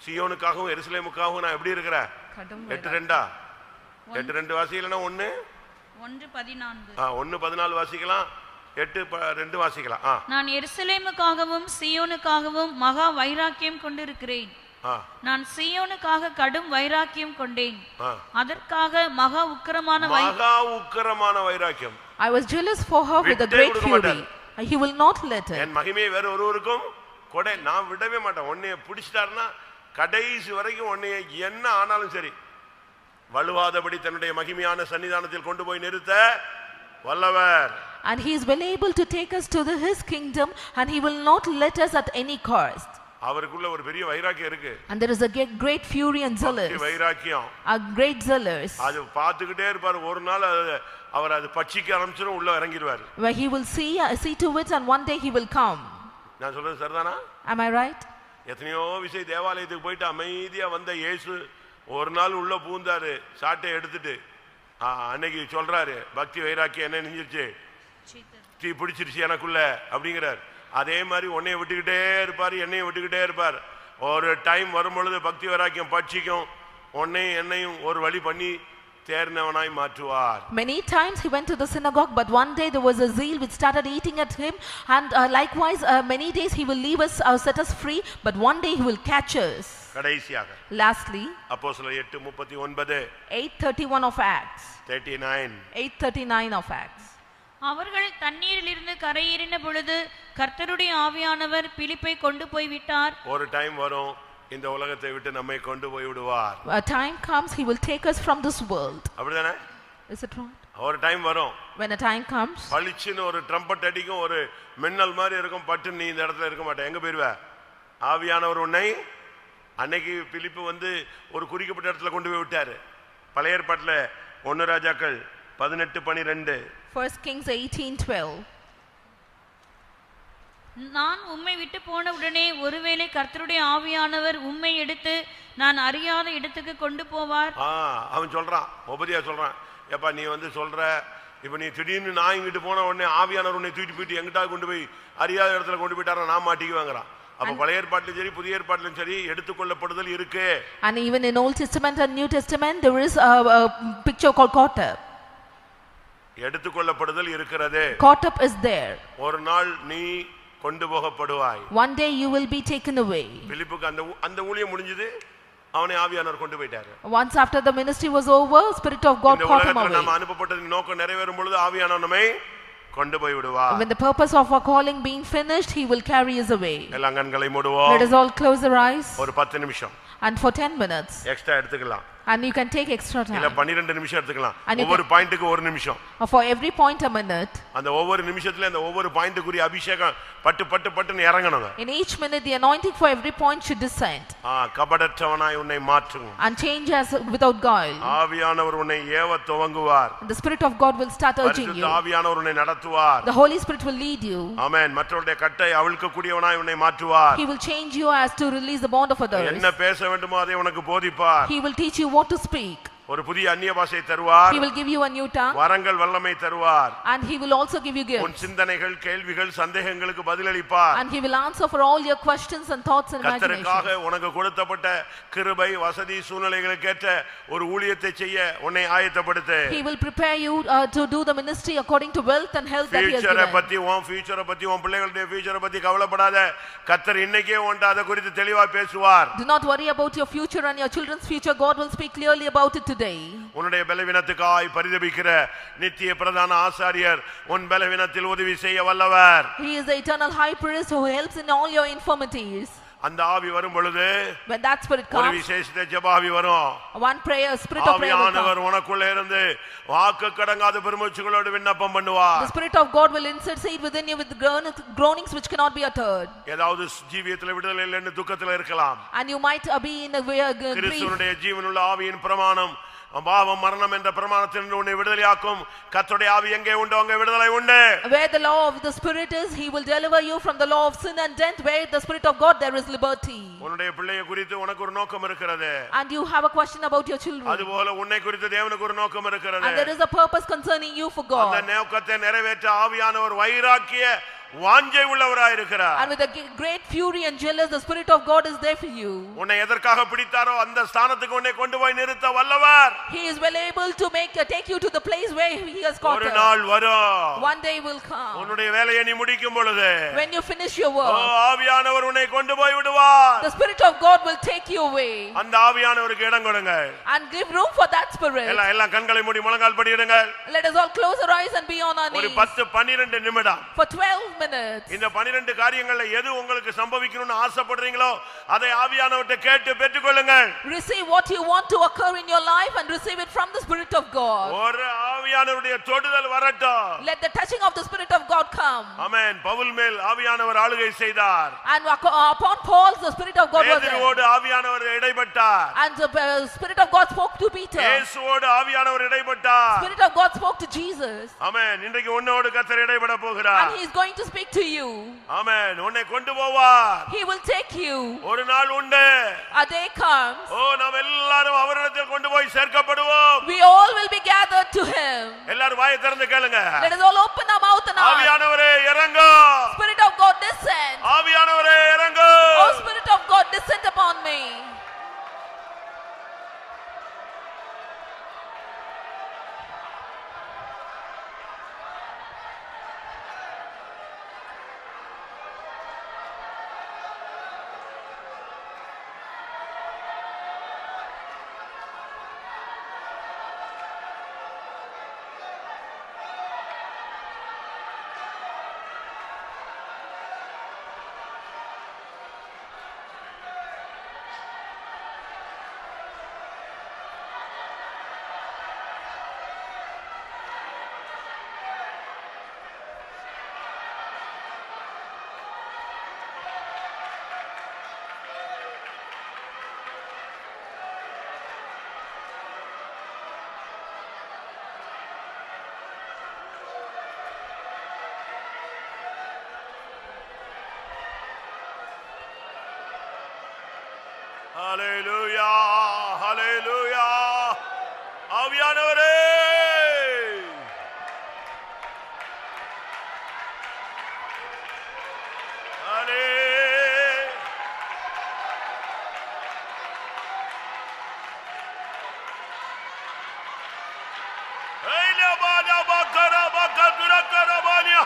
[SPEAKER 3] சியோனுக்காகவும் எருசலேமுக்காகவும் நான் எப்படி இருக்கிறேன்? 8:2 வாசிக்கலன்னா 1:14 வாசிக்கலாம், 8:2 வாசிக்கலாம்.
[SPEAKER 5] நான் எருசலேமுக்காகவும் சியோனுக்காகவும் மகா வைராக்கியம் கொண்டிருக்கிறேன். நான் சீயோனுக்காக கடும் வைராக்கியம் கொண்டேன், அதற்காக மகா உக்கிரமான
[SPEAKER 3] வைராக்கியம்.
[SPEAKER 1] I was jealous for her with a great fury. He will not let her.
[SPEAKER 3] என் மகிமையை வேற ஒருவருக்கும் கொடை நான் விடவே மாட்டேன். உன்னை பிடிச்சிட்டாருன்னா கடைசி வரைக்கும் உன்னை என்ன ஆனாலும் சரி வலுவாதபடி தன்னுடைய மகிமையான சன்னிதானத்தில் கொண்டு போய் நிறுத்த வல்லவர்.
[SPEAKER 1] And he is well able to take us to his kingdom, and he will not let us at any cost.
[SPEAKER 3] அவருக்குள்ள ஒரு பெரிய வைராக்கியம் இருக்கு.
[SPEAKER 1] And there is a great fury and zealous.
[SPEAKER 3] வைராக்கியம்.
[SPEAKER 1] A great zealous.
[SPEAKER 3] அது பார்த்துக்கிட்டே இருப்பார். ஒரு நாள் அவர் அது பட்சிக்க ஆரம்பிச்சிரும், உள்ள இறங்கிடுவார்.
[SPEAKER 1] Where he will see to it, and one day he will come.
[SPEAKER 3] நான் சொல்றது சரிதானா?
[SPEAKER 1] Am I right?
[SPEAKER 3] எத்தனையோ விஷயம் தேவாலயத்துக்கு போயிட்டு அமைதியா வந்த இயேசு ஒரு நாள் உள்ள பூந்தாரு, சாட்டை எடுத்துட்டு. அன்னைக்கு சொல்றாரு, பக்தி வைராக்கியம் என்ன நெஞ்சிருச்சு, தீ பிடிச்சிருச்சு எனக்குள்ள அப்படிங்கிறார். அதே மாதிரி உன்னைய விட்டுக்கிட்டே இருப்பார், என்னையும் விட்டுக்கிட்டே இருப்பார். ஒரு டைம் வரும் பொழுது பக்தி வைராக்கியம் பட்சிக்கும், உன்னையும் என்னையும் ஒரு வழி பண்ணி தேர்ந்தவனாய் மாற்றுவார்.
[SPEAKER 1] Many times he went to the synagogue, but one day there was a zeal which started eating at him, and likewise many days he will leave us, set us free, but one day he will catch us.
[SPEAKER 3] கடைசியாக
[SPEAKER 1] Lastly,
[SPEAKER 3] அப்போஸ்தலர் 8:39,
[SPEAKER 1] 8:31 of Acts,
[SPEAKER 3] 8:39
[SPEAKER 1] of Acts.
[SPEAKER 5] அவர்கள் தண்ணீரிலிருந்து கரையேறின பொழுது கர்த்தருடைய ஆவியானவர் பிலிப்பை கொண்டு போய் விட்டார்.
[SPEAKER 3] ஒரு டைம் வரும், இந்த உலகத்தை விட்டு நம்மை கொண்டு போய் விடுவார்.
[SPEAKER 1] A time comes, he will take us from this world.
[SPEAKER 3] அப்படிதானே?
[SPEAKER 1] Is it right?
[SPEAKER 3] ஒரு டைம் வரும்,
[SPEAKER 1] when a time comes,
[SPEAKER 3] பளிச்சுன்னு ஒரு ட்ரம்பட் அடிக்கும், ஒரு மின்னல் மாதிரி இருக்கும், பட்டு நீ இந்த இடத்துல இருக்க மாட்டே. எங்க போயிருவ? ஆவியானவர் உன்னை அன்னைக்கு பிலிப்பு ஒரு குறிக்கப்பட்ட இடத்துல கொண்டு போய் விட்டாரு. பழைய ஏற்பாட்டுல 1 ராஜாக்கள் 18:12,
[SPEAKER 1] 1 Kings 18:12.
[SPEAKER 5] நான் உம்மை விட்டு போன உடனே ஒருவேளை கர்த்தருடைய ஆவியானவர் உம்மை எடுத்து நான் அறியாத இடத்துக்கு கொண்டு போவார்.
[SPEAKER 3] அவன் சொல்றான், உபதியா சொல்றான், ஏப்பா நீ வந்து சொல்ற, இப்ப நீ திடீர்னு நான் இங்கிட்டு போன உடனே ஆவியானவர் உன்னை தூக்கிட்டு போயிட்டு எங்கிட்டா கொண்டு போய் அறியாத இடத்துல கொண்டு போயிட்டாரா நான் மாட்டிக்குவாங்கிறான். அப்ப பழைய ஏற்பாட்டிலும் சரி புதிய ஏற்பாட்டிலும் சரி எடுத்துக்கொள்ளப்படுதல் இருக்கு.
[SPEAKER 1] And even in Old Testament and New Testament there is a picture called caught up.
[SPEAKER 3] எடுத்துக்கொள்ளப்படுதல் இருக்கிறது.
[SPEAKER 1] Caught up is there.
[SPEAKER 3] ஒரு நாள் நீ கொண்டு போகப்படுவாய்.
[SPEAKER 1] One day you will be taken away.
[SPEAKER 3] பிலிப்புக்கு அந்த ஊழியம் முடிஞ்சது, அவனை ஆவியானவர் கொண்டு போயிட்டாரு.
[SPEAKER 1] Once after the ministry was over, Spirit of God caught him away.
[SPEAKER 3] நம்ம அனுப்பப்பட்டதின் நோக்கம் நிறைவேறும் பொழுது ஆவியானவர் நம்மை கொண்டு போய் விடுவார்.
[SPEAKER 1] When the purpose of our calling being finished, he will carry us away.
[SPEAKER 3] எல்லா கண்களை மூடுவோம்.
[SPEAKER 1] Let us all close our eyes.
[SPEAKER 3] ஒரு 10 நிமிஷம்.
[SPEAKER 1] And for 10 minutes.
[SPEAKER 3] எக்ஸ்ட்ரா எடுத்துக்கலாம்.
[SPEAKER 1] And you can take extra time.
[SPEAKER 3] இல்ல 12 நிமிஷம் எடுத்துக்கலாம். ஒவ்வொரு பாயிண்ட்க்கு 1 நிமிஷம்.
[SPEAKER 1] For every point a minute.
[SPEAKER 3] அந்த ஒவ்வொரு நிமிஷத்துல அந்த ஒவ்வொரு பாயிண்ட்க்குரிய அபிஷேகம் பட்டு பட்டு பட்டுன்னு இறங்கணும்.
[SPEAKER 1] In each minute the anointing for every point should descend.
[SPEAKER 3] கபடற்றவனாய் உன்னை மாற்றும்.
[SPEAKER 1] And change us without guile.
[SPEAKER 3] ஆவியானவர் உன்னை ஏவ துவங்குவார்.
[SPEAKER 1] The Spirit of God will start urging you.
[SPEAKER 3] பரிசுத்த ஆவியானவர் உன்னை நடத்துவார்.
[SPEAKER 1] The Holy Spirit will lead you.
[SPEAKER 3] ஆமென். மற்றவருடைய கட்டை அவிழ்க்க கூடியவனாய் உன்னை மாற்றுவார்.
[SPEAKER 1] He will change you as to release the bond of others.
[SPEAKER 3] என்ன பேச வேண்டுமோ அதை உனக்கு போதிப்பார்.
[SPEAKER 1] He will teach you what to speak.
[SPEAKER 3] ஒரு புதிய அந்நிய பாஷை தருவார்.
[SPEAKER 1] He will give you a new tongue.
[SPEAKER 3] வரங்கள் வல்லமை தருவார்.
[SPEAKER 1] And he will also give you gifts.
[SPEAKER 3] உன் சிந்தனைகள் கேள்விகள் சந்தேகங்களுக்கு பதிலளிப்பார்.
[SPEAKER 1] And he will answer for all your questions and thoughts and imaginations.
[SPEAKER 3] கர்த்தருக்காக உனக்கு கொடுக்கப்பட்ட கிருபை வசதி சூழ்நிலைகளுக்கு ஏற்ற ஒரு ஊழியத்தை செய்ய உன்னை ஆயத்தப்படுத்து.
[SPEAKER 1] He will prepare you to do the ministry according to wealth and health that he has given.
[SPEAKER 3] ஃபியூச்சரை பத்தி உன் பிள்ளைகளுடைய ஃபியூச்சரை பத்தி கவலைப்படாத. கர்த்தர் இன்னைக்கே உன்கிட்ட அதை குறித்து தெளிவா பேசுவார்.
[SPEAKER 1] Do not worry about your future and your children's future. God will speak clearly about it today.
[SPEAKER 3] உன்னுடைய பலவீனத்துக்காய் பரிதபிக்கிற நித்திய பிரதான ஆசாரியர் உன் பலவீனத்தில் உதவி செய்ய வல்லவர்.
[SPEAKER 1] He is the eternal high priest who helps in all your infirmities.
[SPEAKER 3] அந்த ஆவி வரும் பொழுது
[SPEAKER 1] when that spirit
[SPEAKER 3] ஒரு
[SPEAKER 1] comes,
[SPEAKER 3] விசேஷித்த ஜெப ஆவி வரும்.
[SPEAKER 1] one prayer spirit of prayer will
[SPEAKER 3] ஆவியானவர்
[SPEAKER 1] come.
[SPEAKER 3] உனக்குள்ள இருந்து வாக்கு கடங்காத பெருமூச்சுகளோடு விண்ணப்பம் பண்ணுவார்.
[SPEAKER 1] The Spirit of God will intercede within you with groanings which cannot be uttered.
[SPEAKER 3] ஏதாவது ஜீவியத்தில் விடுதலை இல்லைன்னு துக்கத்தில் இருக்கலாம்.
[SPEAKER 1] And you might be in a grief.
[SPEAKER 3] கிறிஸ்துவினுடைய ஜீவனுள்ள ஆவியின் பிரமாணம் பாவம் மரணம் என்ற பிரமாணத்திலிருந்து உன்னை விடுதலையாக்கும். கர்த்தருடைய ஆவி எங்கே உண்டோ அங்கே விடுதலை உண்டு.
[SPEAKER 1] Where the law of the Spirit is, he will deliver you from the law of sin and death. Where the Spirit of God, there is liberty.
[SPEAKER 3] உன்னுடைய பிள்ளையை குறித்து உனக்கு ஒரு நோக்கம் இருக்கிறது.
[SPEAKER 1] And you have a question about your children.
[SPEAKER 3] அதுபோல உன்னை குறித்து தேவனுக்கு ஒரு நோக்கம் இருக்கிறது.
[SPEAKER 1] And there is a purpose concerning you for God.
[SPEAKER 3] அந்த நோக்கத்தை நிறைவேற்ற ஆவியானவர் வைராக்கிய வாஞ்சை உள்ளவராய் இருக்கிறார்.
[SPEAKER 1] And with a great fury and jealous, the Spirit of God is there for you.
[SPEAKER 3] உன்னை எதற்காக பிடித்தாரோ அந்த ஸ்தானத்துக்கு உன்னை கொண்டு போய் நிறுத்த வல்லவர்.
[SPEAKER 1] He is well able to take you to the place where he has called you.
[SPEAKER 3] ஒரு நாள் வரும்.
[SPEAKER 1] One day will come.
[SPEAKER 3] உன்னுடைய வேலையை நீ முடிக்கும் பொழுது
[SPEAKER 1] When you finish your work,
[SPEAKER 3] ஆவியானவர் உன்னை கொண்டு போய் விடுவார்.
[SPEAKER 1] the Spirit of God will take you away.
[SPEAKER 3] அந்த ஆவியானவருக்கு இடம் கொடுங்க.
[SPEAKER 1] And give room for that Spirit.
[SPEAKER 3] எல்லாம் கண்களை மூடி முழங்கால் படியிடுங்க.
[SPEAKER 1] Let us all close our eyes and be on our knees.
[SPEAKER 3] ஒரு 10-12 நிமிடம்.
[SPEAKER 1] For 12 minutes.
[SPEAKER 3] இந்த 12 காரியங்கள்ல எது உங்களுக்கு சம்பவிக்கணும்னு ஆசைப்படுறீங்களோ அதை ஆவியானவர்ட்ட கேட்டு பெற்றுக்கொள்ளுங்கள்.
[SPEAKER 1] Receive what you want to occur in your life and receive it from the Spirit of God.
[SPEAKER 3] ஒரு ஆவியானவருடைய தொடுதல் வரட்டும்.
[SPEAKER 1] Let the touching of the Spirit of God come.
[SPEAKER 3] ஆமென். பவுல் மேல் ஆவியானவர் ஆளுகை செய்தார்.
[SPEAKER 1] And upon Paul the Spirit of God was there.
[SPEAKER 3] பேதுருவோடு ஆவியானவர் இடைப்பட்டார்.
[SPEAKER 1] And the Spirit of God spoke to Peter.
[SPEAKER 3] இயேசுவோடு ஆவியானவர் இடைப்பட்டார்.
[SPEAKER 1] Spirit of God spoke to Jesus.
[SPEAKER 3] ஆமென். இன்றைக்கு உன்னோடு கர்த்தர் இடைப்பட போகிறார்.
[SPEAKER 1] And he is going to speak to you.
[SPEAKER 3] ஆமென். உன்னை கொண்டு போவார்.
[SPEAKER 1] He will take you.
[SPEAKER 3] ஒரு நாள் உண்டு.
[SPEAKER 1] A day comes.
[SPEAKER 3] நாம் எல்லாரும் அவரிடத்தில் கொண்டு போய் சேர்க்கப்படுவோம்.
[SPEAKER 1] We all will be gathered to him.
[SPEAKER 3] எல்லாரும் வாயை திறந்து கேளுங்க.
[SPEAKER 1] Let us all open our mouth and ask.
[SPEAKER 3] ஆவியானவரே இறங்கு.
[SPEAKER 1] Spirit of God descend.
[SPEAKER 3] ஆவியானவரே இறங்கு.
[SPEAKER 1] Oh Spirit of God descend upon me.
[SPEAKER 3] ஹalleluya ஹalleluya ஆவியானவரே ஹalleluya ஐல பாதா பக்கரா பக்கதுரா கரபானியா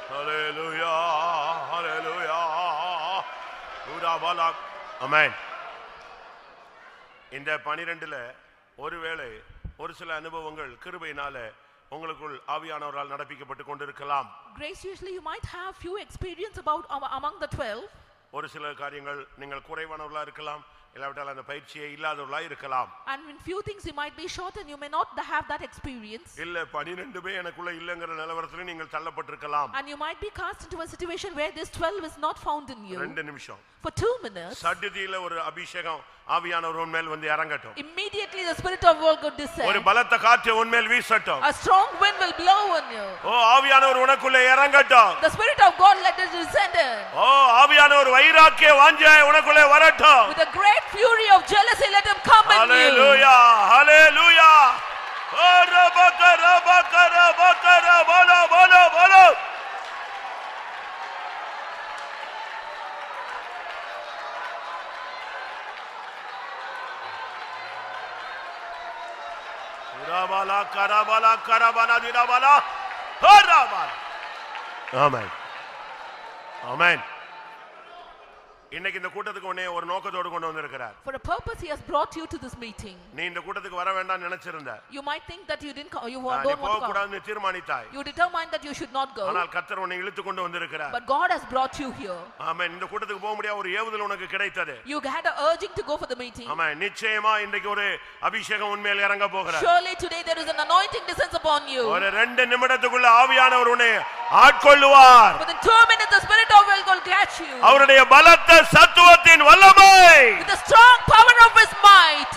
[SPEAKER 3] Hallelujah, hallelujah. ஆமென். இந்த 12ல ஒருவேளை ஒரு சில அனுபவங்கள் கிருபையினால உங்களுக்குள் ஆவியானவரால் நடப்பிக்கப்பட்டு கொண்டிருக்கலாம்.
[SPEAKER 1] Graciously you might have few experience about among the 12.
[SPEAKER 3] ஒரு சில காரியங்கள் நீங்கள் குறைவானவர்களா இருக்கலாம், இல்லாவிட்டால் அந்த பயிற்சியே இல்லாதவர்களா இருக்கலாம்.
[SPEAKER 1] And in few things you might be short and you may not have that experience.
[SPEAKER 3] இல்ல 12 எனக்குள்ள இல்லங்கற நிலவரத்துல நீங்கள் தள்ளப்பட்டிருக்கலாம்.
[SPEAKER 1] And you might be cast into a situation where this 12 is not found in you.
[SPEAKER 3] 2 நிமிஷம்.
[SPEAKER 1] For 2 minutes.
[SPEAKER 3] சடுதியில ஒரு அபிஷேகம் ஆவியானவர் உன் மேல் வந்து இறங்கட்டும்.
[SPEAKER 1] Immediately the spirit of God will descend.
[SPEAKER 3] ஒரு பலத்த காற்று உன் மேல் வீசட்டும்.
[SPEAKER 1] A strong wind will blow on you.
[SPEAKER 3] ஓ ஆவியானவர் உனக்குள்ள இறங்கட்டும்.
[SPEAKER 1] The spirit of God let it descend.
[SPEAKER 3] ஓ ஆவியானவர் வைராக்கிய வாஞ்சை உனக்குள்ள வரட்டும்.
[SPEAKER 1] With a great fury of jealousy let him come in you.
[SPEAKER 3] Hallelujah, hallelujah. O ரபகர bola bola. karabala dirabala. Harabala. Amen. Amen. இன்னைக்கு இந்த கூட்டத்துக்கு உன்னை ஒரு நோக்கத்தோடு கொண்டு வந்திருக்கிறார்.
[SPEAKER 1] For a purpose he has brought you to this meeting.
[SPEAKER 3] நீ இந்த கூட்டத்துக்கு வர வேண்டாம் நினைச்சிருந்த.
[SPEAKER 1] You might think that you didn't you
[SPEAKER 3] don't
[SPEAKER 1] want to
[SPEAKER 3] come. நீ தீர்மானித்தாய்.
[SPEAKER 1] You determined that you should not go.
[SPEAKER 3] ஆனால் கர்த்தர் உன்னை இழுத்து கொண்டு வந்திருக்கிறார்.
[SPEAKER 1] But God has brought you here.
[SPEAKER 3] ஆமென். இந்த கூட்டத்துக்கு போக முடியாத ஒரு ஏவுதல் உனக்கு கிடைத்தது.
[SPEAKER 1] You had a urging to go for the meeting.
[SPEAKER 3] ஆமென். நிச்சயமா இன்றைக்கு ஒரு அபிஷேகம் உன் மேல் இறங்க போகிறார்.
[SPEAKER 1] Surely today there is an anointing descends upon you.
[SPEAKER 3] ஒரு 2 நிமிடத்துக்குள்ள ஆவியானவர் உன்னை ஆட்கொள்ளுவார்.
[SPEAKER 1] Within 2 minutes the spirit of God will catch you.
[SPEAKER 3] அவருடைய பலத்த சத்துவத்தின் வல்லமை.
[SPEAKER 1] With the strong power of his might.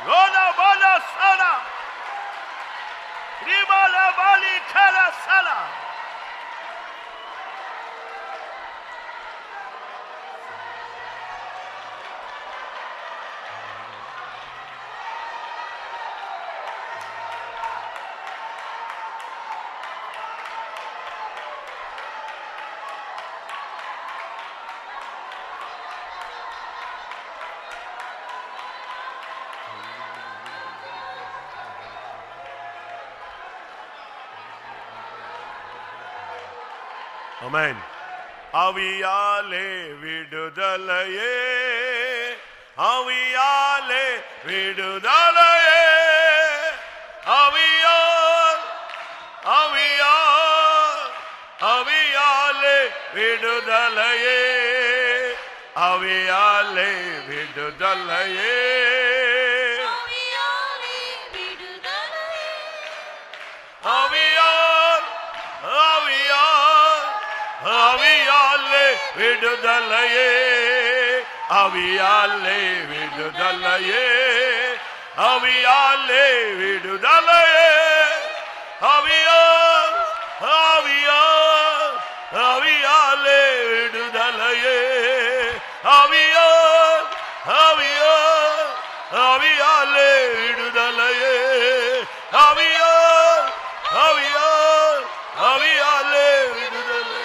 [SPEAKER 3] Lola bala sala. Ribala bali kala sala. Amen. ஆவியாலே விடுதலையே, ஆவியாலே விடுதலையே, ஆவியால் ஆவியால் ஆவியாலே விடுதலையே, ஆவியாலே விடுதலையே, ஆவியால் ஆவியால் ஆவியாலே விடுதலையே, ஆவியாலே விடுதலையே, ஆவியாலே விடுதலையே, ஆவியால் ஆவியால் ஆவியாலே விடுதலையே, ஆவியால் ஆவியால் ஆவியாலே விடுதலையே, ஆவியால் ஆவியால் ஆவியாலே விடுதலையே.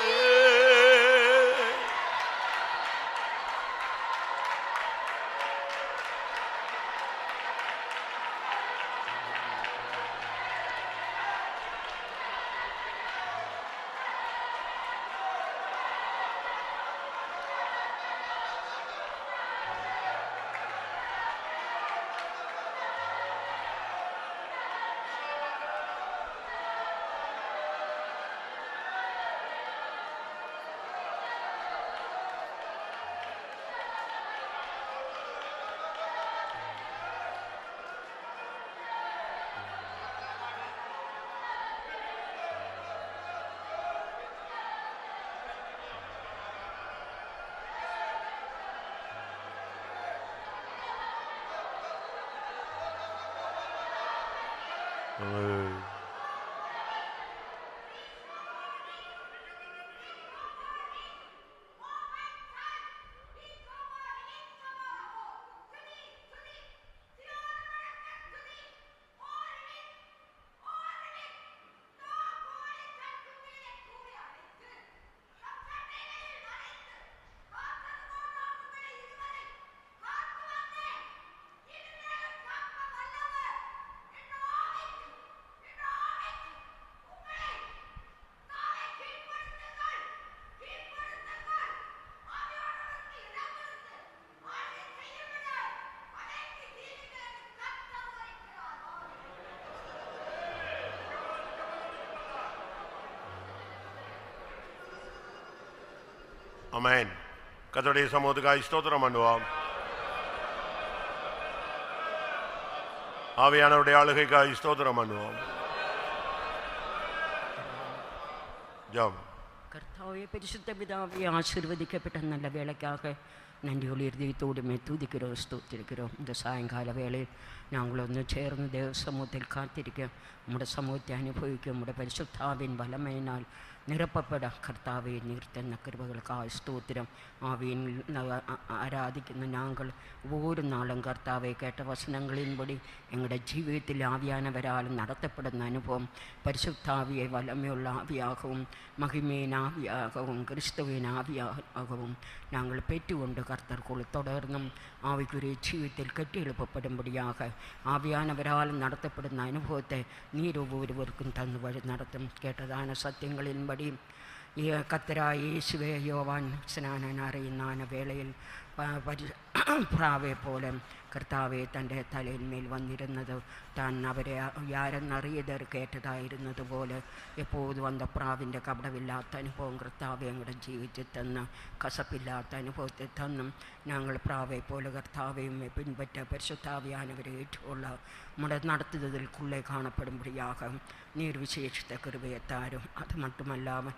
[SPEAKER 3] ஆமென். கர்த்தருடைய சமூகத்துக்காய் ஸ்தோத்திரம் பண்ணுவோம். ஆவியானவருடைய ஆளுகைக்காய் ஸ்தோத்திரம் பண்ணுவோம். ஜெபம்.
[SPEAKER 6] கர்த்தாவே, பரிசுத்த பிதாவே, ஆசீர்வதிக்கப்பட்ட நல்ல வேலைக்காக நன்றியோடு இருதயத்தோடுமே துதிக்கிறோம், ஸ்தோத்திரிக்கிறோம். இந்த சாயங்கால வேளையில் நாங்களொன்று சேர்ந்து தேவ சமூகத்தில் காத்திருக்க உம்முடைய சமூகத்தை அனுபவிக்க உம்முடைய பரிசுத்தாவின் வல்லமையினால் நிரப்பப்பட கர்த்தாவே நீர் தந்த கிருபைகளுக்காக ஸ்தோத்திரம். ஆவியின் ஆராதிക്കുന്ന நாங்கள் ஒவ்வொரு நாளும் கர்த்தாவை கேட்ட வசனங்களின்படி எங்களுடைய ജീവിതത്തിൽ ആവിയാനവരാൽ നടത്തപ്പെടുന്ന അനുഭവം പരിശുദ്ധാവിയെ വല്ലമയുള്ള ആവിയാகவும் മഹിമേൻ ആവിയാகவும் கிறிஸ்துவின் ஆவியாகவும் நாங்கள் பெற்றுக்கொண்டு கர்த்தர்க்குள் தொடர்ந்தும் ஆவிக்குரிய ஜீவித்தில் கட்டியெழுப்பப்படும்படியாக ஆவியானவரால் நடத்தப்படுന്ന അനുഭവത്തെ நீர் ஒவ்வொருவருக்கும் தந்து வழி நடத்தும். கேட்டதான சத்தியங்களின்படி കർത്തരായ യേശുവേ, യോവാൻ സ്നാനൻ അറിയുന്ന വേളയിൽ പ്രാവെ പോലെ കർത്താവെ തൻ്റെ തലയിന്മേൽ വന്നിരുന്നത് താൻ അവരെ ആരെന്നറിയതർ കേട്ടതായിരുന്നതുപോലെ എപ്പോഴും വന്ന പ്രാവിൻ്റെ കപടമില്ലാത്ത അനുഭവം കർത്താവെ ഞങ്ങളുടെ ജീവിതത്തിൽ തന്ന് കസപ്പില്ലാത്ത അനുഭവത്തെ തന്നും ഞങ്ങൾ പ്രാവെ പോലെ കർത്താവയും പിൻപറ്റ പരിശുദ്ധാവിയാനവരെ ഏറ്റുള്ള നമ്മുടെ നടത്തുന്നതിൽക്കുള്ളേ കാണപ്പെടുമ്പോഴാകും നീർ വിശേഷിத்த കൃപയെത്താരും. അത് മറ്റുമല്ലാമ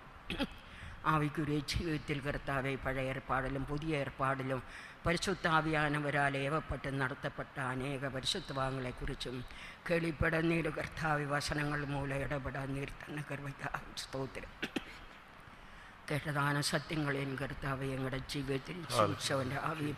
[SPEAKER 6] ആവിക്കുரிய ജീവിതത്തിൽ കർത്താവെ പഴയ ഏർപ്പാടിലും പുതിയ ഏർപ്പാടിലും പരിശുദ്ധാവിയാനവരാൽ ഏവപ്പെട്ട് നടത്തപ്പെട്ട അനേക പരിശുദ്ധവാങ്ങളെക്കുറിച്ചും കേളിപ്പെടാൻ നീര് കർത്താവി വചനങ്ങൾ മൂലം ഇടപെടാൻ നീർ തന്നെ കർമ്മ സ്തോത്രം. കേട്ടതാന സത്യങ്ങളെയും കർത്താവ് ഞങ്ങളുടെ ജീവിതത്തിൽ ശിക്ഷവൻ്റെ ആവി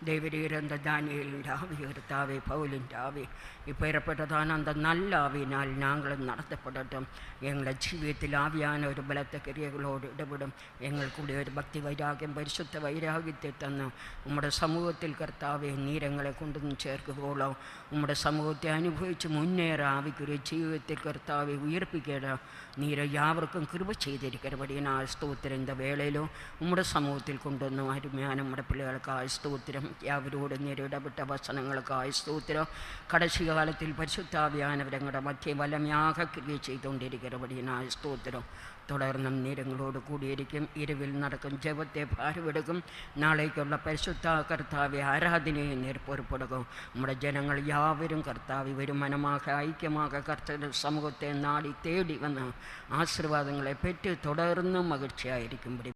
[SPEAKER 6] ദൈവരീരന്ത ദാനിയേലിൻ്റെ ആവി കർത്താവെ പൗലിൻ്റെ ആവി ഇപ്പോൾ ഏർപ്പെട്ടതാണ് அந்த நல்ல ஆவியினால் நாங்களும் நடத்தப்படட்டும். எங்களை ஜீவியத்தில் ஆவியான ஒரு பலத்த கிரியைகளோடு இடப்படும். எங்களுக்குடைய ஒரு பக்தி வைராகியம் பரிசுத்த வைராகியத்தை தந்து உம்முடைய சமூகத்தில் கர்த்தாவே நீர் எங்களை கொண்டு சேர்க்குவோம். உம்முடைய சமூகத்தை அனுபவித்து முன்னேற ஆவிக்குரிய ஜீவியத்தில் கர்த்தாவை உயிர்ப்பிக்கிற நீரை யாவருக்கும் கிருபை செய்திருக்கிறபடி நான் ஸ்தோத்திரம். இந்த வேளையிலும் உம்முடைய சமூகத்தில் கொண்டு வந்த அருமையான நம்முடைய பிள்ளைகளுக்காக ஸ்தோத்திரம். யாவரோடு நீர் இடப்பட்ட வசனங்களுக்காக ஸ்தோத்திரம். கடைசி காலத்தில் பரிசுத்தாவியானவர் எங்களோட மத்திய வல்லமையாக கிரியை செய்து கொண்டிருக்கிறபடி நான் ஸ்தோத்திரம். தொடர்ந்தும் நேரங்களோடு கூடியிருக்கும். இரவில் நடக்கும் ஜெபத்தை பார்வையிடுக்கும். நாளைக்குள்ள பரிசுத்த கர்த்தாவை ஆராதனையை நீர் பொறுப்படுக்கும். நம்முடைய ஜனங்கள் யாவரும் கர்த்தாவை வருமானமாக ஐக்கியமாக கர்த்தர் சமூகத்தை நாடி தேடி வந்து ஆசீர்வாதங்களை பெற்று தொடர்ந்தும் மகிழ்ச்சியாக இருக்கும்படி